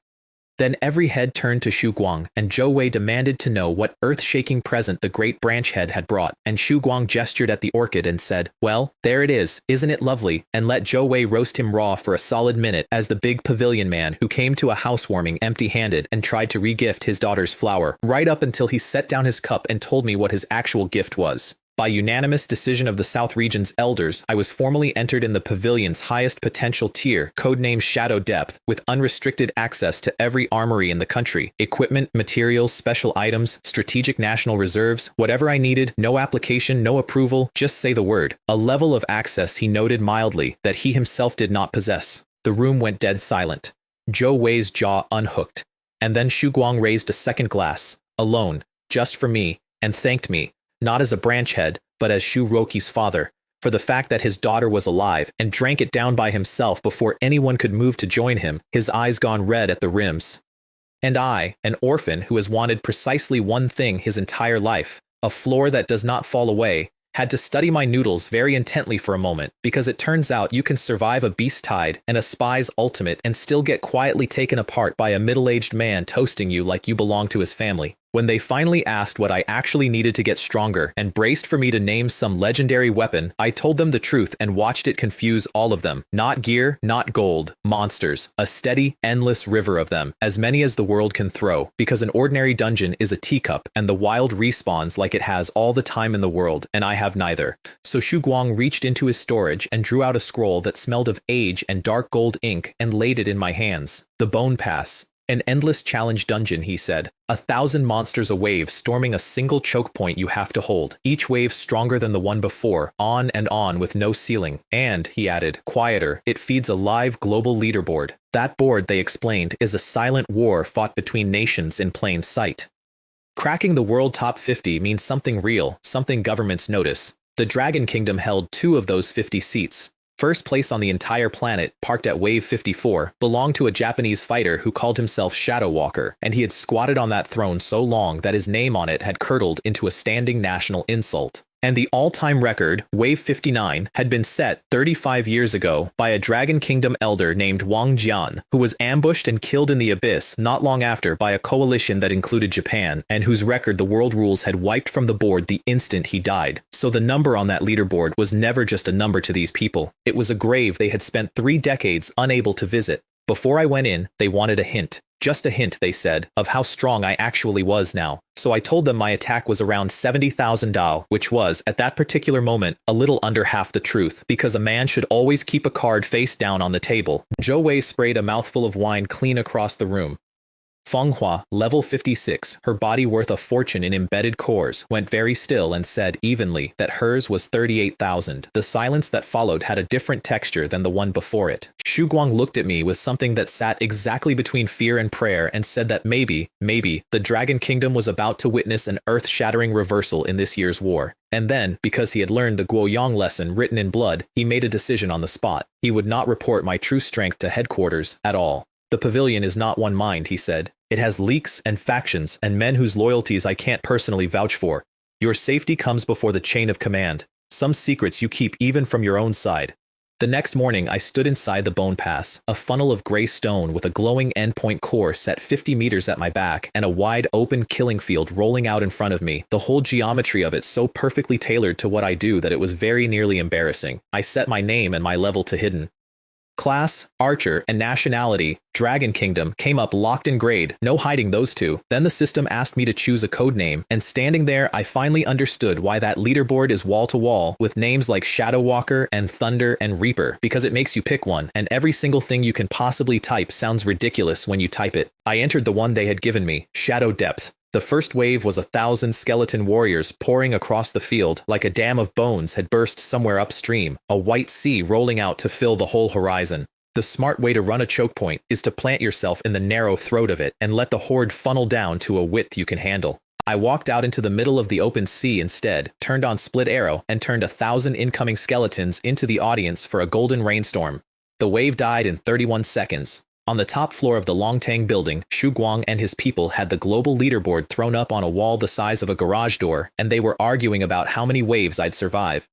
Then every head turned to Xu Guang, and Zhou Wei demanded to know what earth-shaking present the great branch head had brought, and Xu Guang gestured at the orchid and said, "Well, there it is, isn't it lovely?" and let Zhou Wei roast him raw for a solid minute as the big pavilion man who came to a housewarming empty-handed and tried to re-gift his daughter's flower, right up until he set down his cup and told me what his actual gift was. By unanimous decision of the South Region's elders, I was formally entered in the pavilion's highest potential tier, codenamed Shadow Depth, with unrestricted access to every armory in the country, equipment, materials, special items, strategic national reserves, whatever I needed, no application, no approval, just say the word. A level of access he noted mildly that he himself did not possess. The room went dead silent. Zhou Wei's jaw unhooked. And then Xu Guang raised a second glass, alone, just for me, and thanked me. Not as a branch head, but as Shuroki's father, for the fact that his daughter was alive, and drank it down by himself before anyone could move to join him, his eyes gone red at the rims. And I, an orphan who has wanted precisely one thing his entire life, a floor that does not fall away, had to study my noodles very intently for a moment, because it turns out you can survive a beast tide and a spy's ultimate and still get quietly taken apart by a middle-aged man toasting you like you belong to his family. When they finally asked what I actually needed to get stronger and braced for me to name some legendary weapon, I told them the truth and watched it confuse all of them. Not gear, not gold, monsters, a steady, endless river of them, as many as the world can throw, because an ordinary dungeon is a teacup and the wild respawns like it has all the time in the world, and I have neither. So Xu Guang reached into his storage and drew out a scroll that smelled of age and dark gold ink and laid it in my hands. The Bone Pass. An endless challenge dungeon, he said. 1,000 monsters a wave storming a single choke point you have to hold, each wave stronger than the one before, on and on with no ceiling. And, he added, quieter, it feeds a live global leaderboard. That board, they explained, is a silent war fought between nations in plain sight. Cracking the world top 50 means something real, something governments notice. The Dragon Kingdom held 2 of those 50 seats. First place on the entire planet, parked at Wave 54, belonged to a Japanese fighter who called himself Shadow Walker, and he had squatted on that throne so long that his name on it had curdled into a standing national insult. And the all-time record, Wave 59, had been set 35 years ago by a Dragon Kingdom elder named Wang Jian, who was ambushed and killed in the abyss not long after by a coalition that included Japan, and whose record the world rules had wiped from the board the instant he died. So the number on that leaderboard was never just a number to these people. It was a grave they had spent 3 decades unable to visit. Before I went in, they wanted a hint. Just a hint, they said, of how strong I actually was now. So I told them my attack was around 70,000 Dao, which was, at that particular moment, a little under half the truth, because a man should always keep a card face down on the table. Zhou Wei sprayed a mouthful of wine clean across the room. Feng Hua, level 56, her body worth a fortune in embedded cores, went very still and said evenly that hers was 38,000. The silence that followed had a different texture than the one before it. Xu Guang looked at me with something that sat exactly between fear and prayer and said that maybe, the Dragon Kingdom was about to witness an earth-shattering reversal in this year's war. And then, because he had learned the Guoyang lesson written in blood, he made a decision on the spot. He would not report my true strength to headquarters at all. The pavilion is not one mind, he said. It has leaks and factions and men whose loyalties I can't personally vouch for. Your safety comes before the chain of command. Some secrets you keep even from your own side. The next morning, I stood inside the bone pass, a funnel of gray stone with a glowing endpoint core set 50 meters at my back and a wide open killing field rolling out in front of me, the whole geometry of it so perfectly tailored to what I do that it was very nearly embarrassing. I set my name and my level to hidden. Class, Archer, and nationality, Dragon Kingdom, came up locked in grade, no hiding those two. Then the system asked me to choose a code name, and standing there I finally understood why that leaderboard is wall-to-wall with names like Shadow Walker and Thunder and Reaper, because it makes you pick one, and every single thing you can possibly type sounds ridiculous when you type it. I entered the one they had given me, Shadow Depth. The first wave was 1,000 skeleton warriors pouring across the field like a dam of bones had burst somewhere upstream, a white sea rolling out to fill the whole horizon. The smart way to run a choke point is to plant yourself in the narrow throat of it and let the horde funnel down to a width you can handle. I walked out into the middle of the open sea instead, turned on split arrow, and turned 1,000 incoming skeletons into the audience for a golden rainstorm. The wave died in 31 seconds. On the top floor of the Longtang building, Xu Guang and his people had the global leaderboard thrown up on a wall the size of a garage door, and they were arguing about how many waves I'd survive.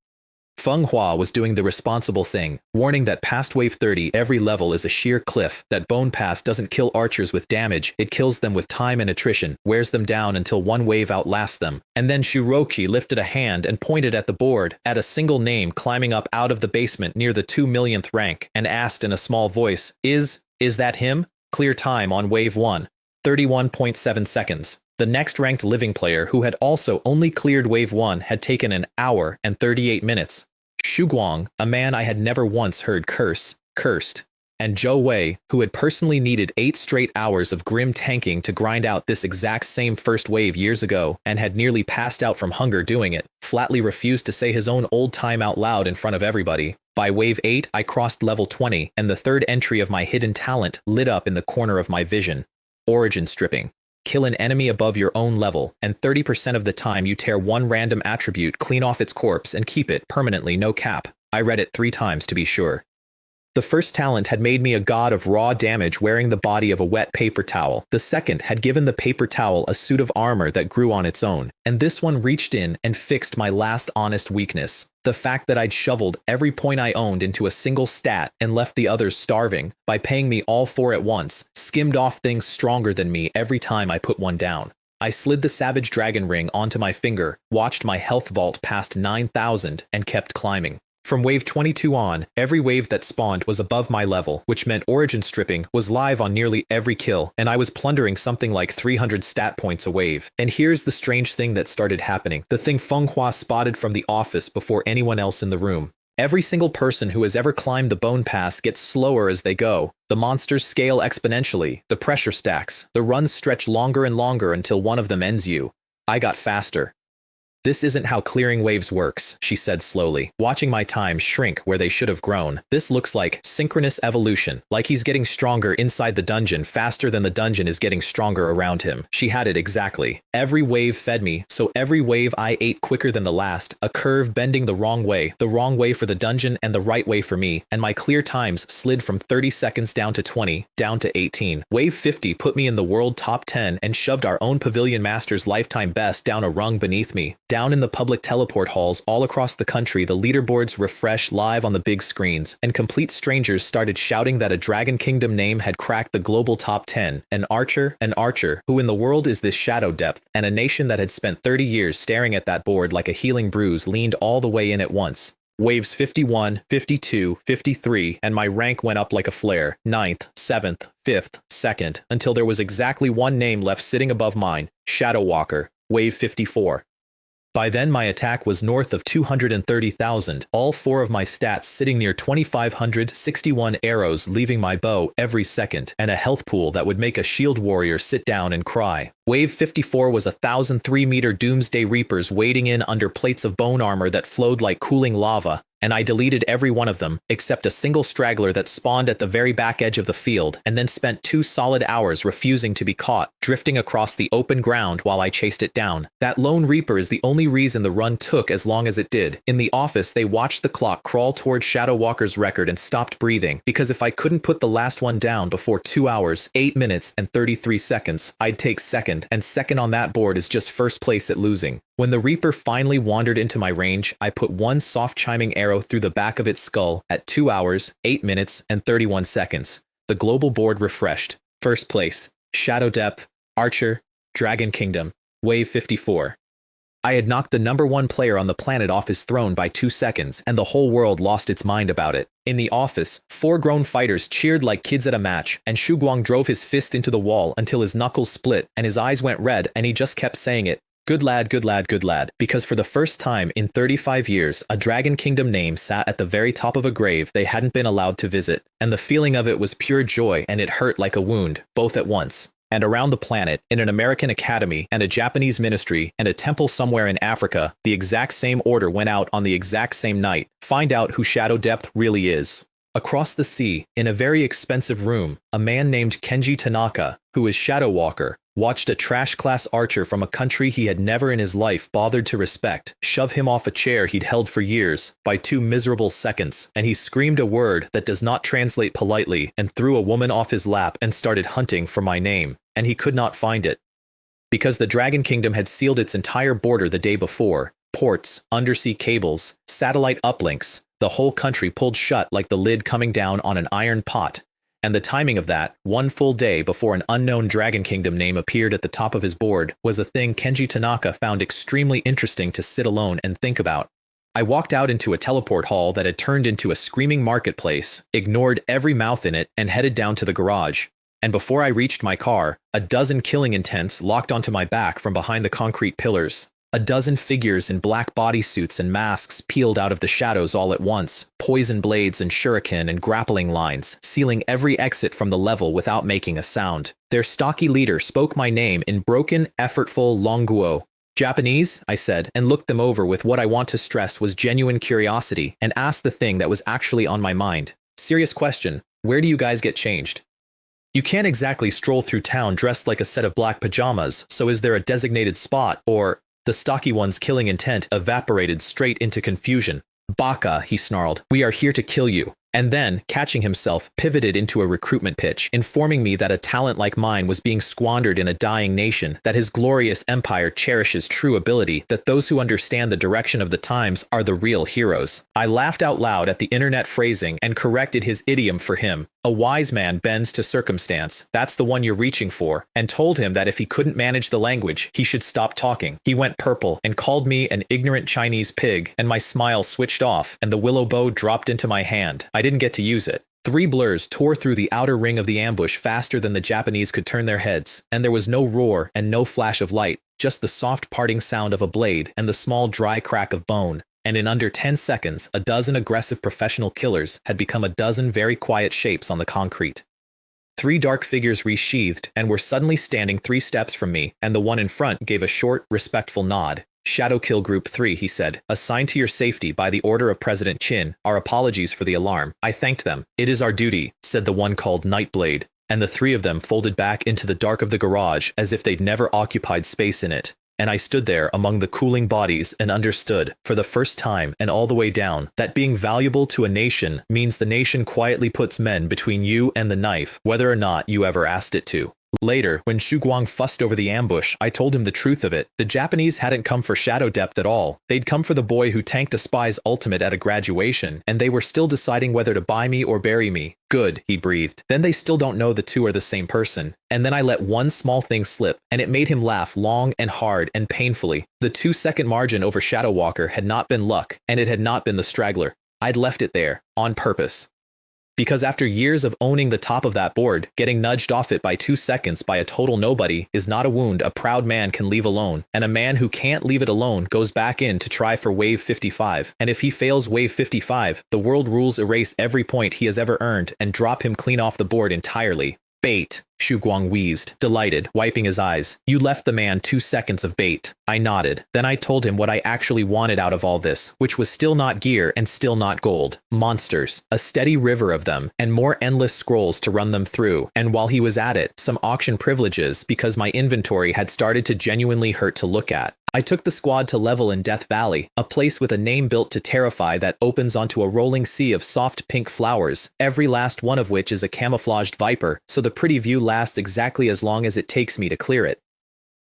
Feng Hua was doing the responsible thing, warning that past wave 30 every level is a sheer cliff, that Bone Pass doesn't kill archers with damage, it kills them with time and attrition, wears them down until one wave outlasts them. And then Shuroki lifted a hand and pointed at the board, at a single name climbing up out of the basement near the 2 millionth rank, and asked in a small voice, Is that him? Clear time on wave 1. 31.7 seconds. The next ranked living player, who had also only cleared wave 1, had taken an hour and 38 minutes. Xu Guang, a man I had never once heard cursed. And Zhou Wei, who had personally needed 8 straight hours of grim tanking to grind out this exact same first wave years ago, and had nearly passed out from hunger doing it, flatly refused to say his own old time out loud in front of everybody. By wave 8, I crossed level 20, and the third entry of my hidden talent lit up in the corner of my vision. Origin stripping. Kill an enemy above your own level, and 30% of the time you tear one random attribute clean off its corpse and keep it permanently, no cap. I read it 3 times to be sure. The first talent had made me a god of raw damage wearing the body of a wet paper towel. The second had given the paper towel a suit of armor that grew on its own. And this one reached in and fixed my last honest weakness. The fact that I'd shoveled every point I owned into a single stat and left the others starving by paying me all 4 at once, skimmed off things stronger than me every time I put one down. I slid the Savage Dragon Ring onto my finger, watched my health vault past 9,000, and kept climbing. From wave 22 on, every wave that spawned was above my level, which meant origin stripping was live on nearly every kill, and I was plundering something like 300 stat points a wave. And here's the strange thing that started happening, the thing Feng Hua spotted from the office before anyone else in the room. Every single person who has ever climbed the Bone Pass gets slower as they go. The monsters scale exponentially, the pressure stacks, the runs stretch longer and longer until one of them ends you. I got faster. This isn't how clearing waves works, she said slowly, watching my time shrink where they should have grown. This looks like synchronous evolution, like he's getting stronger inside the dungeon faster than the dungeon is getting stronger around him. She had it exactly. Every wave fed me, so every wave I ate quicker than the last, a curve bending the wrong way for the dungeon and the right way for me, and my clear times slid from 30 seconds down to 20, down to 18. Wave 50 put me in the world top 10 and shoved our own Pavilion Master's lifetime best down a rung beneath me. Down in the public teleport halls all across the country, the leaderboards refresh live on the big screens, and complete strangers started shouting that a Dragon Kingdom name had cracked the global top 10. An archer, who in the world is this Shadow Depth, and a nation that had spent 30 years staring at that board like a healing bruise leaned all the way in at once. Waves 51, 52, 53, and my rank went up like a flare, 9th, 7th, 5th, 2nd, until there was exactly one name left sitting above mine, Shadow Walker, wave 54. By then my attack was north of 230,000, all 4 of my stats sitting near 2,561 arrows leaving my bow every second, and a health pool that would make a shield warrior sit down and cry. Wave 54 was 1,003-meter Doomsday Reapers wading in under plates of bone armor that flowed like cooling lava, and I deleted every one of them, except a single straggler that spawned at the very back edge of the field, and then spent 2 solid hours refusing to be caught, drifting across the open ground while I chased it down. That lone Reaper is the only reason the run took as long as it did. In the office, they watched the clock crawl toward Shadow Walker's record and stopped breathing, because if I couldn't put the last one down before 2 hours, 8 minutes, and 33 seconds, I'd take second, and second on that board is just first place at losing. When the Reaper finally wandered into my range, I put one soft-chiming arrow through the back of its skull at 2 hours, 8 minutes, and 31 seconds. The global board refreshed. First place, Shadow Depth, Archer, Dragon Kingdom, Wave 54. I had knocked the #1 player on the planet off his throne by 2 seconds, and the whole world lost its mind about it. In the office, 4 grown fighters cheered like kids at a match, and Shu Guang drove his fist into the wall until his knuckles split and his eyes went red, and he just kept saying it. Good lad, good lad, good lad. Because for the first time in 35 years, a Dragon Kingdom name sat at the very top of a grave they hadn't been allowed to visit, and the feeling of it was pure joy, and it hurt like a wound, both at once. And around the planet, in an American academy and a Japanese ministry and a temple somewhere in Africa, the exact same order went out on the exact same night. Find out who Shadow Depth really is. Across the sea, in a very expensive room, a man named Kenji Tanaka, who is Shadow Walker, watched a trash-class archer from a country he had never in his life bothered to respect shove him off a chair he'd held for years by 2 miserable seconds, and he screamed a word that does not translate politely and threw a woman off his lap and started hunting for my name, and he could not find it. Because the Dragon Kingdom had sealed its entire border the day before, ports, undersea cables, satellite uplinks, the whole country pulled shut like the lid coming down on an iron pot. And the timing of that, 1 full day before an unknown Dragon Kingdom name appeared at the top of his board, was a thing Kenji Tanaka found extremely interesting to sit alone and think about. I walked out into a teleport hall that had turned into a screaming marketplace, ignored every mouth in it, and headed down to the garage. And before I reached my car, a dozen killing intents locked onto my back from behind the concrete pillars. A dozen figures in black bodysuits and masks peeled out of the shadows all at once, poison blades and shuriken and grappling lines, sealing every exit from the level without making a sound. Their stocky leader spoke my name in broken, effortful Longguo. Japanese, I said, and looked them over with what I want to stress was genuine curiosity, and asked the thing that was actually on my mind. Serious question, where do you guys get changed? You can't exactly stroll through town dressed like a set of black pajamas, so is there a designated spot, or... The stocky one's killing intent evaporated straight into confusion. Baka, he snarled, we are here to kill you. And then, catching himself, pivoted into a recruitment pitch, informing me that a talent like mine was being squandered in a dying nation, that his glorious empire cherishes true ability, that those who understand the direction of the times are the real heroes. I laughed out loud at the internet phrasing and corrected his idiom for him. A wise man bends to circumstance, that's the one you're reaching for, and told him that if he couldn't manage the language, he should stop talking. He went purple and called me an ignorant Chinese pig, and my smile switched off, and the willow bow dropped into my hand. I didn't get to use it. 3 blurs tore through the outer ring of the ambush faster than the Japanese could turn their heads, and there was no roar and no flash of light, just the soft parting sound of a blade and the small dry crack of bone. And in under 10 seconds, a dozen aggressive professional killers had become a dozen very quiet shapes on the concrete. 3 dark figures resheathed and were suddenly standing 3 steps from me, and the one in front gave a short, respectful nod. Shadow Kill Group 3, he said, assigned to your safety by the order of President Qin. Our apologies for the alarm. I thanked them. It is our duty, said the one called Nightblade, and the 3 of them folded back into the dark of the garage as if they'd never occupied space in it. And I stood there among the cooling bodies and understood, for the first time and all the way down, that being valuable to a nation means the nation quietly puts men between you and the knife, whether or not you ever asked it to. Later, when Shu Guang fussed over the ambush, I told him the truth of it. The Japanese hadn't come for Shadow Depth at all. They'd come for the boy who tanked a spy's ultimate at a graduation, and they were still deciding whether to buy me or bury me. Good, he breathed. Then they still don't know the two are the same person. And then I let one small thing slip, and it made him laugh long and hard and painfully. The 2-second margin over Shadow Walker had not been luck, and it had not been the straggler. I'd left it there, on purpose. Because after years of owning the top of that board, getting nudged off it by 2 seconds by a total nobody is not a wound a proud man can leave alone, and a man who can't leave it alone goes back in to try for wave 55, and if he fails wave 55, the world rules erase every point he has ever earned and drop him clean off the board entirely. Bait, Shu Guang wheezed, delighted, wiping his eyes. You left the man 2 seconds of bait. I nodded. Then I told him what I actually wanted out of all this, which was still not gear and still not gold. Monsters. A steady river of them, and more endless scrolls to run them through. And while he was at it, some auction privileges because my inventory had started to genuinely hurt to look at. I took the squad to level in Death Valley, a place with a name built to terrify that opens onto a rolling sea of soft pink flowers, every last one of which is a camouflaged viper, so the pretty view lasts exactly as long as it takes me to clear it.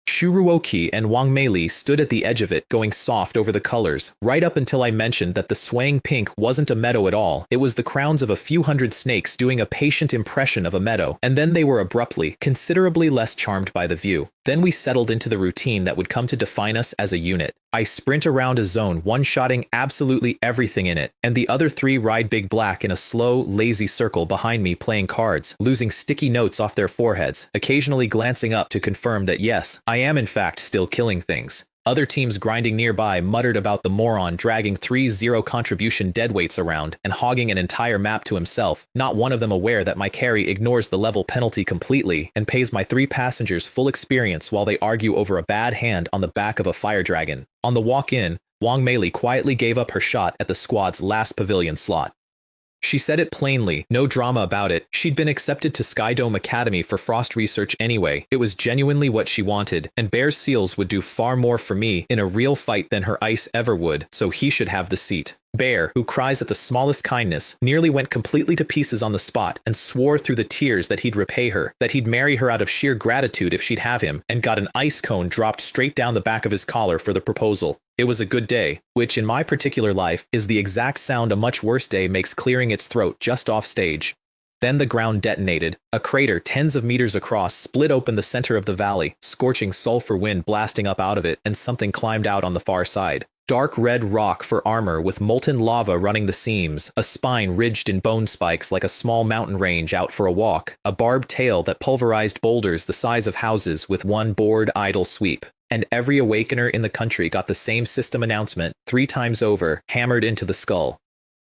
Shuruoki and Wang Meili stood at the edge of it, going soft over the colors, right up until I mentioned that the swaying pink wasn't a meadow at all. It was the crowns of a few hundred snakes doing a patient impression of a meadow, and then they were abruptly, considerably less charmed by the view. Then we settled into the routine that would come to define us as a unit. I sprint around a zone, one-shotting absolutely everything in it, and the other three ride Big Black in a slow, lazy circle behind me playing cards, losing sticky notes off their foreheads, occasionally glancing up to confirm that yes, I am in fact still killing things. Other teams grinding nearby muttered about the moron dragging 3-0 contribution deadweights around and hogging an entire map to himself, not one of them aware that my carry ignores the level penalty completely and pays my 3 passengers full experience while they argue over a bad hand on the back of a fire dragon. On the walk-in, Wang Meili quietly gave up her shot at the squad's last pavilion slot. She said it plainly, no drama about it. She'd been accepted to Skydome Academy for Frost research anyway. It was genuinely what she wanted, and Bear's Seals would do far more for me in a real fight than her ice ever would, so he should have the seat. Bear, who cries at the smallest kindness, nearly went completely to pieces on the spot and swore through the tears that he'd repay her, that he'd marry her out of sheer gratitude if she'd have him, and got an ice cone dropped straight down the back of his collar for the proposal. It was a good day, which in my particular life is the exact sound a much worse day makes clearing its throat just off stage. Then the ground detonated. A crater tens of meters across split open the center of the valley, scorching sulfur wind blasting up out of it, and something climbed out on the far side. Dark red rock for armor with molten lava running the seams, a spine ridged in bone spikes like a small mountain range out for a walk, a barbed tail that pulverized boulders the size of houses with one bored idle sweep. And every awakener in the country got the same system announcement, 3 times over, hammered into the skull.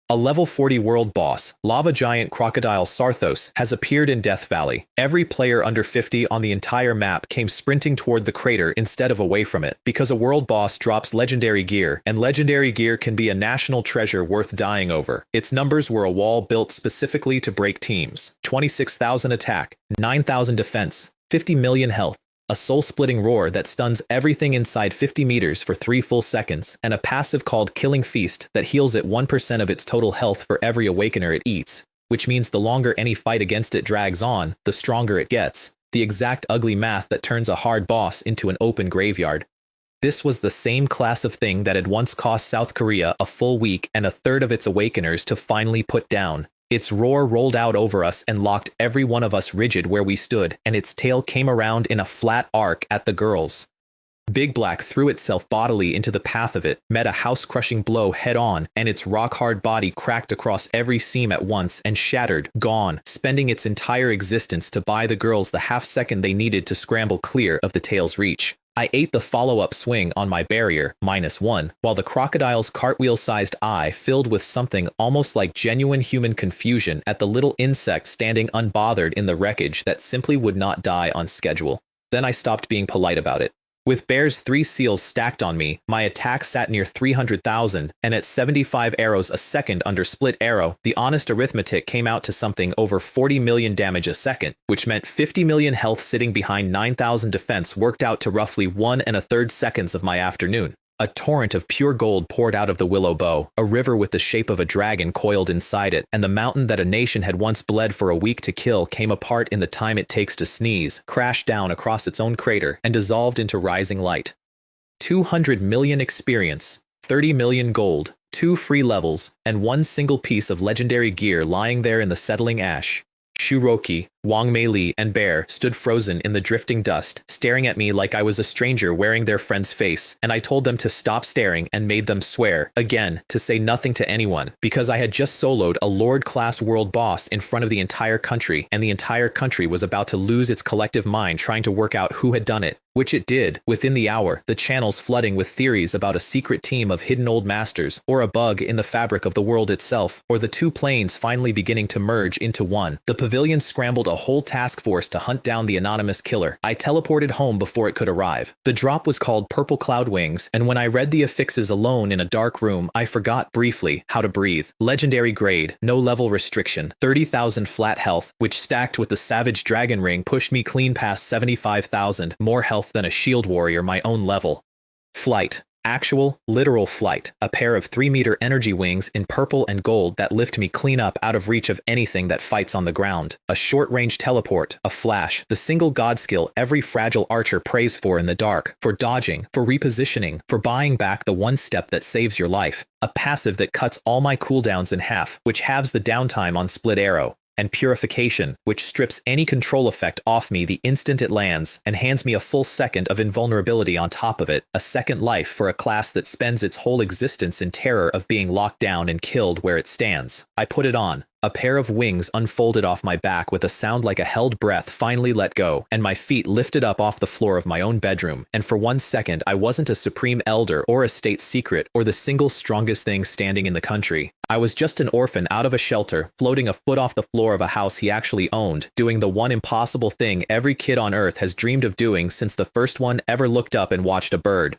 A level 40 world boss, lava giant crocodile Sarthos, has appeared in Death Valley. Every player under 50 on the entire map came sprinting toward the crater instead of away from it, because a world boss drops legendary gear, and legendary gear can be a national treasure worth dying over. Its numbers were a wall built specifically to break teams. 26,000 attack, 9,000 defense, 50 million health, a soul-splitting roar that stuns everything inside 50 meters for 3 full seconds, and a passive called Killing Feast that heals it 1% of its total health for every awakener it eats, which means the longer any fight against it drags on, the stronger it gets. The exact ugly math that turns a hard boss into an open graveyard. This was the same class of thing that had once cost South Korea a full week and a third of its awakeners to finally put down. Its roar rolled out over us and locked every one of us rigid where we stood, and its tail came around in a flat arc at the girls. Big Black threw itself bodily into the path of it, met a house-crushing blow head-on, and its rock-hard body cracked across every seam at once and shattered, gone, spending its entire existence to buy the girls the half-second they needed to scramble clear of the tail's reach. I ate the follow-up swing on my barrier, -1, while the crocodile's cartwheel-sized eye filled with something almost like genuine human confusion at the little insect standing unbothered in the wreckage that simply would not die on schedule. Then I stopped being polite about it. With Bear's 3 seals stacked on me, my attack sat near 300,000, and at 75 arrows a second under split arrow, the honest arithmetic came out to something over 40 million damage a second, which meant 50 million health sitting behind 9,000 defense worked out to roughly 1 1/3 seconds of my afternoon. A torrent of pure gold poured out of the willow bow, a river with the shape of a dragon coiled inside it, and the mountain that a nation had once bled for a week to kill came apart in the time it takes to sneeze, crashed down across its own crater, and dissolved into rising light. 200 million experience, 30 million gold, 2 free levels, and 1 single piece of legendary gear lying there in the settling ash. Shuroki, Wang Meili, and Bear stood frozen in the drifting dust, staring at me like I was a stranger wearing their friend's face, and I told them to stop staring and made them swear, again, to say nothing to anyone, because I had just soloed a Lord-class world boss in front of the entire country, and the entire country was about to lose its collective mind trying to work out who had done it, which it did, within the hour, the channels flooding with theories about a secret team of hidden old masters, or a bug in the fabric of the world itself, or the 2 planes finally beginning to merge into one. The pavilion scrambled a whole task force to hunt down the anonymous killer. I teleported home before it could arrive. The drop was called Purple Cloud Wings, and when I read the affixes alone in a dark room, I forgot briefly how to breathe. Legendary grade, no level restriction, 30,000 flat health, which stacked with the Savage Dragon Ring pushed me clean past 75,000, more health than a shield warrior my own level. Flight. Actual, literal flight, a pair of 3-meter energy wings in purple and gold that lift me clean up out of reach of anything that fights on the ground. A short-range teleport, a flash, the single god skill every fragile archer prays for in the dark, for dodging, for repositioning, for buying back the one step that saves your life. A passive that cuts all my cooldowns in half, which halves the downtime on split arrow. And purification, which strips any control effect off me the instant it lands and hands me a full second of invulnerability on top of it, a second life for a class that spends its whole existence in terror of being locked down and killed where it stands. I put it on. A pair of wings unfolded off my back with a sound like a held breath finally let go, and my feet lifted up off the floor of my own bedroom, and for 1 second I wasn't a supreme elder or a state secret or the single strongest thing standing in the country. I was just an orphan out of a shelter, floating a foot off the floor of a house he actually owned, doing the one impossible thing every kid on Earth has dreamed of doing since the first one ever looked up and watched a bird.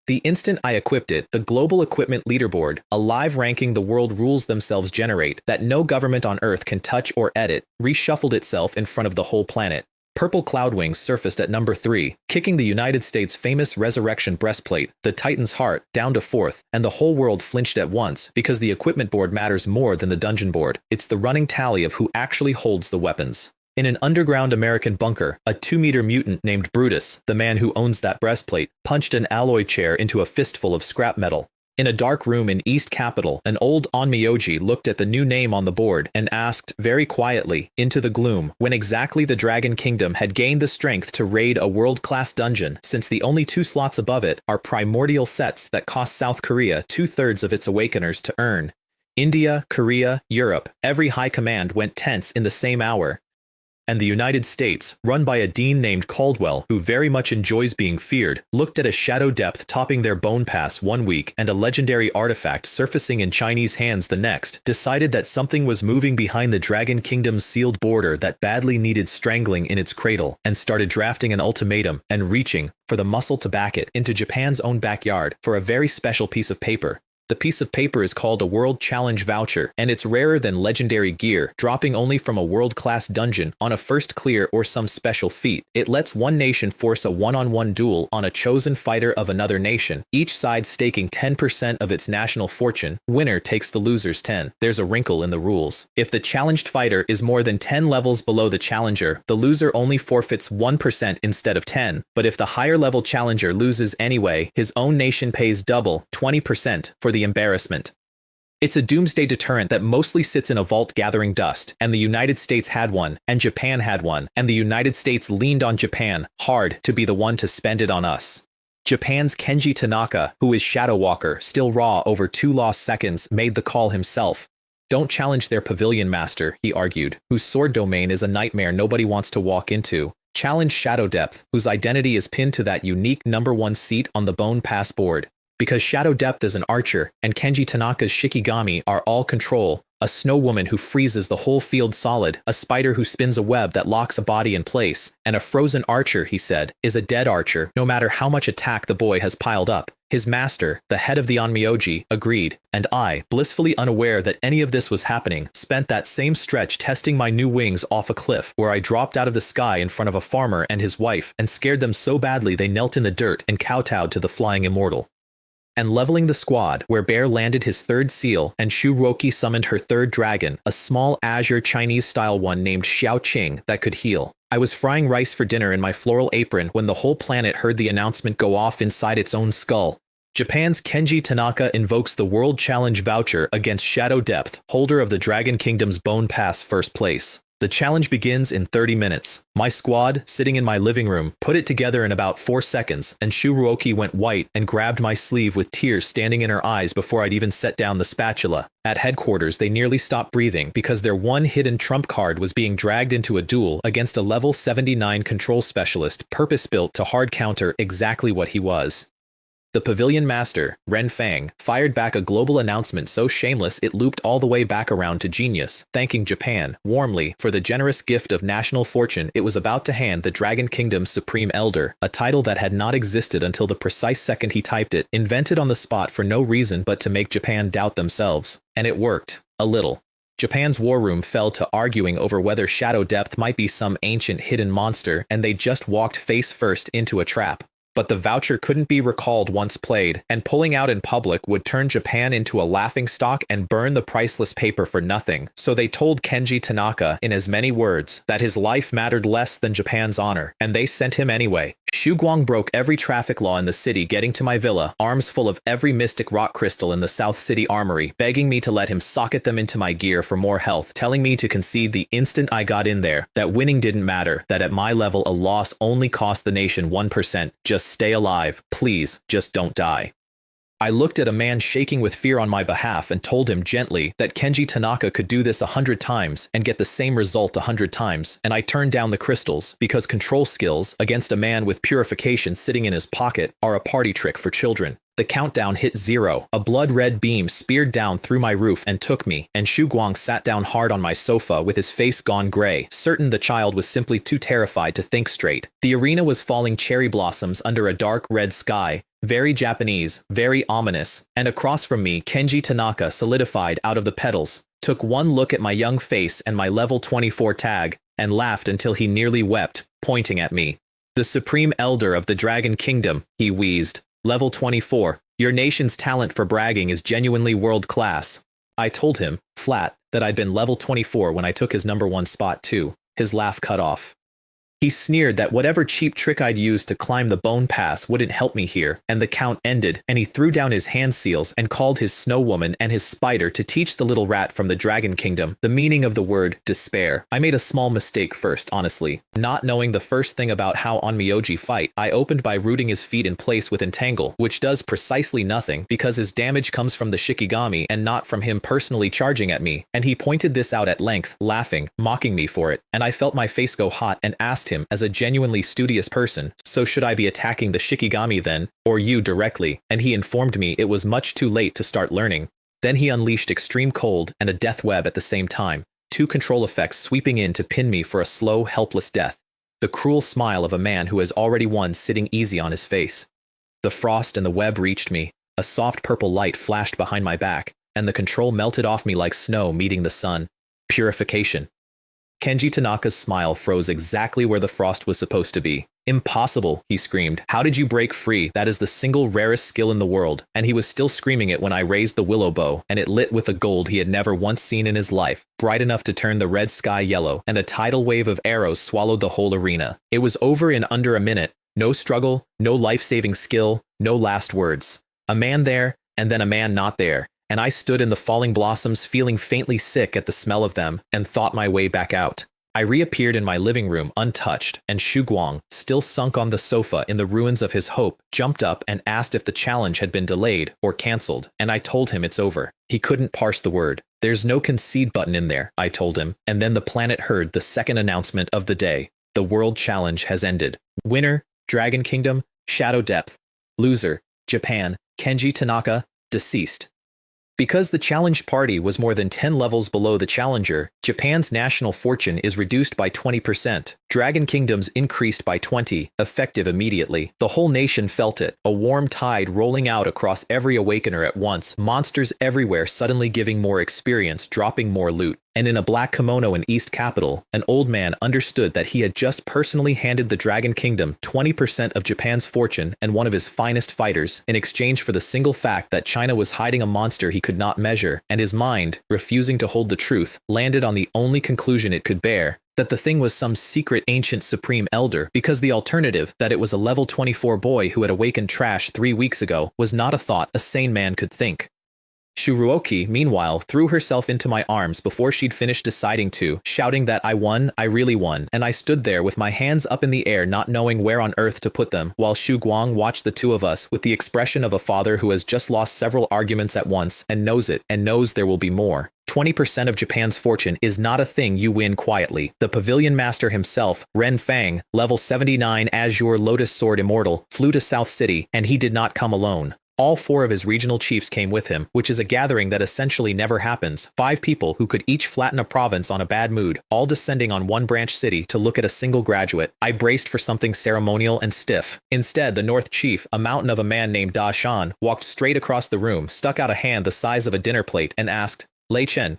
The instant I equipped it, the Global Equipment Leaderboard, a live ranking the world rules themselves generate that no government on Earth can touch or edit, reshuffled itself in front of the whole planet. Purple Cloudwings surfaced at number 3, kicking the United States' famous Resurrection breastplate, the Titan's heart, down to 4th, and the whole world flinched at once because the equipment board matters more than the dungeon board. It's the running tally of who actually holds the weapons. In an underground American bunker, a 2-meter mutant named Brutus, the man who owns that breastplate, punched an alloy chair into a fistful of scrap metal. In a dark room in East Capital, an old Onmyoji looked at the new name on the board and asked, very quietly, into the gloom, when exactly the Dragon Kingdom had gained the strength to raid a world-class dungeon, since the only 2 slots above it are primordial sets that cost South Korea 2/3 of its awakeners to earn. India, Korea, Europe, every high command went tense in the same hour. And the United States, run by a dean named Caldwell, who very much enjoys being feared, looked at a shadow depth topping their bone pass 1 week and a legendary artifact surfacing in Chinese hands the next, decided that something was moving behind the Dragon Kingdom's sealed border that badly needed strangling in its cradle, and started drafting an ultimatum and reaching, for the muscle to back it, into Japan's own backyard for a very special piece of paper. The piece of paper is called a World Challenge Voucher, and it's rarer than legendary gear, dropping only from a world-class dungeon on a first clear or some special feat. It lets one nation force a one-on-one duel on a chosen fighter of another nation, each side staking 10% of its national fortune. Winner takes the loser's 10. There's a wrinkle in the rules. If the challenged fighter is more than 10 levels below the challenger, the loser only forfeits 1% instead of 10, but if the higher level challenger loses anyway, his own nation pays double, 20%, for the embarrassment. It's a doomsday deterrent that mostly sits in a vault gathering dust, and the United States had one, and Japan had one, and the United States leaned on Japan hard to be the one to spend it on us. Japan's Kenji Tanaka, who is Shadow Walker, still raw over 2 lost seconds, made the call himself. Don't challenge their pavilion master, he argued, whose sword domain is a nightmare nobody wants to walk into. Challenge Shadow Depth, whose identity is pinned to that unique number 1 seat on the Bone Pass board. Because Shadow Depth is an archer, and Kenji Tanaka's Shikigami are all control, a snow woman who freezes the whole field solid, a spider who spins a web that locks a body in place, and a frozen archer, he said, is a dead archer, no matter how much attack the boy has piled up. His master, the head of the Onmyoji, agreed, and I, blissfully unaware that any of this was happening, spent that same stretch testing my new wings off a cliff, where I dropped out of the sky in front of a farmer and his wife, and scared them so badly they knelt in the dirt and kowtowed to the flying immortal. And leveling the squad, where Bear landed his 3rd seal and Shuroki summoned her 3rd dragon, a small azure Chinese-style one named Xiaoqing that could heal. I was frying rice for dinner in my floral apron when the whole planet heard the announcement go off inside its own skull. Japan's Kenji Tanaka invokes the World Challenge Voucher against Shadow Depth, holder of the Dragon Kingdom's Bone Pass first place. The challenge begins in 30 minutes. My squad, sitting in my living room, put it together in about 4 seconds, and Shuroki went white and grabbed my sleeve with tears standing in her eyes before I'd even set down the spatula. At headquarters, they nearly stopped breathing because their one hidden trump card was being dragged into a duel against a level 79 control specialist purpose-built to hard counter exactly what he was. The pavilion master, Ren Fang, fired back a global announcement so shameless it looped all the way back around to genius, thanking Japan, warmly, for the generous gift of national fortune it was about to hand the Dragon Kingdom's Supreme Elder, a title that had not existed until the precise second he typed it, invented on the spot for no reason but to make Japan doubt themselves. And it worked. A little. Japan's war room fell to arguing over whether Shadow Depth might be some ancient hidden monster, and they just walked face first into a trap. but the voucher couldn't be recalled once played, and pulling out in public would turn Japan into a laughingstock and burn the priceless paper for nothing. So they told Kenji Tanaka, in as many words, that his life mattered less than Japan's honor, and they sent him anyway. Xu Guang broke every traffic law in the city, getting to my villa, arms full of every mystic rock crystal in the South City Armory, begging me to let him socket them into my gear for more health, telling me to concede the instant I got in there, that winning didn't matter, that at my level a loss only cost the nation 1%. Just stay alive, please, just don't die. I looked at a man shaking with fear on my behalf and told him gently that Kenji Tanaka could do this 100 times and get the same result 100 times, and I turned down the crystals because control skills against a man with purification sitting in his pocket are a party trick for children. The countdown hit 0. A blood-red beam speared down through my roof and took me, and Xu Guang sat down hard on my sofa with his face gone gray, certain the child was simply too terrified to think straight. The arena was falling cherry blossoms under a dark red sky, very Japanese, very ominous, and across from me Kenji Tanaka solidified out of the petals, took one look at my young face and my level 24 tag, and laughed until he nearly wept, pointing at me. "The Supreme Elder of the Dragon Kingdom," he wheezed. "Level 24. Your nation's talent for bragging is genuinely world-class." I told him, flat, that I'd been level 24 when I took his #1 spot too. His laugh cut off. He sneered that whatever cheap trick I'd used to climb the bone pass wouldn't help me here, and the count ended, and he threw down his hand seals and called his snow woman and his spider to teach the little rat from the Dragon Kingdom the meaning of the word despair. I made a small mistake first, honestly. Not knowing the first thing about how Onmyoji fight, I opened by rooting his feet in place with Entangle, which does precisely nothing because his damage comes from the Shikigami and not from him personally charging at me, and he pointed this out at length, laughing, mocking me for it, and I felt my face go hot and asked him as a genuinely studious person, "So should I be attacking the Shikigami then, or you directly?" And he informed me it was much too late to start learning. Then he unleashed extreme cold and a death web at the same time, 2 control effects sweeping in to pin me for a slow, helpless death. The cruel smile of a man who has already won sitting easy on his face. The frost and the web reached me, a soft purple light flashed behind my back, and the control melted off me like snow meeting the sun. Purification. Kenji Tanaka's smile froze exactly where the frost was supposed to be. "Impossible," he screamed. "How did you break free? That is the single rarest skill in the world." And he was still screaming it when I raised the willow bow, and it lit with a gold he had never once seen in his life, bright enough to turn the red sky yellow, and a tidal wave of arrows swallowed the whole arena. It was over in under a minute. No struggle, no life-saving skill, no last words. A man there, and then a man not there. And I stood in the falling blossoms feeling faintly sick at the smell of them, and thought my way back out. I reappeared in my living room untouched, and Xu Guang, still sunk on the sofa in the ruins of his hope, jumped up and asked if the challenge had been delayed or cancelled, and I told him it's over. He couldn't parse the word. "There's no concede button in there," I told him, and then the planet heard the second announcement of the day. The World Challenge has ended. Winner, Dragon Kingdom, Shadow Depth. Loser, Japan, Kenji Tanaka, deceased. Because the challenged party was more than 10 levels below the challenger, Japan's national fortune is reduced by 20%. Dragon Kingdoms increased by 20, effective immediately. The whole nation felt it, a warm tide rolling out across every awakener at once, monsters everywhere suddenly giving more experience, dropping more loot. And in a black kimono in East Capital, an old man understood that he had just personally handed the Dragon Kingdom 20% of Japan's fortune and one of his finest fighters, in exchange for the single fact that China was hiding a monster he could not measure, and his mind, refusing to hold the truth, landed on the only conclusion it could bear, that the thing was some secret ancient supreme elder, because the alternative, that it was a level 24 boy who had awakened trash 3 weeks ago, was not a thought a sane man could think. Shuruoki, meanwhile, threw herself into my arms before she'd finished deciding to, shouting that I won, I really won, and I stood there with my hands up in the air not knowing where on earth to put them, while Xu Guang watched the two of us with the expression of a father who has just lost several arguments at once and knows it, and knows there will be more. 20% of Japan's fortune is not a thing you win quietly. The pavilion master himself, Ren Fang, level 79 Azure Lotus Sword Immortal, flew to South City, and he did not come alone. All 4 of his regional chiefs came with him, which is a gathering that essentially never happens. 5 people who could each flatten a province on a bad mood, all descending on one branch city to look at a single graduate. I braced for something ceremonial and stiff. Instead, the North Chief, a mountain of a man named Da Shan, walked straight across the room, stuck out a hand the size of a dinner plate, and asked, "Lei Chen,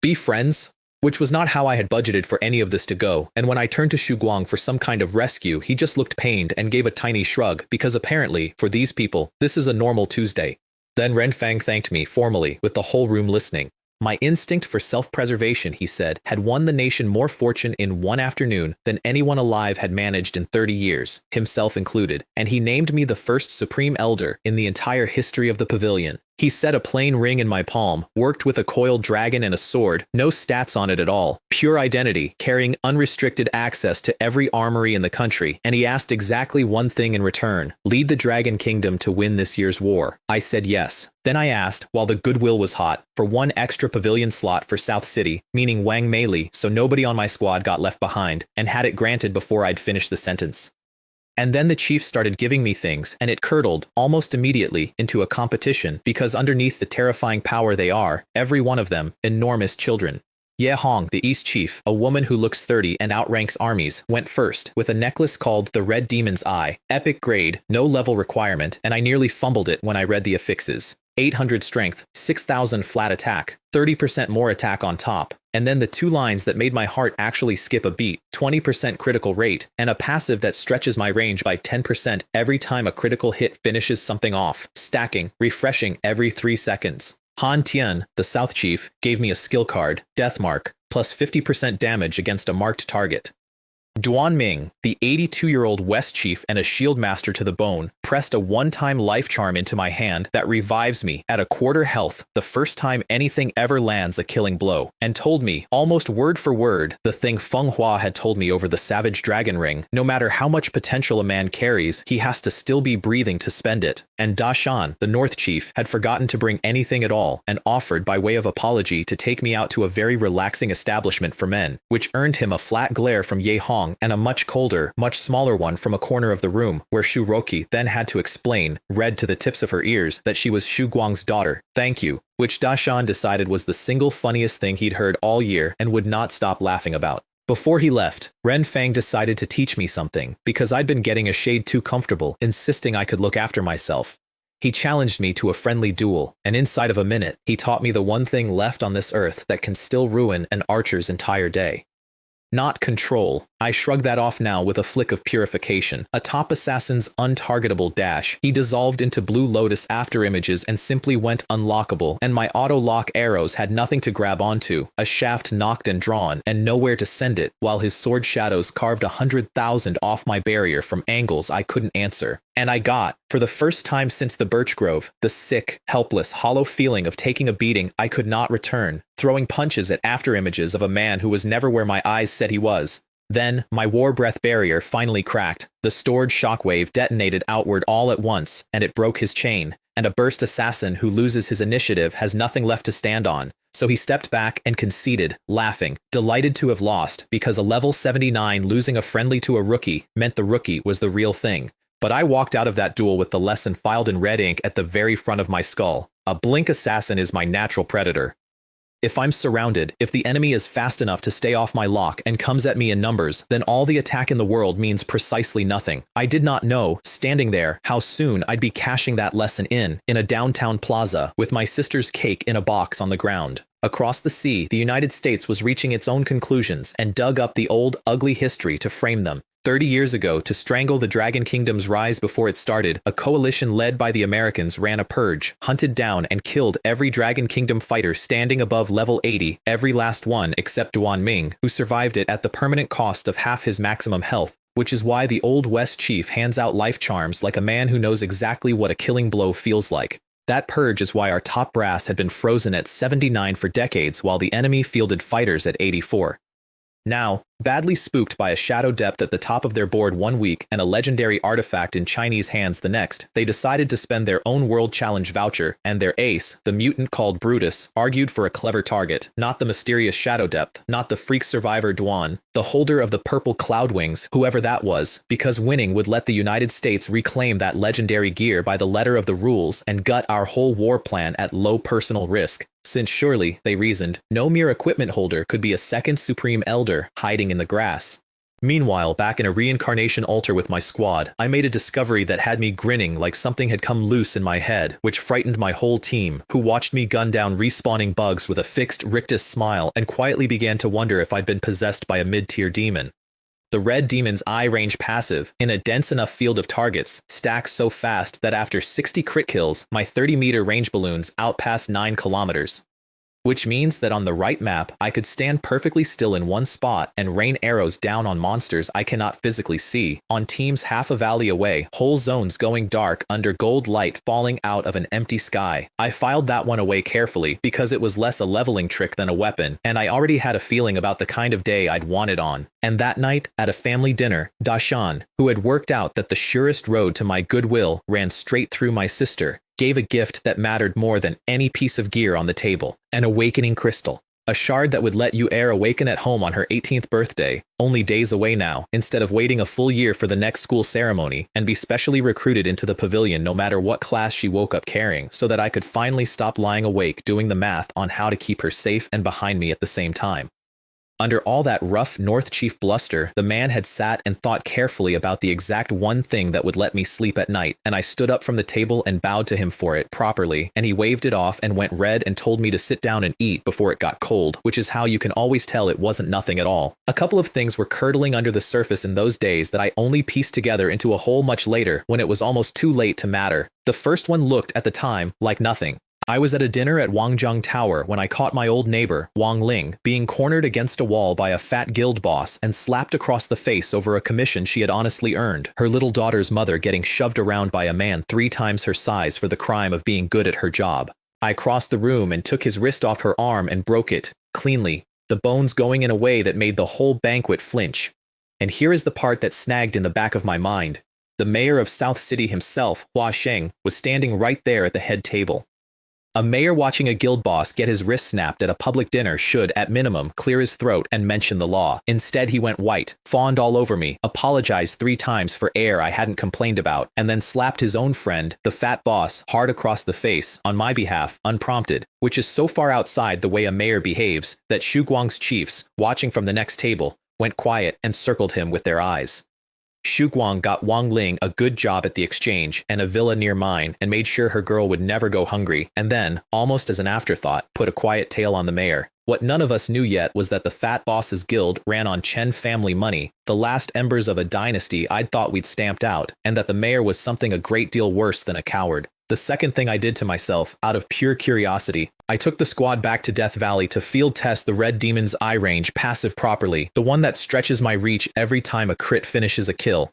be friends?" Which was not how I had budgeted for any of this to go, and when I turned to Shu Guang for some kind of rescue, he just looked pained and gave a tiny shrug, because apparently, for these people, this is a normal Tuesday. Then Renfang thanked me formally, with the whole room listening. My instinct for self-preservation, he said, had won the nation more fortune in one afternoon than anyone alive had managed in 30 years, himself included, and he named me the first Supreme Elder in the entire history of the pavilion. He set a plain ring in my palm, worked with a coiled dragon and a sword, no stats on it at all, pure identity, carrying unrestricted access to every armory in the country, and he asked exactly one thing in return: lead the Dragon Kingdom to win this year's war. I said yes. Then I asked, while the goodwill was hot, for one extra pavilion slot for South City, meaning Wang Meili, so nobody on my squad got left behind, and had it granted before I'd finished the sentence. And then the chief started giving me things, and it curdled, almost immediately, into a competition, because underneath the terrifying power they are, every one of them, enormous children. Ye Hong, the East Chief, a woman who looks 30 and outranks armies, went first, with a necklace called the Red Demon's Eye, epic grade, no level requirement, and I nearly fumbled it when I read the affixes. 800 strength, 6,000 flat attack, 30% more attack on top, and then the two lines that made my heart actually skip a beat: 20% critical rate, and a passive that stretches my range by 10% every time a critical hit finishes something off, stacking, refreshing every 3 seconds. Han Tian, the South Chief, gave me a skill card, Death Mark, plus 50% damage against a marked target. Duan Ming, the 82-year-old West Chief and a shield master to the bone, pressed a one-time life charm into my hand that revives me at a quarter health the first time anything ever lands a killing blow, and told me, almost word for word, the thing Feng Hua had told me over the Savage Dragon Ring: no matter how much potential a man carries, he has to still be breathing to spend it. And Da Shan, the North Chief, had forgotten to bring anything at all, and offered by way of apology to take me out to a very relaxing establishment for men, which earned him a flat glare from Ye Hong and a much colder, much smaller one from a corner of the room, where Shu Roki then had to explain, red to the tips of her ears, that she was Shu Guang's daughter. Thank you, which Da Shan decided was the single funniest thing he'd heard all year and would not stop laughing about. Before he left, Ren Fang decided to teach me something, because I'd been getting a shade too comfortable, insisting I could look after myself. He challenged me to a friendly duel, and inside of a minute, he taught me the one thing left on this earth that can still ruin an archer's entire day. Not control. I shrug that off now with a flick of purification. Atop Assassin's untargetable dash, he dissolved into Blue Lotus afterimages and simply went unlockable, and my auto-lock arrows had nothing to grab onto, a shaft knocked and drawn, and nowhere to send it, while his sword shadows carved 100,000 off my barrier from angles I couldn't answer. And I got, for the first time since the Birch Grove, the sick, helpless, hollow feeling of taking a beating I could not return, throwing punches at afterimages of a man who was never where my eyes said he was. Then, my war breath barrier finally cracked. The stored shockwave detonated outward all at once, and it broke his chain, and a burst assassin who loses his initiative has nothing left to stand on. So he stepped back and conceded, laughing, delighted to have lost, because a level 79 losing a friendly to a rookie meant the rookie was the real thing. But I walked out of that duel with the lesson filed in red ink at the very front of my skull. A blink assassin is my natural predator. If I'm surrounded, if the enemy is fast enough to stay off my lock and comes at me in numbers, then all the attack in the world means precisely nothing. I did not know, standing there, how soon I'd be cashing that lesson in a downtown plaza, with my sister's cake in a box on the ground. Across the sea, the United States was reaching its own conclusions and dug up the old, ugly history to frame them. 30 years ago, to strangle the Dragon Kingdom's rise before it started, a coalition led by the Americans ran a purge, hunted down and killed every Dragon Kingdom fighter standing above level 80, every last one except Duan Ming, who survived it at the permanent cost of half his maximum health, which is why the old West Chief hands out life charms like a man who knows exactly what a killing blow feels like. That purge is why our top brass had been frozen at 79 for decades while the enemy fielded fighters at 84. Now, badly spooked by a shadow depth at the top of their board one week and a legendary artifact in Chinese hands the next, they decided to spend their own World Challenge voucher, and their ace, the mutant called Brutus, argued for a clever target, not the mysterious shadow depth, not the freak survivor Duan, the holder of the purple cloud wings, whoever that was, because winning would let the United States reclaim that legendary gear by the letter of the rules and gut our whole war plan at low personal risk. Since surely, they reasoned, no mere equipment holder could be a second Supreme Elder hiding in the grass. Meanwhile, back in a reincarnation altar with my squad, I made a discovery that had me grinning like something had come loose in my head, which frightened my whole team, who watched me gun down respawning bugs with a fixed rictus smile and quietly began to wonder if I'd been possessed by a mid-tier demon. The red demon's eye range passive, in a dense enough field of targets, stacks so fast that after 60 crit kills, my 30-meter range balloons outpass 9 kilometers. Which means that on the right map, I could stand perfectly still in one spot and rain arrows down on monsters I cannot physically see, on teams half a valley away, whole zones going dark under gold light falling out of an empty sky. I filed that one away carefully because it was less a leveling trick than a weapon, and I already had a feeling about the kind of day I'd want it on. And that night, at a family dinner, Dashan, who had worked out that the surest road to my goodwill ran straight through my sister, gave a gift that mattered more than any piece of gear on the table, an awakening crystal. A shard that would let you awaken at home on her 18th birthday, only days away now, instead of waiting a full year for the next school ceremony, and be specially recruited into the pavilion no matter what class she woke up carrying, so that I could finally stop lying awake doing the math on how to keep her safe and behind me at the same time. Under all that rough North Chief bluster, the man had sat and thought carefully about the exact one thing that would let me sleep at night, and I stood up from the table and bowed to him for it properly, and he waved it off and went red and told me to sit down and eat before it got cold, which is how you can always tell it wasn't nothing at all. A couple of things were curdling under the surface in those days that I only pieced together into a whole much later when it was almost too late to matter. The first one looked, at the time, like nothing. I was at a dinner at Wangjung Tower when I caught my old neighbor, Wang Ling, being cornered against a wall by a fat guild boss and slapped across the face over a commission she had honestly earned, her little daughter's mother getting shoved around by a man 3 times her size for the crime of being good at her job. I crossed the room and took his wrist off her arm and broke it, cleanly, the bones going in a way that made the whole banquet flinch. And here is the part that snagged in the back of my mind. The mayor of South City himself, Hua Sheng, was standing right there at the head table. A mayor watching a guild boss get his wrist snapped at a public dinner should, at minimum, clear his throat and mention the law. Instead, he went white, fawned all over me, apologized 3 times for air I hadn't complained about, and then slapped his own friend, the fat boss, hard across the face, on my behalf, unprompted, which is so far outside the way a mayor behaves that Shu Guang's chiefs, watching from the next table, went quiet and circled him with their eyes. Shu Guang got Wang Ling a good job at the exchange and a villa near mine and made sure her girl would never go hungry, and then, almost as an afterthought, put a quiet tail on the mayor. What none of us knew yet was that the fat boss's guild ran on Chen family money, the last embers of a dynasty I'd thought we'd stamped out, and that the mayor was something a great deal worse than a coward. The second thing I did to myself, out of pure curiosity, I took the squad back to Death Valley to field test the red demon's eye range passive properly, the one that stretches my reach every time a crit finishes a kill.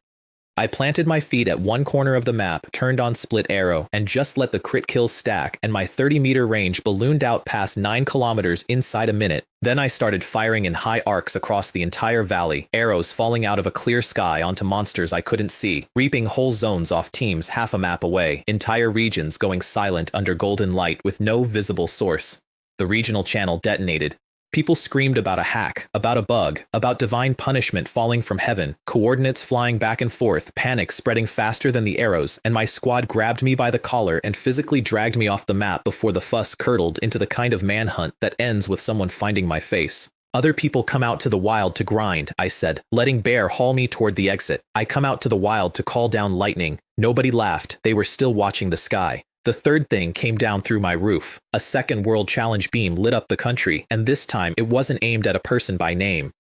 I planted my feet at one corner of the map, turned on split arrow, and just let the crit kills stack, and my 30-meter range ballooned out past 9 kilometers inside a minute. Then I started firing in high arcs across the entire valley, arrows falling out of a clear sky onto monsters I couldn't see, reaping whole zones off teams half a map away, entire regions going silent under golden light with no visible source. The regional channel detonated. People screamed about a hack, about a bug, about divine punishment falling from heaven, coordinates flying back and forth, panic spreading faster than the arrows, and my squad grabbed me by the collar and physically dragged me off the map before the fuss curdled into the kind of manhunt that ends with someone finding my face. Other people come out to the wild to grind, I said, letting Bear haul me toward the exit. I come out to the wild to call down lightning. Nobody laughed, they were still watching the sky. The third thing came down through my roof. A second World Challenge beam lit up the country, and this time it wasn't aimed at a person by name.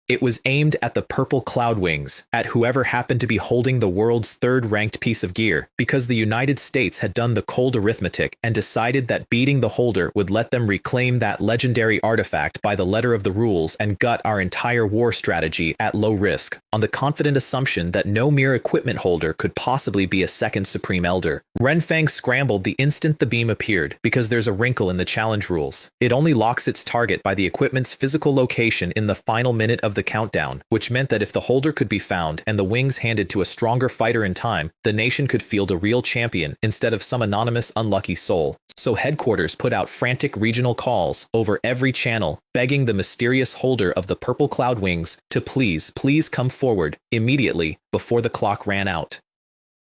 It was aimed at the purple cloud wings, at whoever happened to be holding the world's third-ranked piece of gear, because the United States had done the cold arithmetic and decided that beating the holder would let them reclaim that legendary artifact by the letter of the rules and gut our entire war strategy at low risk, on the confident assumption that no mere equipment holder could possibly be a second Supreme Elder. Renfang scrambled the instant the beam appeared, because there's a wrinkle in the challenge rules. It only locks its target by the equipment's physical location in the final minute of the countdown, which meant that if the holder could be found and the wings handed to a stronger fighter in time, the nation could field a real champion instead of some anonymous unlucky soul. So headquarters put out frantic regional calls over every channel, begging the mysterious holder of the purple cloud wings to please come forward immediately before the clock ran out.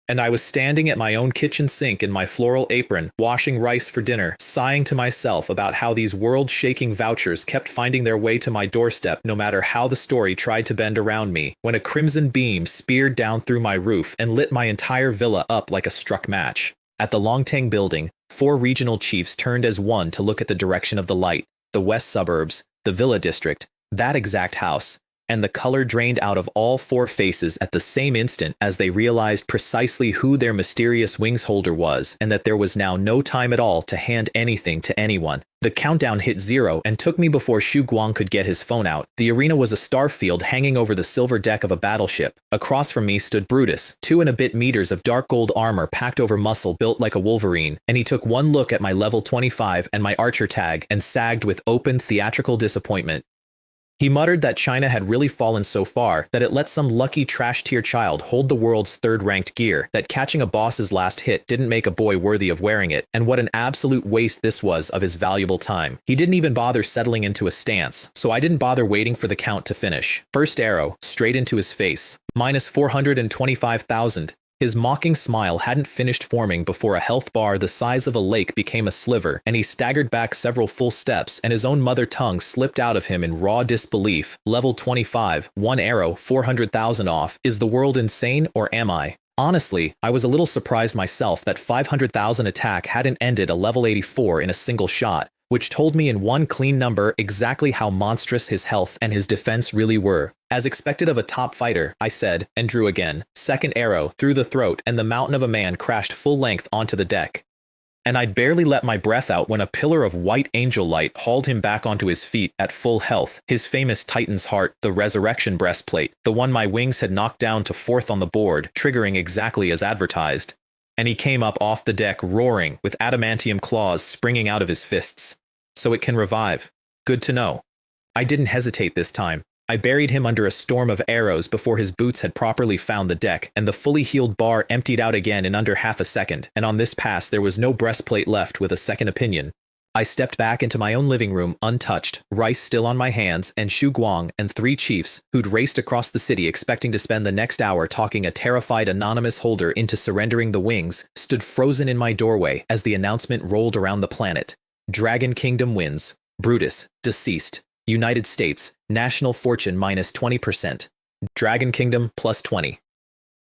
And I was standing at my own kitchen sink in my floral apron, washing rice for dinner, sighing to myself about how these world-shaking vouchers kept finding their way to my doorstep no matter how the story tried to bend around me, when a crimson beam speared down through my roof and lit my entire villa up like a struck match. At the Longtang building, 4 regional chiefs turned as one to look at the direction of the light, the west suburbs, the villa district, that exact house, and the color drained out of all 4 faces at the same instant as they realized precisely who their mysterious wings holder was and that there was now no time at all to hand anything to anyone. The countdown hit 0 and took me before Xu Guang could get his phone out. The arena was a starfield hanging over the silver deck of a battleship. Across from me stood Brutus, 2 and a bit meters of dark gold armor packed over muscle built like a wolverine, and he took one look at my level 25 and my archer tag and sagged with open theatrical disappointment. He muttered that China had really fallen so far that it let some lucky trash-tier child hold the world's 3rd-ranked gear, that catching a boss's last hit didn't make a boy worthy of wearing it, and what an absolute waste this was of his valuable time. He didn't even bother settling into a stance, so I didn't bother waiting for the count to finish. First arrow, straight into his face. Minus 425,000. His mocking smile hadn't finished forming before a health bar the size of a lake became a sliver, and he staggered back several full steps, and his own mother tongue slipped out of him in raw disbelief. Level 25, 1 arrow, 400,000 off. Is the world insane, or am I? Honestly, I was a little surprised myself that 500,000 attack hadn't ended a level 84 in a single shot, which told me in one clean number exactly how monstrous his health and his defense really were. As expected of a top fighter, I said, and drew again. Second arrow, through the throat, and the mountain of a man crashed full length onto the deck. And I'd barely let my breath out when a pillar of white angel light hauled him back onto his feet at full health, his famous Titan's heart, the resurrection breastplate, the one my wings had knocked down to 4th on the board, triggering exactly as advertised. And he came up off the deck roaring, with adamantium claws springing out of his fists. So it can revive. Good to know. I didn't hesitate this time. I buried him under a storm of arrows before his boots had properly found the deck, and the fully healed bar emptied out again in under half a second, and on this pass there was no breastplate left with a second opinion. I stepped back into my own living room untouched, rice still on my hands, and Xu Guang and 3 chiefs, who'd raced across the city expecting to spend the next hour talking a terrified anonymous holder into surrendering the wings, stood frozen in my doorway as the announcement rolled around the planet. Dragon Kingdom wins. Brutus, deceased. United States, national fortune minus 20%. Dragon Kingdom plus 20.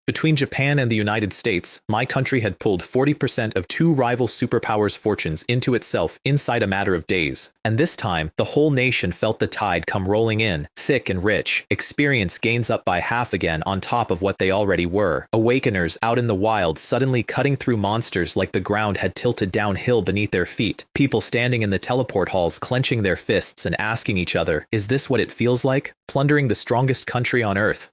Between Japan and the United States, my country had pulled 40% of 2 rival superpowers' fortunes into itself inside a matter of days. And this time, the whole nation felt the tide come rolling in, thick and rich, experience gains up by half again on top of what they already were. Awakeners out in the wild suddenly cutting through monsters like the ground had tilted downhill beneath their feet. People standing in the teleport halls clenching their fists and asking each other, is this what it feels like? Plundering the strongest country on earth.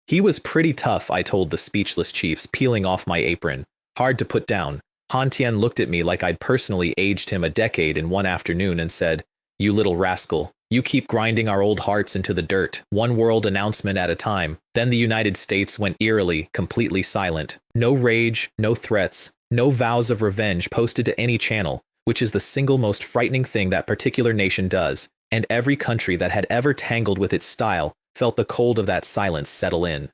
He was pretty tough, I told the speechless chiefs, peeling off my apron. Hard to put down. Han Tian looked at me like I'd personally aged him a decade in one afternoon and said, you little rascal, you keep grinding our old hearts into the dirt, one world announcement at a time. Then the United States went eerily, completely silent. No rage, no threats, no vows of revenge posted to any channel, which is the single most frightening thing that particular nation does, and every country that had ever tangled with its style felt the cold of that silence settle in.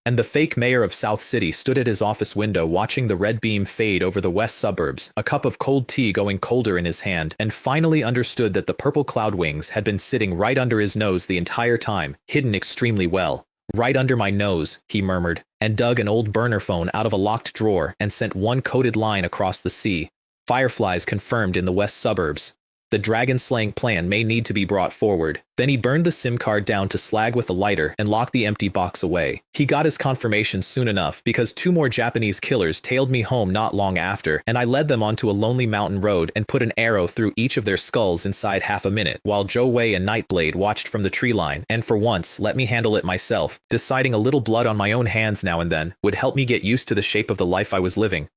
And the fake mayor of South City stood at his office window watching the red beam fade over the west suburbs, a cup of cold tea going colder in his hand, and finally understood that the purple cloud wings had been sitting right under his nose the entire time, hidden extremely well. Right under my nose, he murmured, and dug an old burner phone out of a locked drawer and sent one coded line across the sea. Fireflies confirmed in the west suburbs. The dragon-slaying plan may need to be brought forward. Then he burned the SIM card down to slag with a lighter and locked the empty box away. He got his confirmation soon enough because 2 more Japanese killers tailed me home not long after, and I led them onto a lonely mountain road and put an arrow through each of their skulls inside half a minute, while Zhou Wei and Nightblade watched from the tree line, and for once let me handle it myself, deciding a little blood on my own hands now and then would help me get used to the shape of the life I was living.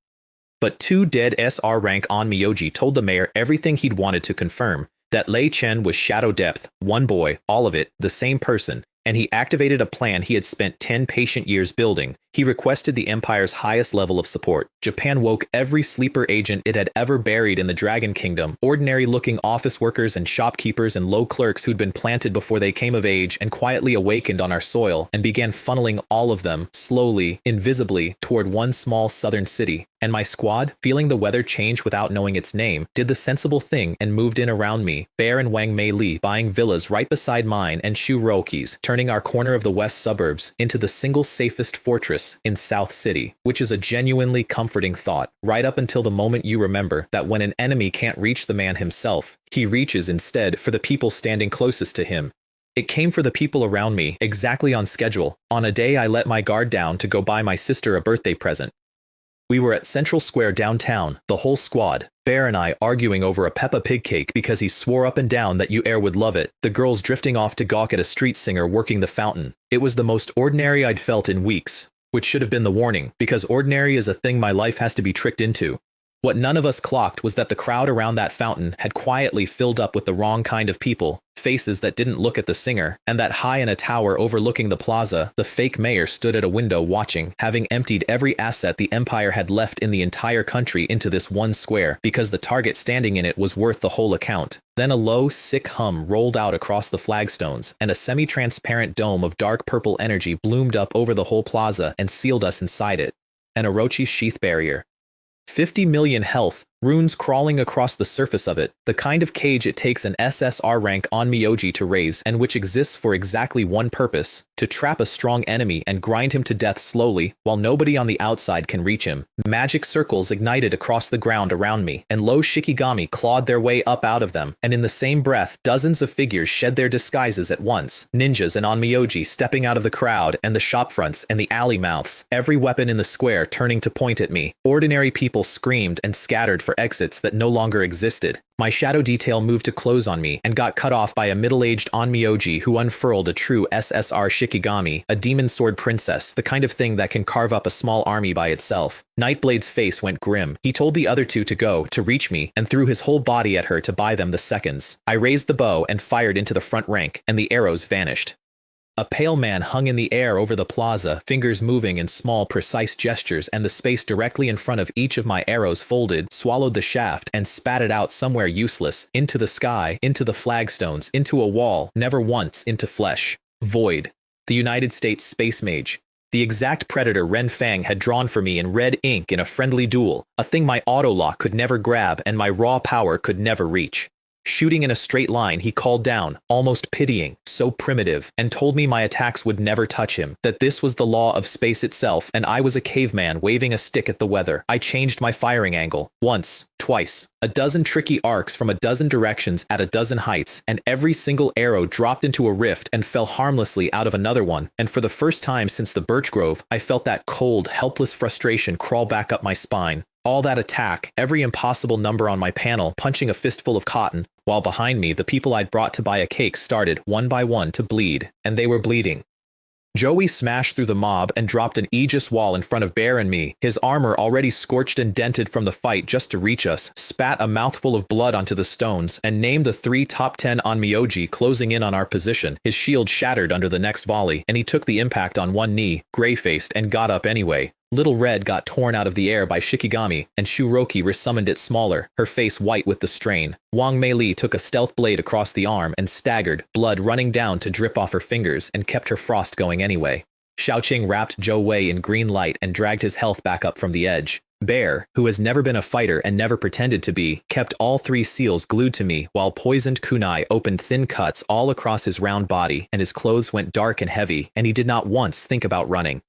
But 2 dead SR rank on Miyoji told the mayor everything he'd wanted to confirm, that Lei Chen was shadow depth, 1 boy, all of it, the same person, and he activated a plan he had spent 10 patient years building. He requested the Empire's highest level of support. Japan woke every sleeper agent it had ever buried in the Dragon Kingdom, ordinary-looking office workers and shopkeepers and low clerks who'd been planted before they came of age and quietly awakened on our soil, and began funneling all of them, slowly, invisibly, toward one small southern city. And my squad, feeling the weather change without knowing its name, did the sensible thing and moved in around me, Bear and Wang Mei Li buying villas right beside mine and Shu Roki's, turning our corner of the west suburbs into the single safest fortress in South City, which is a genuinely comforting thought, right up until the moment you remember that when an enemy can't reach the man himself, he reaches instead for the people standing closest to him. It came for the people around me, exactly on schedule, on a day I let my guard down to go buy my sister a birthday present. We were at Central Square downtown, the whole squad, Bear and I arguing over a Peppa Pig cake because he swore up and down that you air would love it, the girls drifting off to gawk at a street singer working the fountain. It was the most ordinary I'd felt in weeks, which should have been the warning, because ordinary is a thing my life has to be tricked into. What none of us clocked was that the crowd around that fountain had quietly filled up with the wrong kind of people, faces that didn't look at the singer, and that high in a tower overlooking the plaza, the fake mayor stood at a window watching, having emptied every asset the Empire had left in the entire country into this one square, because the target standing in it was worth the whole account. Then a low, sick hum rolled out across the flagstones, and a semi-transparent dome of dark purple energy bloomed up over the whole plaza and sealed us inside it. An Orochi sheath barrier. 50 million health, runes crawling across the surface of it, the kind of cage it takes an SSR rank on Myoji to raise and which exists for exactly one purpose, to trap a strong enemy and grind him to death slowly, while nobody on the outside can reach him. Magic circles ignited across the ground around me, and low shikigami clawed their way up out of them, and in the same breath dozens of figures shed their disguises at once, ninjas and Onmyoji stepping out of the crowd and the shopfronts and the alley mouths, every weapon in the square turning to point at me. Ordinary people screamed and scattered for exits that no longer existed. My shadow detail moved to close on me and got cut off by a middle-aged Onmyoji who unfurled a true SSR Shikigami, a demon sword princess, the kind of thing that can carve up a small army by itself. Nightblade's face went grim. He told the other two to go, to reach me, and threw his whole body at her to buy them the seconds. I raised the bow and fired into the front rank, and the arrows vanished. A pale man hung in the air over the plaza, fingers moving in small, precise gestures, and the space directly in front of each of my arrows folded, swallowed the shaft, and spat it out somewhere useless, into the sky, into the flagstones, into a wall, never once into flesh. Void. The United States Space Mage. The exact predator Ren Fang had drawn for me in red ink in a friendly duel, a thing my auto-lock could never grab and my raw power could never reach. Shooting in a straight line, he called down, almost pitying, so primitive, and told me my attacks would never touch him, that this was the law of space itself, and I was a caveman waving a stick at the weather. I changed my firing angle, once, twice, a dozen tricky arcs from a dozen directions at a dozen heights, and every single arrow dropped into a rift and fell harmlessly out of another one, and for the first time since the birch grove, I felt that cold, helpless frustration crawl back up my spine. All that attack, every impossible number on my panel punching a fistful of cotton, while behind me the people I'd brought to buy a cake started, one by one, to bleed, and they were bleeding. Joey smashed through the mob and dropped an Aegis wall in front of Bear and me, his armor already scorched and dented from the fight just to reach us, spat a mouthful of blood onto the stones, and named the 3 top 10 on Myoji closing in on our position. His shield shattered under the next volley, and he took the impact on one knee, gray-faced, and got up anyway. Little Red got torn out of the air by Shikigami, and Shuroki resummoned it smaller, her face white with the strain. Wang Mei Li took a stealth blade across the arm and staggered, blood running down to drip off her fingers, and kept her frost going anyway. Xiaoqing wrapped Zhou Wei in green light and dragged his health back up from the edge. Bear, who has never been a fighter and never pretended to be, kept all 3 seals glued to me, while poisoned kunai opened thin cuts all across his round body, and his clothes went dark and heavy, and he did not once think about running.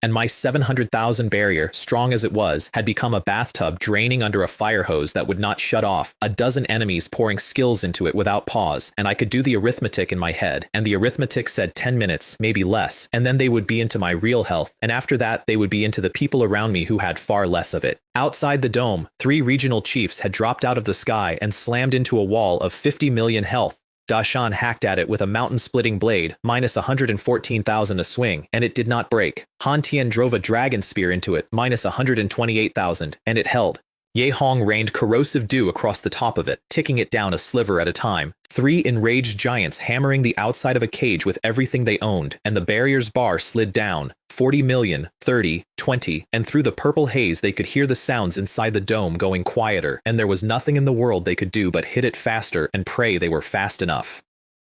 And my 700,000 barrier, strong as it was, had become a bathtub draining under a fire hose that would not shut off, a dozen enemies pouring skills into it without pause, and I could do the arithmetic in my head, and the arithmetic said 10 minutes, maybe less, and then they would be into my real health, and after that they would be into the people around me who had far less of it. Outside the dome, 3 regional chiefs had dropped out of the sky and slammed into a wall of 50 million health. Dashan hacked at it with a mountain-splitting blade, minus 114,000 a swing, and it did not break. Han Tian drove a dragon spear into it, minus 128,000, and it held. Ye Hong rained corrosive dew across the top of it, ticking it down a sliver at a time. 3 enraged giants hammering the outside of a cage with everything they owned, and the barrier's bar slid down. 40 million, 30, 20, and through the purple haze they could hear the sounds inside the dome going quieter, and there was nothing in the world they could do but hit it faster and pray they were fast enough.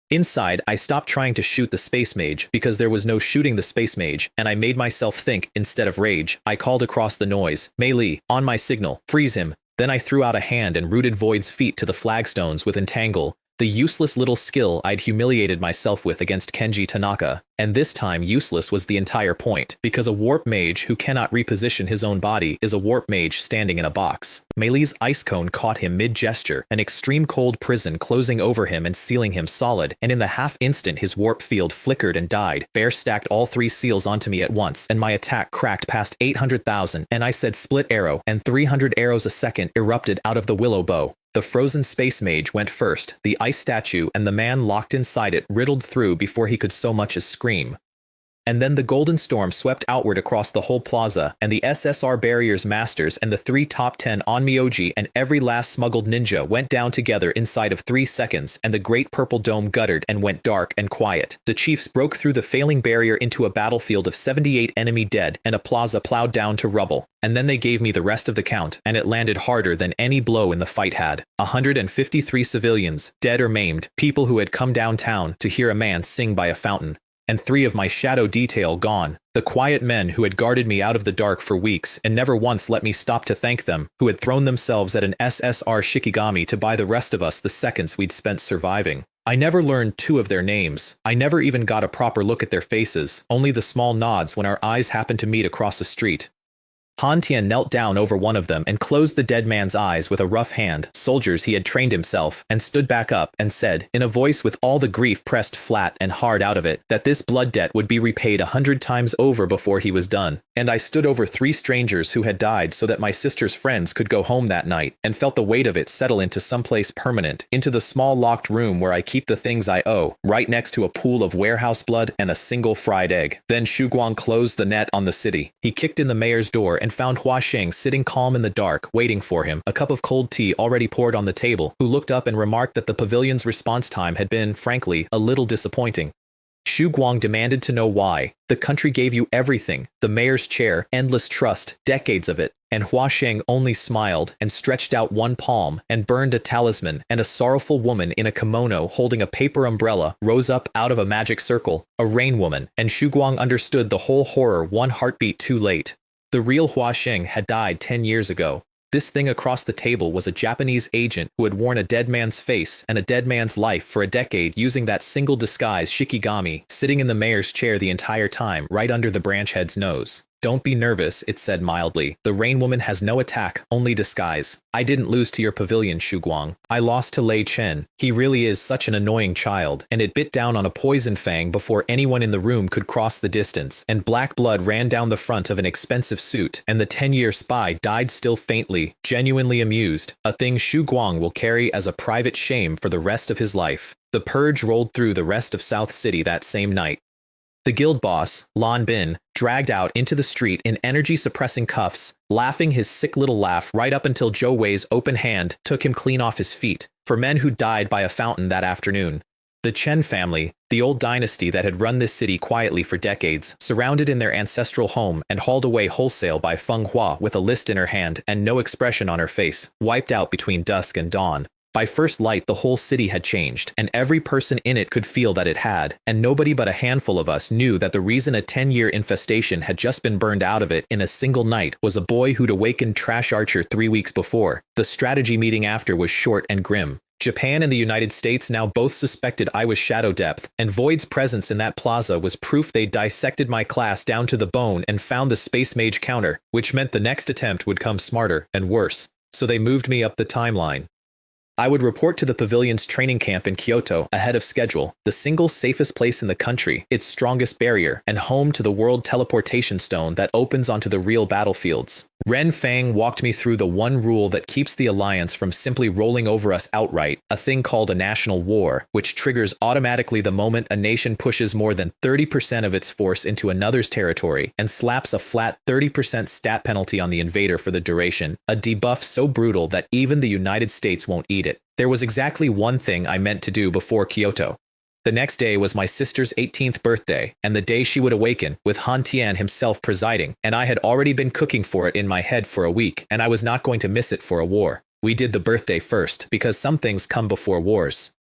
Inside, I stopped trying to shoot the space mage because there was no shooting the space mage, and I made myself think instead of rage. I called across the noise, "Melee, on my signal, freeze him." Then I threw out a hand and rooted Void's feet to the flagstones with Entangle, the useless little skill I'd humiliated myself with against Kenji Tanaka. And this time useless was the entire point, because a warp mage who cannot reposition his own body is a warp mage standing in a box. Melee's ice cone caught him mid-gesture, an extreme cold prison closing over him and sealing him solid, and in the half-instant his warp field flickered and died. Bear stacked all 3 seals onto me at once, and my attack cracked past 800,000, and I said split arrow, and 300 arrows a second erupted out of the willow bow. The frozen space mage went first, the ice statue and the man locked inside it riddled through before he could so much as scream. And then the golden storm swept outward across the whole plaza, and the SSR barrier's masters and the 3 top 10 Onmyoji and every last smuggled ninja went down together inside of 3 seconds, and the great purple dome guttered and went dark and quiet. The chiefs broke through the failing barrier into a battlefield of 78 enemy dead, and a plaza plowed down to rubble. And then they gave me the rest of the count, and it landed harder than any blow in the fight had. 153 civilians, dead or maimed, people who had come downtown to hear a man sing by a fountain. And 3 of my shadow detail gone, the quiet men who had guarded me out of the dark for weeks and never once let me stop to thank them, who had thrown themselves at an SSR Shikigami to buy the rest of us the seconds we'd spent surviving. I never learned 2 of their names. I never even got a proper look at their faces, only the small nods when our eyes happened to meet across the street. Han Tian knelt down over one of them and closed the dead man's eyes with a rough hand, soldiers he had trained himself, and stood back up and said, in a voice with all the grief pressed flat and hard out of it, that this blood debt would be repaid 100 times over before he was done. And I stood over 3 strangers who had died so that my sister's friends could go home that night, and felt the weight of it settle into someplace permanent, into the small locked room where I keep the things I owe, right next to a pool of warehouse blood and a single fried egg. Then Shu Guang closed the net on the city. He kicked in the mayor's door and found Hua Sheng sitting calm in the dark, waiting for him, a cup of cold tea already poured on the table, who looked up and remarked that the pavilion's response time had been, frankly, a little disappointing. Shu Guang demanded to know why. The country gave you everything, the mayor's chair, endless trust, decades of it, and Hua Sheng only smiled and stretched out one palm and burned a talisman, and a sorrowful woman in a kimono holding a paper umbrella rose up out of a magic circle, a rain woman, and Shu Guang understood the whole horror 1 heartbeat too late. The real Hua Sheng had died 10 years ago. This thing across the table was a Japanese agent who had worn a dead man's face and a dead man's life for a decade using that single disguise Shikigami, sitting in the mayor's chair the entire time right under the branch head's nose. Don't be nervous, it said mildly. The rain woman has no attack, only disguise. I didn't lose to your pavilion, Shu Guang. I lost to Lei Chen. He really is such an annoying child, and it bit down on a poison fang before anyone in the room could cross the distance, and black blood ran down the front of an expensive suit, and the 10-year spy died still faintly, genuinely amused, a thing Shu Guang will carry as a private shame for the rest of his life. The purge rolled through the rest of South City that same night. The guild boss, Lan Bin, dragged out into the street in energy-suppressing cuffs, laughing his sick little laugh right up until Zhou Wei's open hand took him clean off his feet, for men who died by a fountain that afternoon. The Chen family, the old dynasty that had run this city quietly for decades, surrounded in their ancestral home and hauled away wholesale by Feng Hua with a list in her hand and no expression on her face, wiped out between dusk and dawn. By first light, the whole city had changed, and every person in it could feel that it had, and nobody but a handful of us knew that the reason a 10-year infestation had just been burned out of it in a single night was a boy who'd awakened Trash Archer 3 weeks before. The strategy meeting after was short and grim. Japan and the United States now both suspected I was Shadow Depth, and Void's presence in that plaza was proof they'd dissected my class down to the bone and found the Space Mage counter, which meant the next attempt would come smarter and worse. So they moved me up the timeline. I would report to the pavilion's training camp in Kyoto ahead of schedule, the single safest place in the country, its strongest barrier, and home to the world teleportation stone that opens onto the real battlefields. Ren Fang walked me through the one rule that keeps the alliance from simply rolling over us outright, a thing called a national war, which triggers automatically the moment a nation pushes more than 30% of its force into another's territory and slaps a flat 30% stat penalty on the invader for the duration, a debuff so brutal that even the United States won't eat it. There was exactly one thing I meant to do before Kyoto. The next day was my sister's 18th birthday, and the day she would awaken, with Han Tian himself presiding, and I had already been cooking for it in my head for a week, and I was not going to miss it for a war. We did the birthday first, because some things come before wars.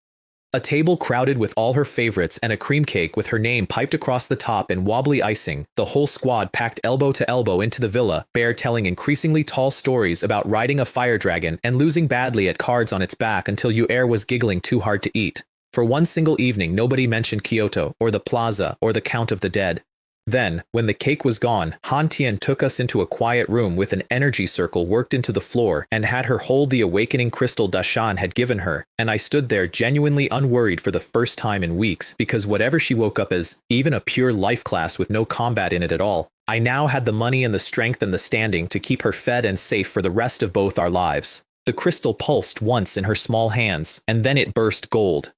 A table crowded with all her favorites and a cream cake with her name piped across the top in wobbly icing, the whole squad packed elbow to elbow into the villa, Bear telling increasingly tall stories about riding a fire dragon and losing badly at cards on its back until Yu'er was giggling too hard to eat. For one single evening, nobody mentioned Kyoto, or the plaza, or the Count of the Dead. Then, when the cake was gone, Han Tian took us into a quiet room with an energy circle worked into the floor and had her hold the awakening crystal Dashan had given her, and I stood there genuinely unworried for the first time in weeks, because whatever she woke up as, even a pure life class with no combat in it at all, I now had the money and the strength and the standing to keep her fed and safe for the rest of both our lives. The crystal pulsed once in her small hands, and then it burst gold.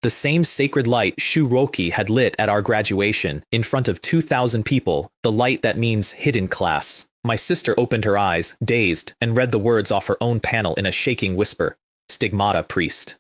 The same sacred light Shuroki had lit at our graduation, in front of 2,000 people, the light that means hidden class. My sister opened her eyes, dazed, and read the words off her own panel in a shaking whisper. Stigmata Priest.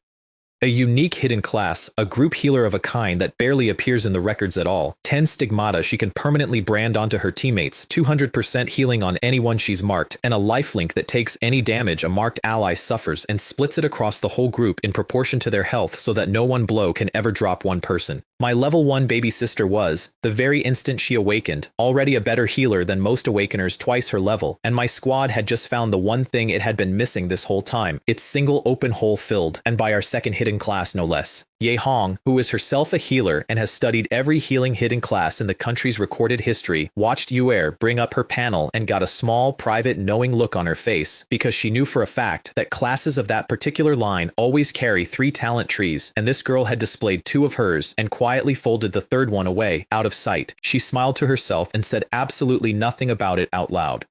A unique hidden class, a group healer of a kind that barely appears in the records at all. 10 stigmata she can permanently brand onto her teammates, 200% healing on anyone she's marked, and a lifelink that takes any damage a marked ally suffers and splits it across the whole group in proportion to their health so that no one blow can ever drop one person. My level 1 baby sister was, the very instant she awakened, already a better healer than most awakeners twice her level, and my squad had just found the one thing it had been missing this whole time, its single open hole filled, and by our second hidden class no less. Ye Hong, who is herself a healer and has studied every healing hidden class in the country's recorded history, watched Yu'er bring up her panel and got a small, private, knowing look on her face, because she knew for a fact that classes of that particular line always carry 3 talent trees, and this girl had displayed 2 of hers and quietly folded the third one away, out of sight. She smiled to herself and said absolutely nothing about it out loud.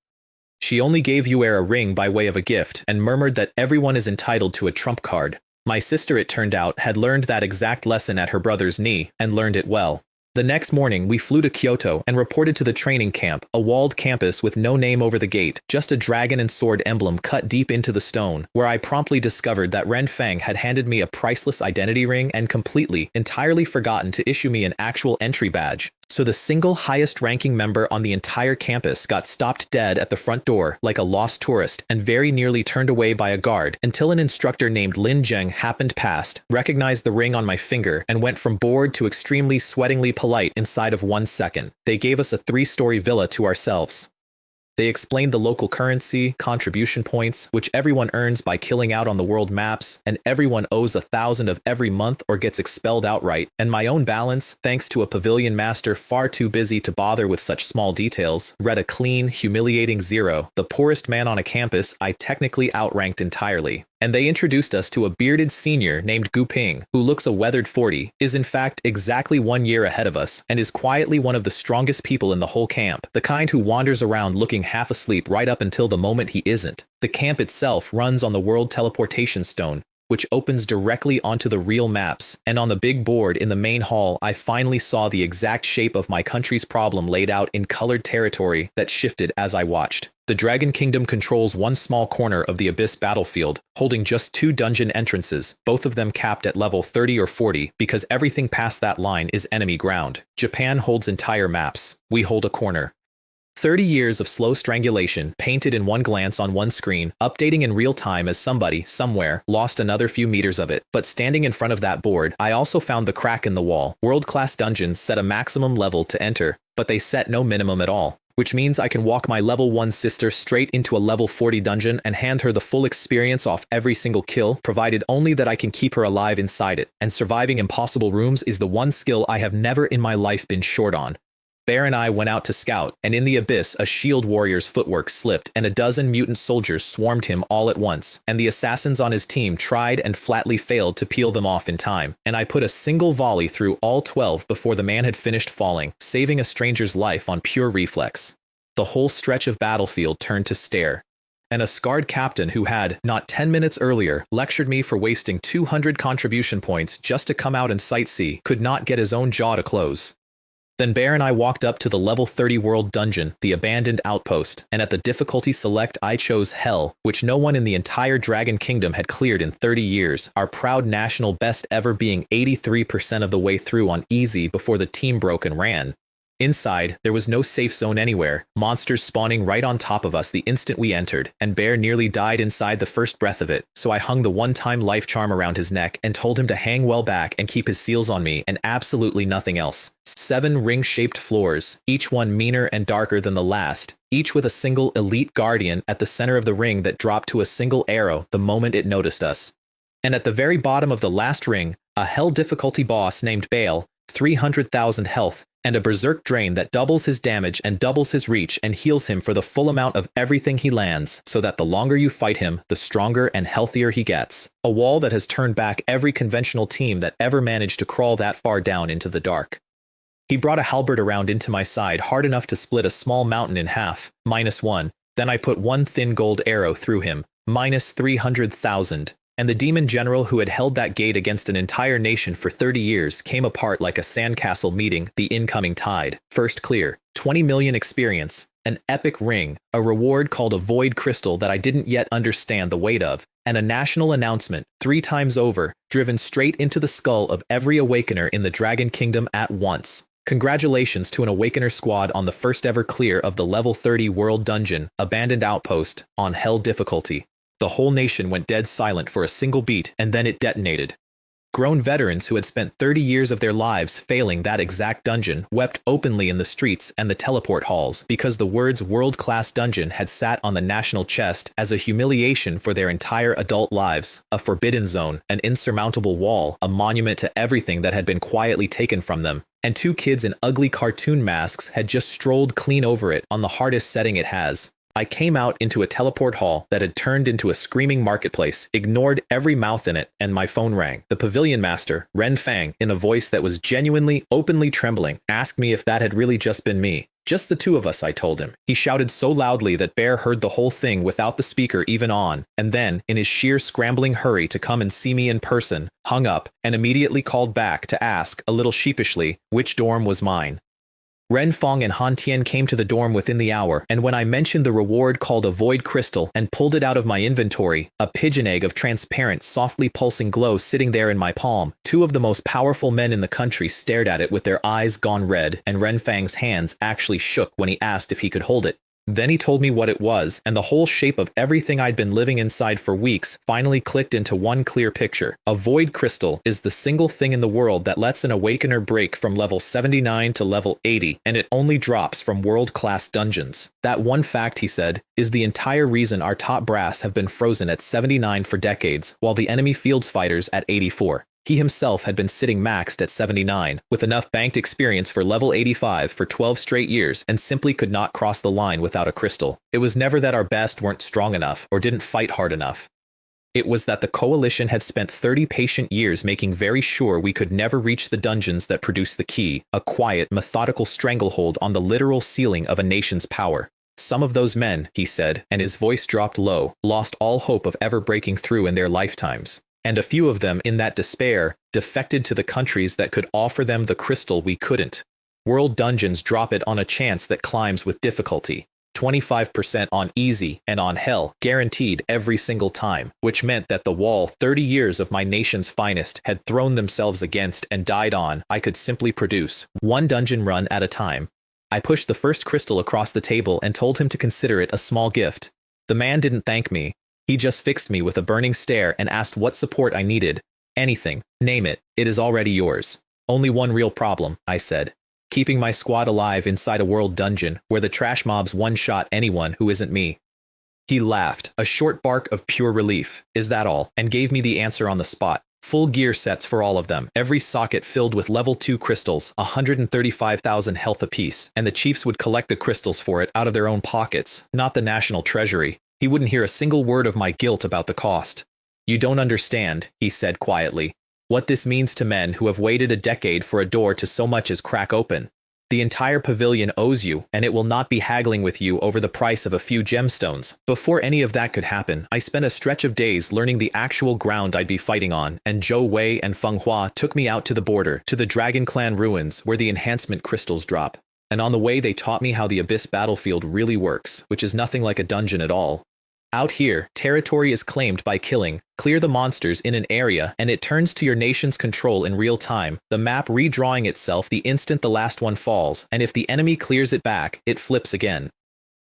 She only gave Yu'er a ring by way of a gift and murmured that everyone is entitled to a trump card. My sister, it turned out, had learned that exact lesson at her brother's knee, and learned it well. The next morning, we flew to Kyoto and reported to the training camp, a walled campus with no name over the gate, just a dragon and sword emblem cut deep into the stone, where I promptly discovered that Ren Feng had handed me a priceless identity ring and entirely forgotten to issue me an actual entry badge. So the single highest ranking member on the entire campus got stopped dead at the front door like a lost tourist and very nearly turned away by a guard until an instructor named Lin Zheng happened past, recognized the ring on my finger, and went from bored to extremely sweatingly polite inside of 1 second. They gave us a 3-story villa to ourselves. They explained the local currency, contribution points, which everyone earns by killing out on the world maps, and everyone owes 1,000 of every month or gets expelled outright, and my own balance, thanks to a pavilion master far too busy to bother with such small details, read a clean, humiliating 0. The poorest man on a campus I technically outranked entirely. And they introduced us to a bearded senior named Gu Ping, who looks a weathered 40, is in fact exactly 1 year ahead of us, and is quietly one of the strongest people in the whole camp, the kind who wanders around looking half asleep right up until the moment he isn't. The camp itself runs on the world teleportation stone, which opens directly onto the real maps, and on the big board in the main hall I finally saw the exact shape of my country's problem laid out in colored territory that shifted as I watched. The Dragon Kingdom controls one small corner of the Abyss battlefield, holding just 2 dungeon entrances, both of them capped at level 30 or 40, because everything past that line is enemy ground. Japan holds entire maps. We hold a corner. 30 years of slow strangulation, painted in one glance on one screen, updating in real time as somebody, somewhere, lost another few meters of it. But standing in front of that board, I also found the crack in the wall. World-class dungeons set a maximum level to enter, but they set no minimum at all. Which means I can walk my level 1 sister straight into a level 40 dungeon and hand her the full experience off every single kill, provided only that I can keep her alive inside it. And surviving impossible rooms is the one skill I have never in my life been short on. Bear and I went out to scout, and in the abyss a shield warrior's footwork slipped and a dozen mutant soldiers swarmed him all at once, and the assassins on his team tried and flatly failed to peel them off in time, and I put a single volley through all 12 before the man had finished falling, saving a stranger's life on pure reflex. The whole stretch of battlefield turned to stare. And a scarred captain who had, not 10 minutes earlier, lectured me for wasting 200 contribution points just to come out and sightsee could not get his own jaw to close. Then Bear and I walked up to the level 30 world dungeon, the abandoned outpost, and at the difficulty select I chose Hell, which no one in the entire Dragon Kingdom had cleared in 30 years, our proud national best ever being 83% of the way through on easy before the team broke and ran. Inside, there was no safe zone anywhere, monsters spawning right on top of us the instant we entered, and Bear nearly died inside the first breath of it, so I hung the one-time life charm around his neck and told him to hang well back and keep his seals on me and absolutely nothing else. 7 ring-shaped floors, each one meaner and darker than the last, each with a single elite guardian at the center of the ring that dropped to a single arrow the moment it noticed us. And at the very bottom of the last ring, a hell difficulty boss named Bale, 300,000 health, and a berserk drain that doubles his damage and doubles his reach and heals him for the full amount of everything he lands, so that the longer you fight him, the stronger and healthier he gets. A wall that has turned back every conventional team that ever managed to crawl that far down into the dark. He brought a halberd around into my side hard enough to split a small mountain in half, -1. Then I put one thin gold arrow through him, -300,000. And the demon general who had held that gate against an entire nation for 30 years came apart like a sandcastle meeting the incoming tide. First clear, 20 million experience, an epic ring, a reward called a void crystal that I didn't yet understand the weight of, and a national announcement, 3 times over, driven straight into the skull of every awakener in the Dragon Kingdom at once. Congratulations to an Awakener squad on the first ever clear of the level 30 world dungeon, abandoned outpost, on hell difficulty. The whole nation went dead silent for a single beat, and then it detonated. Grown veterans who had spent 30 years of their lives failing that exact dungeon wept openly in the streets and the teleport halls because the words world-class dungeon had sat on the national chest as a humiliation for their entire adult lives, a forbidden zone, an insurmountable wall, a monument to everything that had been quietly taken from them. And 2 kids in ugly cartoon masks had just strolled clean over it on the hardest setting it has. I came out into a teleport hall that had turned into a screaming marketplace, ignored every mouth in it, and my phone rang. The pavilion master, Ren Fang, in a voice that was genuinely, openly trembling, asked me if that had really just been me. Just the 2 of us, I told him. He shouted so loudly that Bear heard the whole thing without the speaker even on, and then, in his sheer scrambling hurry to come and see me in person, hung up, and immediately called back to ask, a little sheepishly, which dorm was mine. Ren Fong and Han Tian came to the dorm within the hour, and when I mentioned the reward called a void crystal and pulled it out of my inventory, a pigeon egg of transparent, softly pulsing glow sitting there in my palm, 2 of the most powerful men in the country stared at it with their eyes gone red, and Ren Fang's hands actually shook when he asked if he could hold it. Then he told me what it was, and the whole shape of everything I'd been living inside for weeks finally clicked into one clear picture. A void crystal is the single thing in the world that lets an awakener break from level 79 to level 80, and it only drops from world-class dungeons. That one fact, he said, is the entire reason our top brass have been frozen at 79 for decades, while the enemy field's fighters at 84. He himself had been sitting maxed at 79, with enough banked experience for level 85 for 12 straight years, and simply could not cross the line without a crystal. It was never that our best weren't strong enough, or didn't fight hard enough. It was that the coalition had spent 30 patient years making very sure we could never reach the dungeons that produced the key, a quiet, methodical stranglehold on the literal ceiling of a nation's power. Some of those men, he said, and his voice dropped low, lost all hope of ever breaking through in their lifetimes. And a few of them, in that despair, defected to the countries that could offer them the crystal we couldn't. World dungeons drop it on a chance that climbs with difficulty. 25% on easy and on hell, guaranteed every single time, which meant that the wall 30 years of my nation's finest had thrown themselves against and died on, I could simply produce, 1 dungeon run at a time. I pushed the first crystal across the table and told him to consider it a small gift. The man didn't thank me. He just fixed me with a burning stare and asked what support I needed. Anything, name it, it is already yours. Only one real problem, I said. Keeping my squad alive inside a world dungeon where the trash mobs one-shot anyone who isn't me. He laughed, a short bark of pure relief. Is that all? And gave me the answer on the spot. Full gear sets for all of them, every socket filled with level 2 crystals, 135,000 health apiece, and the chiefs would collect the crystals for it out of their own pockets, not the national treasury. He wouldn't hear a single word of my guilt about the cost. You don't understand, he said quietly, what this means to men who have waited a decade for a door to so much as crack open. The entire pavilion owes you, and it will not be haggling with you over the price of a few gemstones. Before any of that could happen, I spent a stretch of days learning the actual ground I'd be fighting on, and Zhou Wei and Feng Hua took me out to the border, to the Dragon Clan ruins, where the enhancement crystals drop. And on the way they taught me how the Abyss battlefield really works, which is nothing like a dungeon at all. Out here, territory is claimed by killing, clear the monsters in an area, and it turns to your nation's control in real time, the map redrawing itself the instant the last one falls, and if the enemy clears it back, it flips again.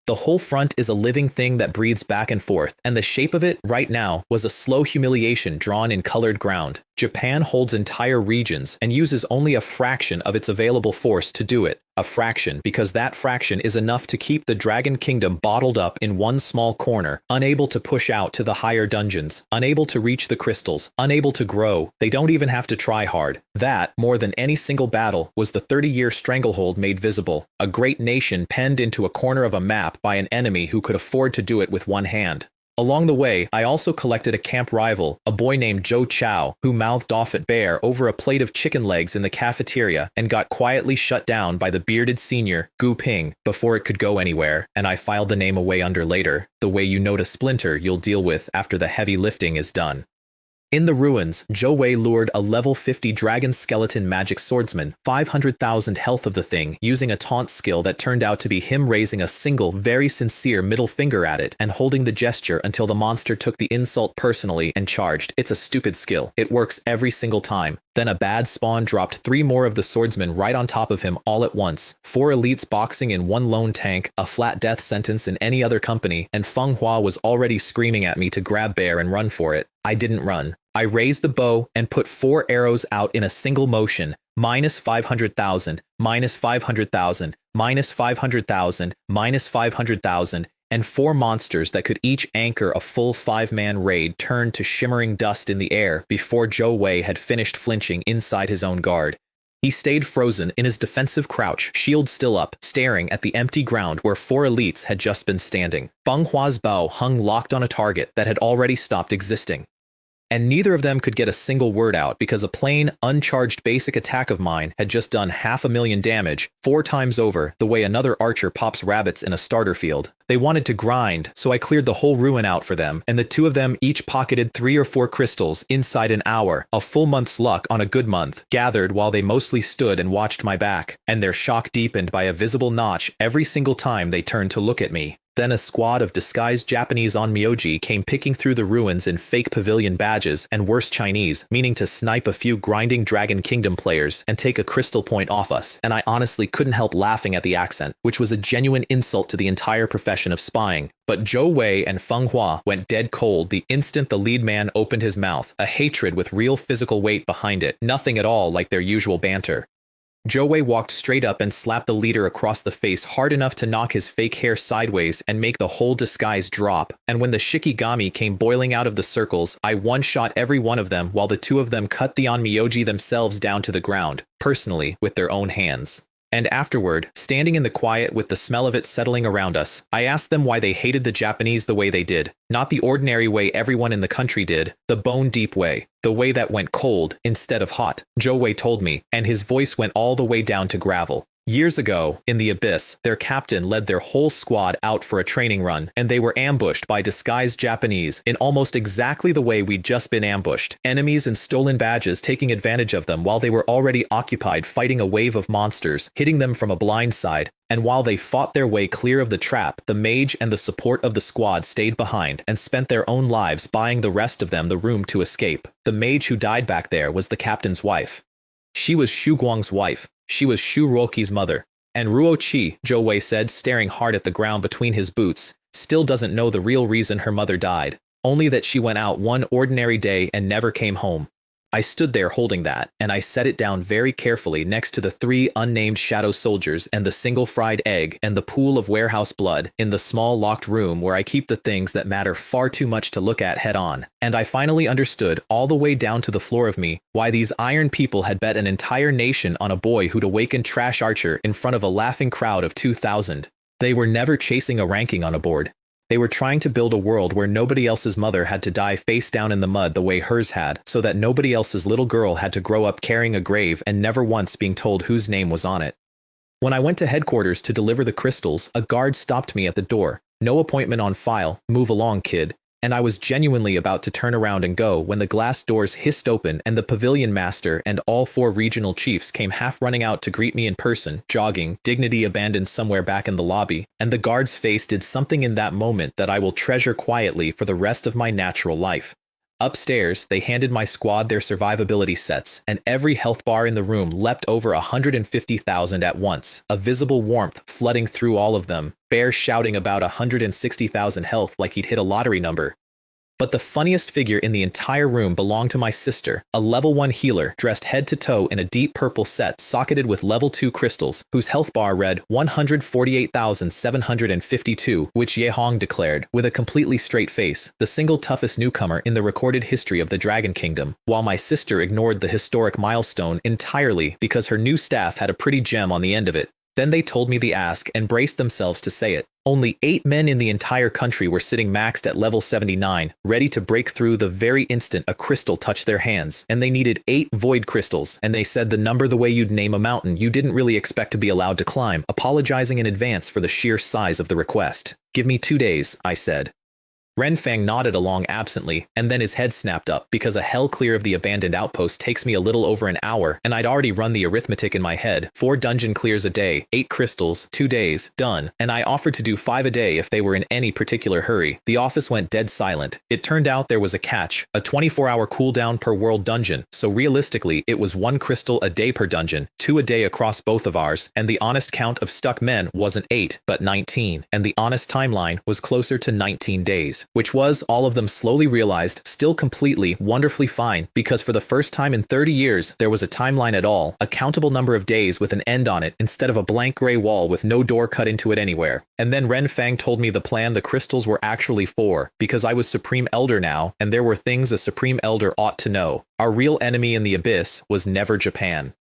The whole front is a living thing that breathes back and forth, and the shape of it, right now, was a slow humiliation drawn in colored ground. Japan holds entire regions and uses only a fraction of its available force to do it. A fraction, because that fraction is enough to keep the Dragon Kingdom bottled up in one small corner, unable to push out to the higher dungeons, unable to reach the crystals, unable to grow. They don't even have to try hard. That, more than any single battle, was the 30-year stranglehold made visible. A great nation penned into a corner of a map by an enemy who could afford to do it with one hand. Along the way, I also collected a camp rival, a boy named Zhou Chao, who mouthed off at Bear over a plate of chicken legs in the cafeteria and got quietly shut down by the bearded senior, Gu Ping, before it could go anywhere, and I filed the name away under later, the way you note a splinter you'll deal with after the heavy lifting is done. In the ruins, Zhou Wei lured a level 50 dragon skeleton magic swordsman, 500,000 health of the thing, using a taunt skill that turned out to be him raising a single, very sincere middle finger at it and holding the gesture until the monster took the insult personally and charged. It's a stupid skill. It works every single time. Then a bad spawn dropped 3 more of the swordsmen right on top of him all at once. 4 elites boxing in one lone tank, a flat death sentence in any other company, and Feng Hua was already screaming at me to grab Bear and run for it. I didn't run. I raised the bow and put 4 arrows out in a single motion. Minus 500,000, minus 500,000, minus 500,000, minus 500,000, and 4 monsters that could each anchor a full 5-man raid turned to shimmering dust in the air before Zhou Wei had finished flinching inside his own guard. He stayed frozen in his defensive crouch, shield still up, staring at the empty ground where 4 elites had just been standing. Feng Hua's bow hung locked on a target that had already stopped existing. And neither of them could get a single word out because a plain, uncharged basic attack of mine had just done 500,000 damage, 4 times over, the way another archer pops rabbits in a starter field. They wanted to grind, so I cleared the whole ruin out for them, and the 2 of them each pocketed 3 or 4 crystals inside an hour, a full month's luck on a good month, gathered while they mostly stood and watched my back, and their shock deepened by a visible notch every single time they turned to look at me. Then a squad of disguised Japanese onmyoji came picking through the ruins in fake pavilion badges and worse Chinese, meaning to snipe a few grinding Dragon Kingdom players and take a crystal point off us, and I honestly couldn't help laughing at the accent, which was a genuine insult to the entire profession of spying. But Zhou Wei and Feng Hua went dead cold the instant the lead man opened his mouth, a hatred with real physical weight behind it, nothing at all like their usual banter. Zhou Wei walked straight up and slapped the leader across the face hard enough to knock his fake hair sideways and make the whole disguise drop, and when the Shikigami came boiling out of the circles, I one-shot every one of them while the 2 of them cut the onmyoji themselves down to the ground, personally, with their own hands. And afterward, standing in the quiet with the smell of it settling around us, I asked them why they hated the Japanese the way they did. Not the ordinary way everyone in the country did, the bone-deep way, the way that went cold instead of hot. Zhou Wei told me, and his voice went all the way down to gravel. Years ago, in the Abyss, their captain led their whole squad out for a training run, and they were ambushed by disguised Japanese in almost exactly the way we'd just been ambushed. Enemies and stolen badges taking advantage of them while they were already occupied fighting a wave of monsters, hitting them from a blind side. And while they fought their way clear of the trap, the mage and the support of the squad stayed behind and spent their own lives buying the rest of them the room to escape. The mage who died back there was the captain's wife. She was Shu Guang's wife. She was Shu Ruoqi's mother. And Ruo Qi, Zhou Wei said, staring hard at the ground between his boots, still doesn't know the real reason her mother died, only that she went out one ordinary day and never came home. I stood there holding that, and I set it down very carefully next to the 3 unnamed shadow soldiers and the single fried egg and the pool of warehouse blood in the small locked room where I keep the things that matter far too much to look at head on. And I finally understood, all the way down to the floor of me, why these iron people had bet an entire nation on a boy who'd awaken Trash Archer in front of a laughing crowd of 2,000. They were never chasing a ranking on a board. They were trying to build a world where nobody else's mother had to die face down in the mud the way hers had, so that nobody else's little girl had to grow up carrying a grave and never once being told whose name was on it. When I went to headquarters to deliver the crystals, a guard stopped me at the door. No appointment on file, move along, kid. And I was genuinely about to turn around and go when the glass doors hissed open and the pavilion master and all 4 regional chiefs came half running out to greet me in person, jogging, dignity abandoned somewhere back in the lobby, and the guard's face did something in that moment that I will treasure quietly for the rest of my natural life. Upstairs, they handed my squad their survivability sets, and every health bar in the room leapt over 150,000 at once, a visible warmth flooding through all of them, Bear shouting about 160,000 health like he'd hit a lottery number. But the funniest figure in the entire room belonged to my sister, a level 1 healer dressed head to toe in a deep purple set socketed with level 2 crystals, whose health bar read 148,752, which Ye Hong declared, with a completely straight face, the single toughest newcomer in the recorded history of the Dragon Kingdom, while my sister ignored the historic milestone entirely because her new staff had a pretty gem on the end of it. Then they told me the ask and braced themselves to say it. Only 8 men in the entire country were sitting maxed at level 79, ready to break through the very instant a crystal touched their hands, and they needed 8 void crystals, and they said the number the way you'd name a mountain you didn't really expect to be allowed to climb, apologizing in advance for the sheer size of the request. Give me 2 days, I said. Renfang nodded along absently, and then his head snapped up, because a hell clear of the abandoned outpost takes me a little over an hour, and I'd already run the arithmetic in my head. 4 dungeon clears a day, 8 crystals, 2 days, done, and I offered to do 5 a day if they were in any particular hurry. The office went dead silent. It turned out there was a catch, a 24-hour cooldown per world dungeon, so realistically it was 1 crystal a day per dungeon, 2 a day across both of ours, and the honest count of stuck men wasn't 8, but 19, and the honest timeline was closer to 19 days. Which was, all of them slowly realized, still completely, wonderfully fine, because for the first time in 30 years, there was a timeline at all, a countable number of days with an end on it instead of a blank gray wall with no door cut into it anywhere. And then Renfang told me the plan the crystals were actually for, because I was Supreme Elder now, and there were things a Supreme Elder ought to know. Our real enemy in the Abyss was never Japan.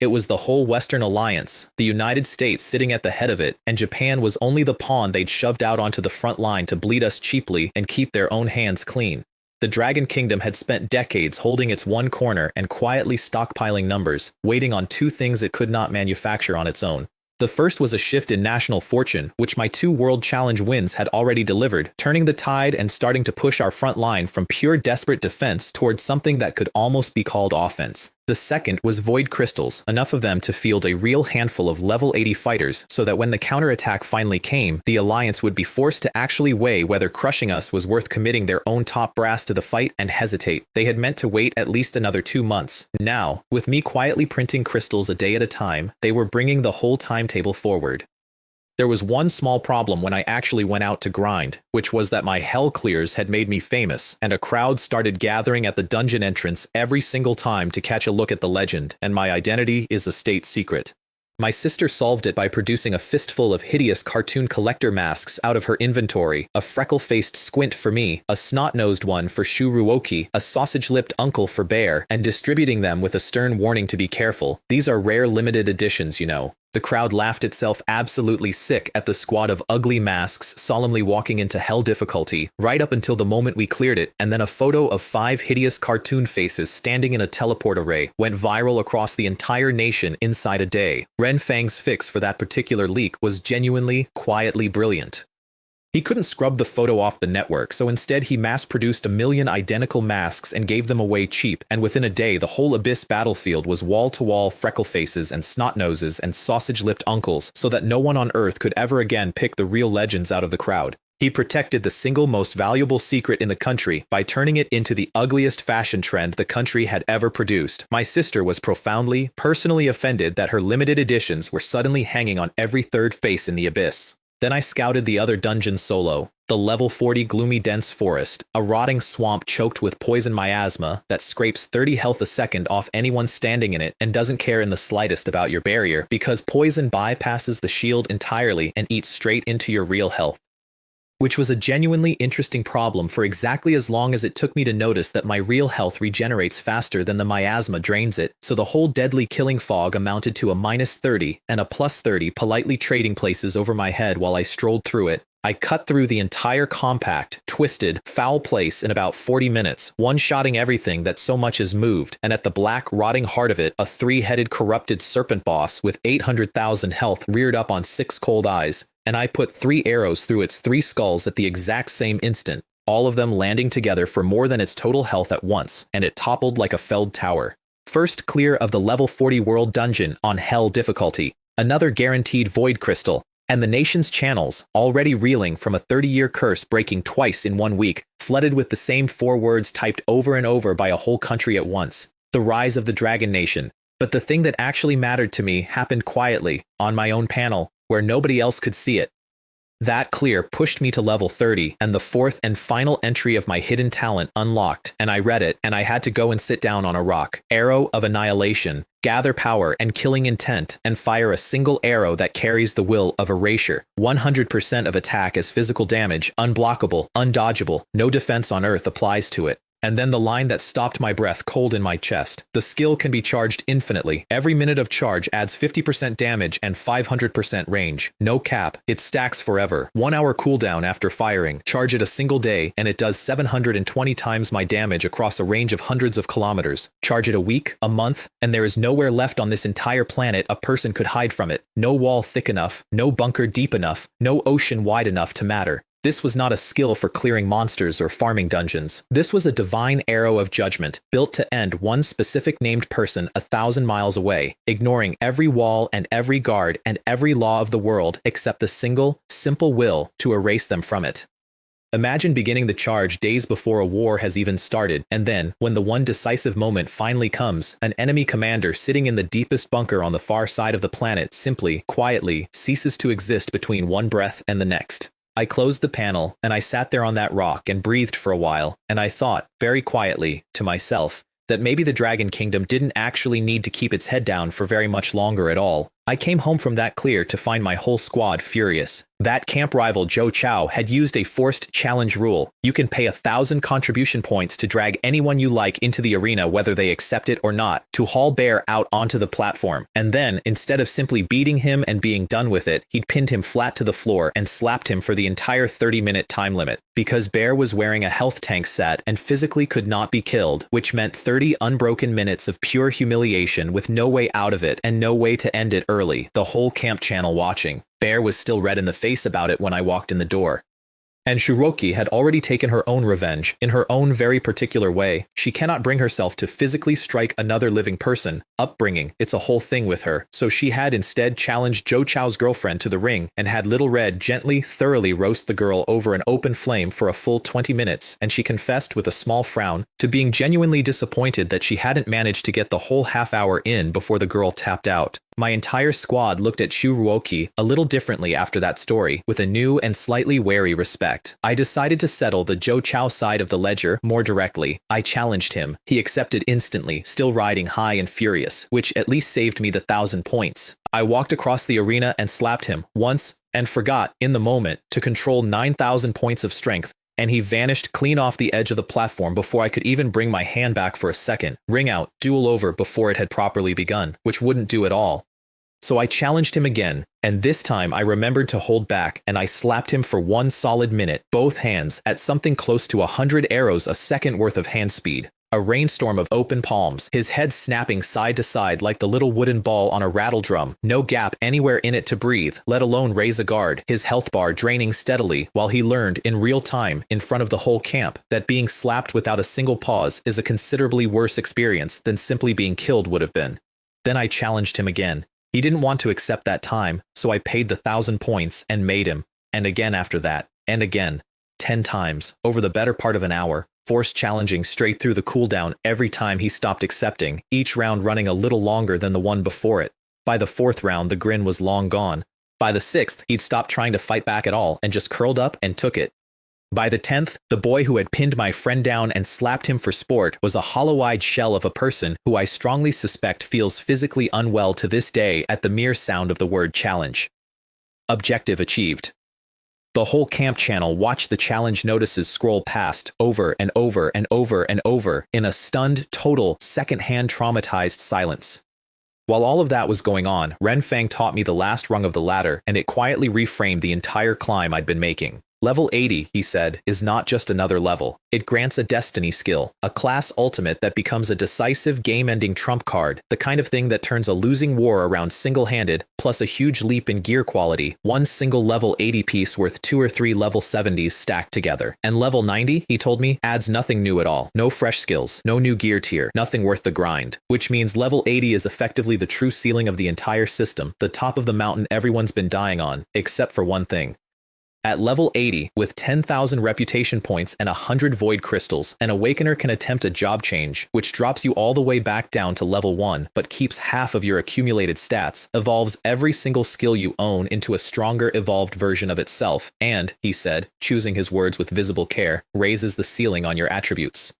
It was the whole Western Alliance, the United States sitting at the head of it, and Japan was only the pawn they'd shoved out onto the front line to bleed us cheaply and keep their own hands clean. The Dragon Kingdom had spent decades holding its one corner and quietly stockpiling numbers, waiting on 2 things it could not manufacture on its own. The first was a shift in national fortune, which my 2 World Challenge wins had already delivered, turning the tide and starting to push our front line from pure desperate defense towards something that could almost be called offense. The second was void crystals, enough of them to field a real handful of level 80 fighters so that when the counterattack finally came, the Alliance would be forced to actually weigh whether crushing us was worth committing their own top brass to the fight and hesitate. They had meant to wait at least another 2 months. Now, with me quietly printing crystals a day at a time, they were bringing the whole timetable forward. There was one small problem when I actually went out to grind, which was that my hell clears had made me famous, and a crowd started gathering at the dungeon entrance every single time to catch a look at the legend, and my identity is a state secret. My sister solved it by producing a fistful of hideous cartoon collector masks out of her inventory, a freckle-faced squint for me, a snot-nosed one for Shuruoki, a sausage-lipped uncle for Bear, and distributing them with a stern warning to be careful. These are rare limited editions, you know. The crowd laughed itself absolutely sick at the squad of ugly masks solemnly walking into hell difficulty, right up until the moment we cleared it, and then a photo of 5 hideous cartoon faces standing in a teleport array went viral across the entire nation inside a day. Renfang's fix for that particular leak was genuinely, quietly brilliant. He couldn't scrub the photo off the network, so instead he mass-produced 1 million identical masks and gave them away cheap, and within a day the whole Abyss battlefield was wall-to-wall freckle faces and snot-noses and sausage-lipped uncles, so that no one on Earth could ever again pick the real legends out of the crowd. He protected the single most valuable secret in the country by turning it into the ugliest fashion trend the country had ever produced. My sister was profoundly, personally offended that her limited editions were suddenly hanging on every 3rd face in the Abyss. Then I scouted the other dungeon solo, the level 40 gloomy dense forest, a rotting swamp choked with poison miasma that scrapes 30 health a second off anyone standing in it and doesn't care in the slightest about your barrier because poison bypasses the shield entirely and eats straight into your real health. Which was a genuinely interesting problem for exactly as long as it took me to notice that my real health regenerates faster than the miasma drains it, so the whole deadly killing fog amounted to a -30 and a +30 politely trading places over my head while I strolled through it. I cut through the entire compact, twisted, foul place in about 40 minutes, one-shotting everything that so much as moved, and at the black, rotting heart of it, a three-headed corrupted serpent boss with 800,000 health reared up on 6 cold eyes, and I put 3 arrows through its 3 skulls at the exact same instant, all of them landing together for more than its total health at once, and it toppled like a felled tower. First clear of the level 40 world dungeon on Hell difficulty, another guaranteed void crystal, and the nation's channels, already reeling from a 30-year curse breaking twice in 1 week, flooded with the same 4 words typed over and over by a whole country at once. The rise of the Dragon Nation. But the thing that actually mattered to me happened quietly, on my own panel, where nobody else could see it. That clear pushed me to level 30, and the 4th and final entry of my hidden talent unlocked, and I read it, and I had to go and sit down on a rock. Arrow of Annihilation. Gather power and killing intent, and fire a single arrow that carries the will of erasure. 100% of attack as physical damage, unblockable, undodgeable, no defense on earth applies to it. And then the line that stopped my breath cold in my chest. The skill can be charged infinitely. Every minute of charge adds 50% damage and 500% range. No cap. It stacks forever. 1 hour cooldown after firing. Charge it a single day, and it does 720 times my damage across a range of hundreds of kilometers. Charge it a week, a month, and there is nowhere left on this entire planet a person could hide from it. No wall thick enough, no bunker deep enough, no ocean wide enough to matter. This was not a skill for clearing monsters or farming dungeons. This was a divine arrow of judgment, built to end one specific named person 1,000 miles away, ignoring every wall and every guard and every law of the world except the single, simple will to erase them from it. Imagine beginning the charge days before a war has even started, and then, when the one decisive moment finally comes, an enemy commander sitting in the deepest bunker on the far side of the planet simply, quietly, ceases to exist between one breath and the next. I closed the panel, and I sat there on that rock and breathed for a while, and I thought, very quietly, to myself, that maybe the Dragon Kingdom didn't actually need to keep its head down for very much longer at all. I came home from that clear to find my whole squad furious. That camp rival Joe Chow had used a forced challenge rule. You can pay 1,000 contribution points to drag anyone you like into the arena whether they accept it or not, to haul Bear out onto the platform. And then, instead of simply beating him and being done with it, he'd pinned him flat to the floor and slapped him for the entire 30-minute time limit. Because Bear was wearing a health tank set and physically could not be killed, which meant 30 unbroken minutes of pure humiliation with no way out of it and no way to end it early, the whole camp channel watching. Bear was still red in the face about it when I walked in the door. And Shuroki had already taken her own revenge, in her own very particular way. She cannot bring herself to physically strike another living person. Upbringing, it's a whole thing with her. So she had instead challenged Joe Chow's girlfriend to the ring, and had Little Red gently, thoroughly roast the girl over an open flame for a full 20 minutes, and she confessed with a small frown to being genuinely disappointed that she hadn't managed to get the whole half hour in before the girl tapped out. My entire squad looked at Shuroki a little differently after that story, with a new and slightly wary respect. I decided to settle the Joe Chow side of the ledger more directly. I challenged him. He accepted instantly, still riding high and furious, which at least saved me the 1,000 points. I walked across the arena and slapped him once, and forgot, in the moment, to control 9,000 points of strength, and he vanished clean off the edge of the platform before I could even bring my hand back for a second. Ring out, duel over before it had properly begun, which wouldn't do at all. So I challenged him again, and this time I remembered to hold back, and I slapped him for 1 solid minute, both hands, at something close to 100 arrows a second worth of hand speed. A rainstorm of open palms, his head snapping side to side like the little wooden ball on a rattle drum, no gap anywhere in it to breathe, let alone raise a guard, his health bar draining steadily, while he learned in real time, in front of the whole camp, that being slapped without a single pause is a considerably worse experience than simply being killed would have been. Then I challenged him again. He didn't want to accept that time, so I paid the 1,000 points and made him, and again after that, and again, 10 times, over the better part of an hour, forced challenging straight through the cooldown every time he stopped accepting, each round running a little longer than the one before it. By the 4th round, the grin was long gone. By the 6th, he'd stopped trying to fight back at all and just curled up and took it. By the 10th, the boy who had pinned my friend down and slapped him for sport was a hollow-eyed shell of a person who I strongly suspect feels physically unwell to this day at the mere sound of the word challenge. Objective achieved. The whole camp channel watched the challenge notices scroll past, over and over and over and over, in a stunned, total, second-hand traumatized silence. While all of that was going on, Renfang taught me the last rung of the ladder, and it quietly reframed the entire climb I'd been making. Level 80, he said, is not just another level. It grants a destiny skill, a class ultimate that becomes a decisive game-ending trump card, the kind of thing that turns a losing war around single-handed, plus a huge leap in gear quality, one single level 80 piece worth 2 or 3 level 70s stacked together. And level 90, he told me, adds nothing new at all. No fresh skills, no new gear tier, nothing worth the grind. Which means level 80 is effectively the true ceiling of the entire system, the top of the mountain everyone's been dying on, except for one thing. At level 80, with 10,000 reputation points and 100 void crystals, an awakener can attempt a job change, which drops you all the way back down to level 1, but keeps half of your accumulated stats, evolves every single skill you own into a stronger evolved version of itself, and, he said, choosing his words with visible care, raises the ceiling on your attributes.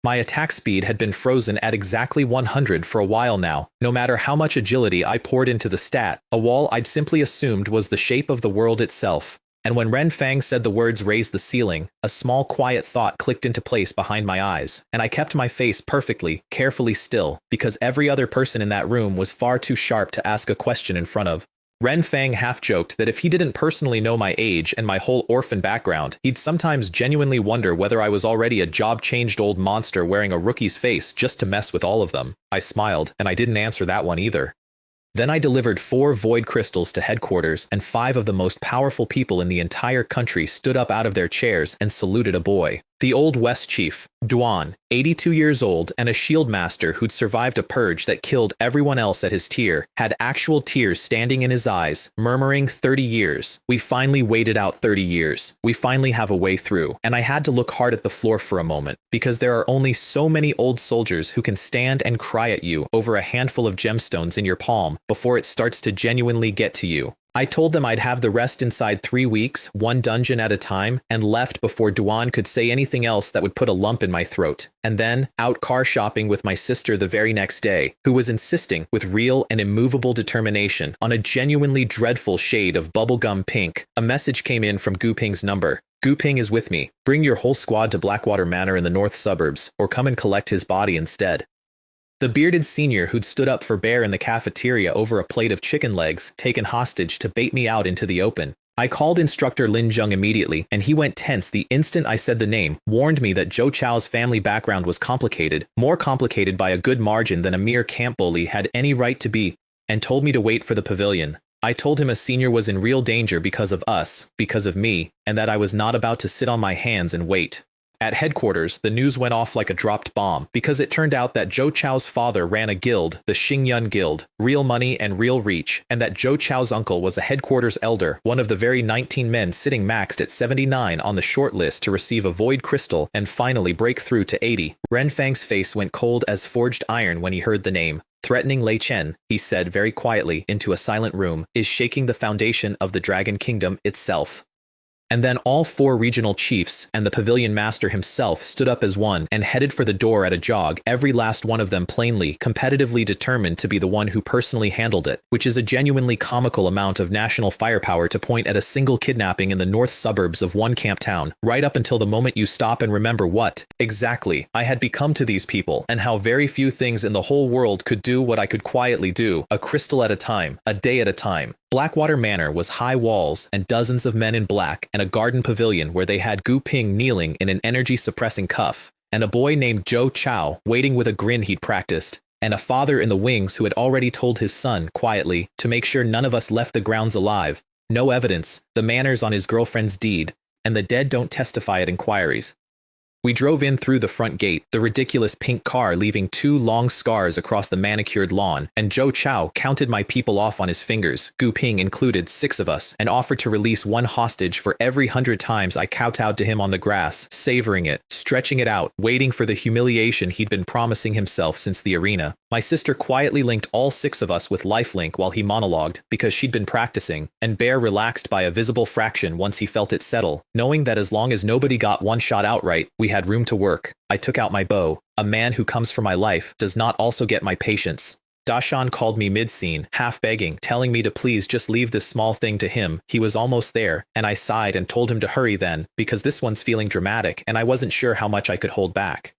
My attack speed had been frozen at exactly 100 for a while now. No matter how much agility I poured into the stat, a wall I'd simply assumed was the shape of the world itself. And when Renfang said the words raise the ceiling, a small quiet thought clicked into place behind my eyes, and I kept my face perfectly, carefully still, because every other person in that room was far too sharp to ask a question in front of. Renfang half-joked that if he didn't personally know my age and my whole orphan background, he'd sometimes genuinely wonder whether I was already a job-changed old monster wearing a rookie's face just to mess with all of them. I smiled, and I didn't answer that one either. Then I delivered 4 void crystals to headquarters, and 5 of the most powerful people in the entire country stood up out of their chairs and saluted a boy. The Old West chief, Duan, 82 years old and a shield master who'd survived a purge that killed everyone else at his tier, had actual tears standing in his eyes, murmuring 30 years. We finally waited out 30 years. We finally have a way through. And I had to look hard at the floor for a moment, because there are only so many old soldiers who can stand and cry at you over a handful of gemstones in your palm before it starts to genuinely get to you. I told them I'd have the rest inside 3 weeks, 1 dungeon at a time, and left before Duan could say anything else that would put a lump in my throat. And then, out car shopping with my sister the very next day, who was insisting, with real and immovable determination, on a genuinely dreadful shade of bubblegum pink, a message came in from Gu Ping's number. Gu Ping is with me. Bring your whole squad to Blackwater Manor in the north suburbs, or come and collect his body instead. The bearded senior who'd stood up for Bear in the cafeteria over a plate of chicken legs, taken hostage to bait me out into the open. I called instructor Lin Zheng immediately, and he went tense the instant I said the name, warned me that Zhou Chao's family background was complicated, more complicated by a good margin than a mere camp bully had any right to be, and told me to wait for the pavilion. I told him a senior was in real danger because of us, because of me, and that I was not about to sit on my hands and wait. At headquarters, the news went off like a dropped bomb, because it turned out that Zhou Chao's father ran a guild, the Xingyun Guild, real money and real reach, and that Zhou Chao's uncle was a headquarters elder, one of the very 19 men sitting maxed at 79 on the short list to receive a void crystal and finally break through to 80. Renfang's face went cold as forged iron when he heard the name. Threatening Lei Chen, he said very quietly into a silent room, is shaking the foundation of the Dragon Kingdom itself. And then all 4 regional chiefs and the pavilion master himself stood up as one and headed for the door at a jog, every last one of them plainly, competitively determined to be the one who personally handled it, which is a genuinely comical amount of national firepower to point at a single kidnapping in the north suburbs of one camp town, right up until the moment you stop and remember what, exactly, I had become to these people, and how very few things in the whole world could do what I could quietly do, a crystal at a time, a day at a time. Blackwater Manor was high walls and dozens of men in black and a garden pavilion where they had Gu Ping kneeling in an energy-suppressing cuff, and a boy named Zhou Chao waiting with a grin he'd practiced, and a father in the wings who had already told his son, quietly, to make sure none of us left the grounds alive. No evidence, the manor's on his girlfriend's deed, and the dead don't testify at inquiries. We drove in through the front gate, the ridiculous pink car leaving 2 long scars across the manicured lawn, and Zhou Chao counted my people off on his fingers, Gu Ping included 6 of us, and offered to release 1 hostage for every 100 times I kowtowed to him on the grass, savoring it, stretching it out, waiting for the humiliation he'd been promising himself since the arena. My sister quietly linked all 6 of us with lifelink while he monologued, because she'd been practicing, and Bear relaxed by a visible fraction once he felt it settle, knowing that as long as nobody got 1 shot outright, we had room to work. I took out my bow. A man who comes for my life does not also get my patience. Dashan called me mid-scene, half begging, telling me to please just leave this small thing to him. He was almost there, and I sighed and told him to hurry then, because this one's feeling dramatic, and I wasn't sure how much I could hold back.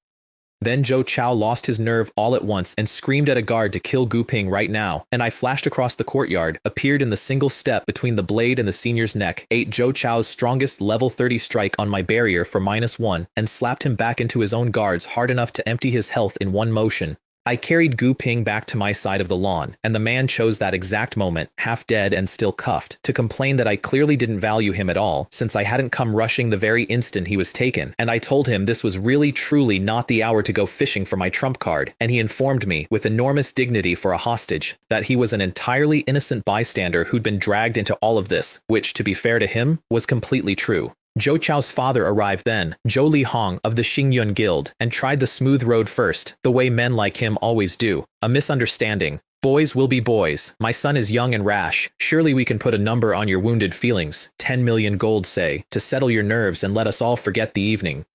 Then Zhou Chao lost his nerve all at once and screamed at a guard to kill Gu Ping right now, and I flashed across the courtyard, appeared in the single step between the blade and the senior's neck, ate Zhou Chao's strongest level 30 strike on my barrier for -1, and slapped him back into his own guards hard enough to empty his health in one motion. I carried Gu Ping back to my side of the lawn, and the man chose that exact moment, half dead and still cuffed, to complain that I clearly didn't value him at all, since I hadn't come rushing the very instant he was taken, and I told him this was really truly not the hour to go fishing for my trump card, and he informed me, with enormous dignity for a hostage, that he was an entirely innocent bystander who'd been dragged into all of this, which, to be fair to him, was completely true. Zhou Chao's father arrived then, Zhou Li Hong of the Xingyun Guild, and tried the smooth road first, the way men like him always do. A misunderstanding. Boys will be boys. My son is young and rash. Surely we can put a number on your wounded feelings, 10 million gold say, to settle your nerves and let us all forget the evening.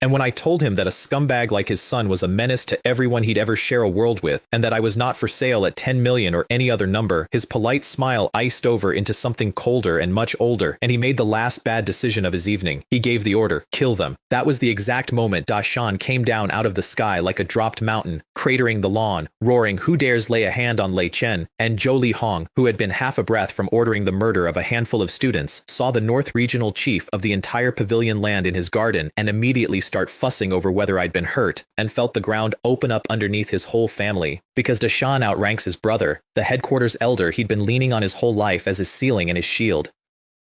And when I told him that a scumbag like his son was a menace to everyone he'd ever share a world with, and that I was not for sale at 10 million or any other number, his polite smile iced over into something colder and much older, and he made the last bad decision of his evening. He gave the order, kill them. That was the exact moment Da Shan came down out of the sky like a dropped mountain, cratering the lawn, roaring, "Who dares lay a hand on Lei Chen?" And Zhou Li Hong, who had been half a breath from ordering the murder of a handful of students, saw the North Regional Chief of the entire pavilion land in his garden and immediately start fussing over whether I'd been hurt, and felt the ground open up underneath his whole family. Because Dashan outranks his brother, the headquarters elder he'd been leaning on his whole life as his ceiling and his shield.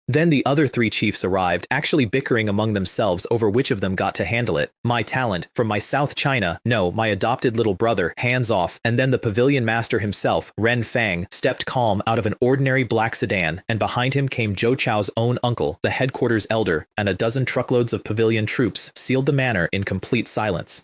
Then the other three chiefs arrived, actually bickering among themselves over which of them got to handle it. My talent, from my South China, no, my adopted little brother, hands off, and then the pavilion master himself, Ren Fang, stepped calm out of an ordinary black sedan, and behind him came Zhou Chao's own uncle, the headquarters elder, and a dozen truckloads of pavilion troops sealed the manor in complete silence.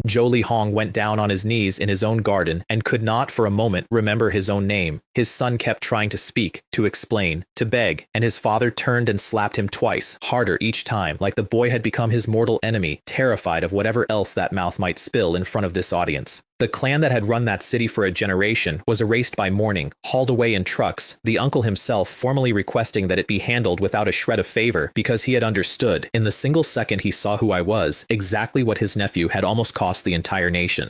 Zhou Li Hong went down on his knees in his own garden and could not for a moment remember his own name. His son kept trying to speak, to explain, to beg, and his father turned and slapped him twice, harder each time, like the boy had become his mortal enemy, terrified of whatever else that mouth might spill in front of this audience. The clan that had run that city for a generation was erased by morning, hauled away in trucks, the uncle himself formally requesting that it be handled without a shred of favor because he had understood, in the single second he saw who I was, exactly what his nephew had almost cost the entire nation.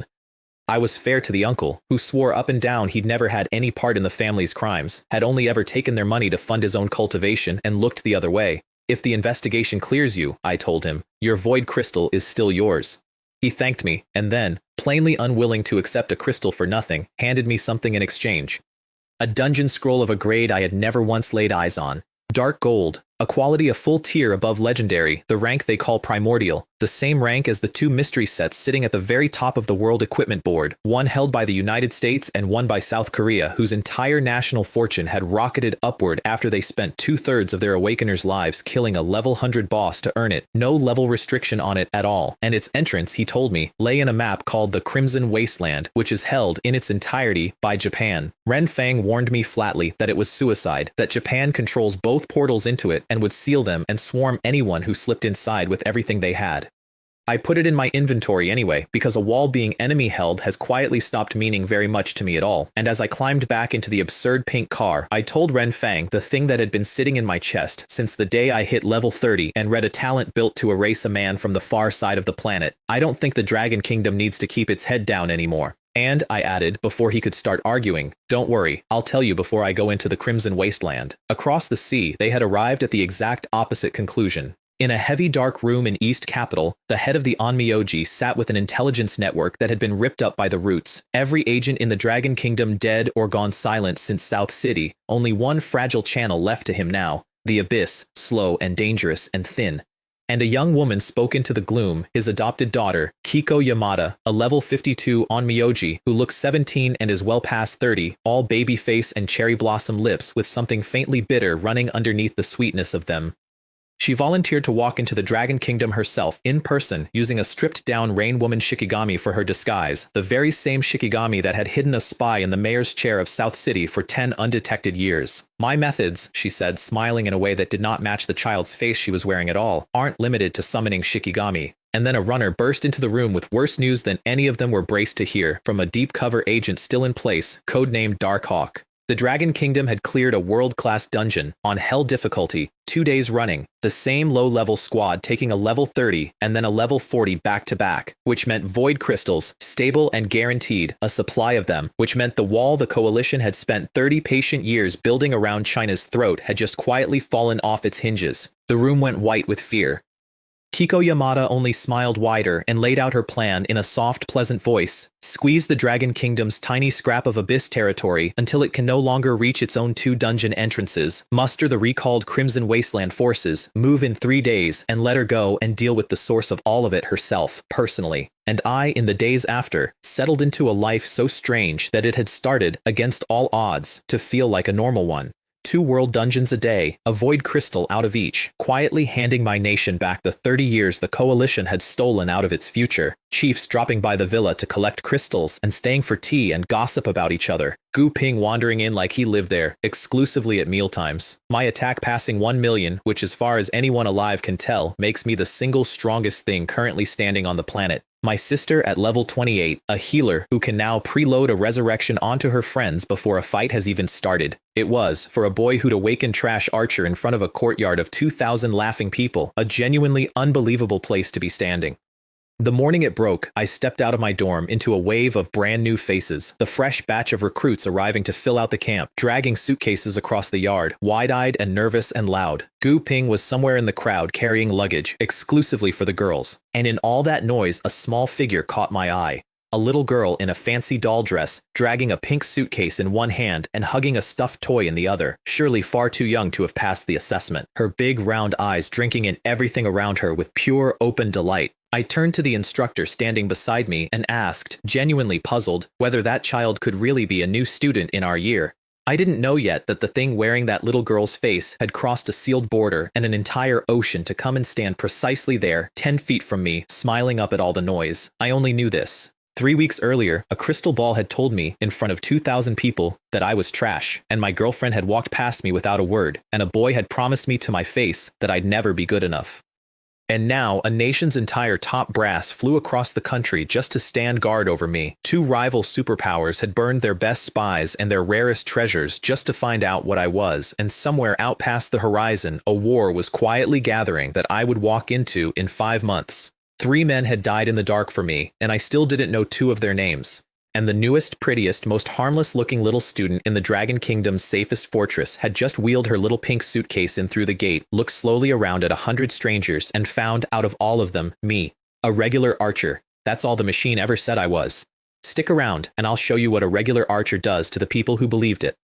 I was fair to the uncle, who swore up and down he'd never had any part in the family's crimes, had only ever taken their money to fund his own cultivation and looked the other way. If the investigation clears you, I told him, your void crystal is still yours. He thanked me, and then, plainly unwilling to accept a crystal for nothing, handed me something in exchange. A dungeon scroll of a grade I had never once laid eyes on. Dark gold, a quality a full tier above legendary, the rank they call primordial, the same rank as the two mystery sets sitting at the very top of the world equipment board, one held by the United States and one by South Korea, whose entire national fortune had rocketed upward after they spent 2/3 of their Awakeners' lives killing a level 100 boss to earn it, no level restriction on it at all, and its entrance, he told me, lay in a map called the Crimson Wasteland, which is held, in its entirety, by Japan. Ren Fang warned me flatly that it was suicide, that Japan controls both portals into it and would seal them and swarm anyone who slipped inside with everything they had. I put it in my inventory anyway, because a wall being enemy held has quietly stopped meaning very much to me at all, and as I climbed back into the absurd pink car, I told Ren Fang the thing that had been sitting in my chest since the day I hit level 30 and read a talent built to erase a man from the far side of the planet. I don't think the Dragon Kingdom needs to keep its head down anymore. And, I added, before he could start arguing, don't worry, I'll tell you before I go into the Crimson Wasteland. Across the sea, they had arrived at the exact opposite conclusion. In a heavy dark room in East Capital, the head of the Onmyoji sat with an intelligence network that had been ripped up by the roots. Every agent in the Dragon Kingdom dead or gone silent since South City, only one fragile channel left to him now, the abyss, slow and dangerous and thin. And a young woman spoke into the gloom, his adopted daughter, Kiko Yamada, a level 52 Onmyoji, who looks 17 and is well past 30, all baby face and cherry blossom lips with something faintly bitter running underneath the sweetness of them. She volunteered to walk into the Dragon Kingdom herself, in person, using a stripped-down Rain Woman Shikigami for her disguise, the very same Shikigami that had hidden a spy in the mayor's chair of South City for 10 undetected years. My methods, she said, smiling in a way that did not match the child's face she was wearing at all, aren't limited to summoning Shikigami. And then a runner burst into the room with worse news than any of them were braced to hear, from a deep-cover agent still in place, codenamed Dark Hawk. The Dragon Kingdom had cleared a world-class dungeon on Hell difficulty 2 days running, the same low-level squad taking a level 30 and then a level 40 back-to-back, which meant void crystals, stable and guaranteed, a supply of them, which meant the wall the coalition had spent 30 patient years building around China's throat had just quietly fallen off its hinges. The room went white with fear. Kiko Yamada only smiled wider and laid out her plan in a soft, pleasant voice. Squeeze the Dragon Kingdom's tiny scrap of abyss territory until it can no longer reach its own 2 dungeon entrances, muster the recalled Crimson Wasteland forces, move in 3 days, and let her go and deal with the source of all of it herself, personally. And I, in the days after, settled into a life so strange that it had started, against all odds, to feel like a normal one. 2 world dungeons a day, a void crystal out of each, quietly handing my nation back the 30 years the coalition had stolen out of its future. Chiefs dropping by the villa to collect crystals and staying for tea and gossip about each other. Gu Ping wandering in like he lived there, exclusively at mealtimes. My attack passing 1 million, which as far as anyone alive can tell, makes me the single strongest thing currently standing on the planet. My sister at level 28, a healer who can now preload a resurrection onto her friends before a fight has even started. It was, for a boy who'd awakened Trash Archer in front of a courtyard of 2,000 laughing people, a genuinely unbelievable place to be standing. The morning it broke, I stepped out of my dorm into a wave of brand new faces, the fresh batch of recruits arriving to fill out the camp, dragging suitcases across the yard, wide-eyed and nervous and loud. Gu Ping was somewhere in the crowd carrying luggage, exclusively for the girls. And in all that noise, a small figure caught my eye. A little girl in a fancy doll dress, dragging a pink suitcase in one hand and hugging a stuffed toy in the other, surely far too young to have passed the assessment, her big round eyes drinking in everything around her with pure, open delight. I turned to the instructor standing beside me and asked, genuinely puzzled, whether that child could really be a new student in our year. I didn't know yet that the thing wearing that little girl's face had crossed a sealed border and an entire ocean to come and stand precisely there, 10 feet from me, smiling up at all the noise. I only knew this. 3 weeks earlier, a crystal ball had told me, in front of 2,000 people, that I was trash, and my girlfriend had walked past me without a word, and a boy had promised me to my face that I'd never be good enough. And now, a nation's entire top brass flew across the country just to stand guard over me. 2 rival superpowers had burned their best spies and their rarest treasures just to find out what I was, and somewhere out past the horizon, a war was quietly gathering that I would walk into in 5 months. 3 men had died in the dark for me, and I still didn't know 2 of their names. And the newest, prettiest, most harmless-looking little student in the Dragon Kingdom's safest fortress had just wheeled her little pink suitcase in through the gate, looked slowly around at 100 strangers, and found, out of all of them, me. A regular archer. That's all the machine ever said I was. Stick around, and I'll show you what a regular archer does to the people who believed it.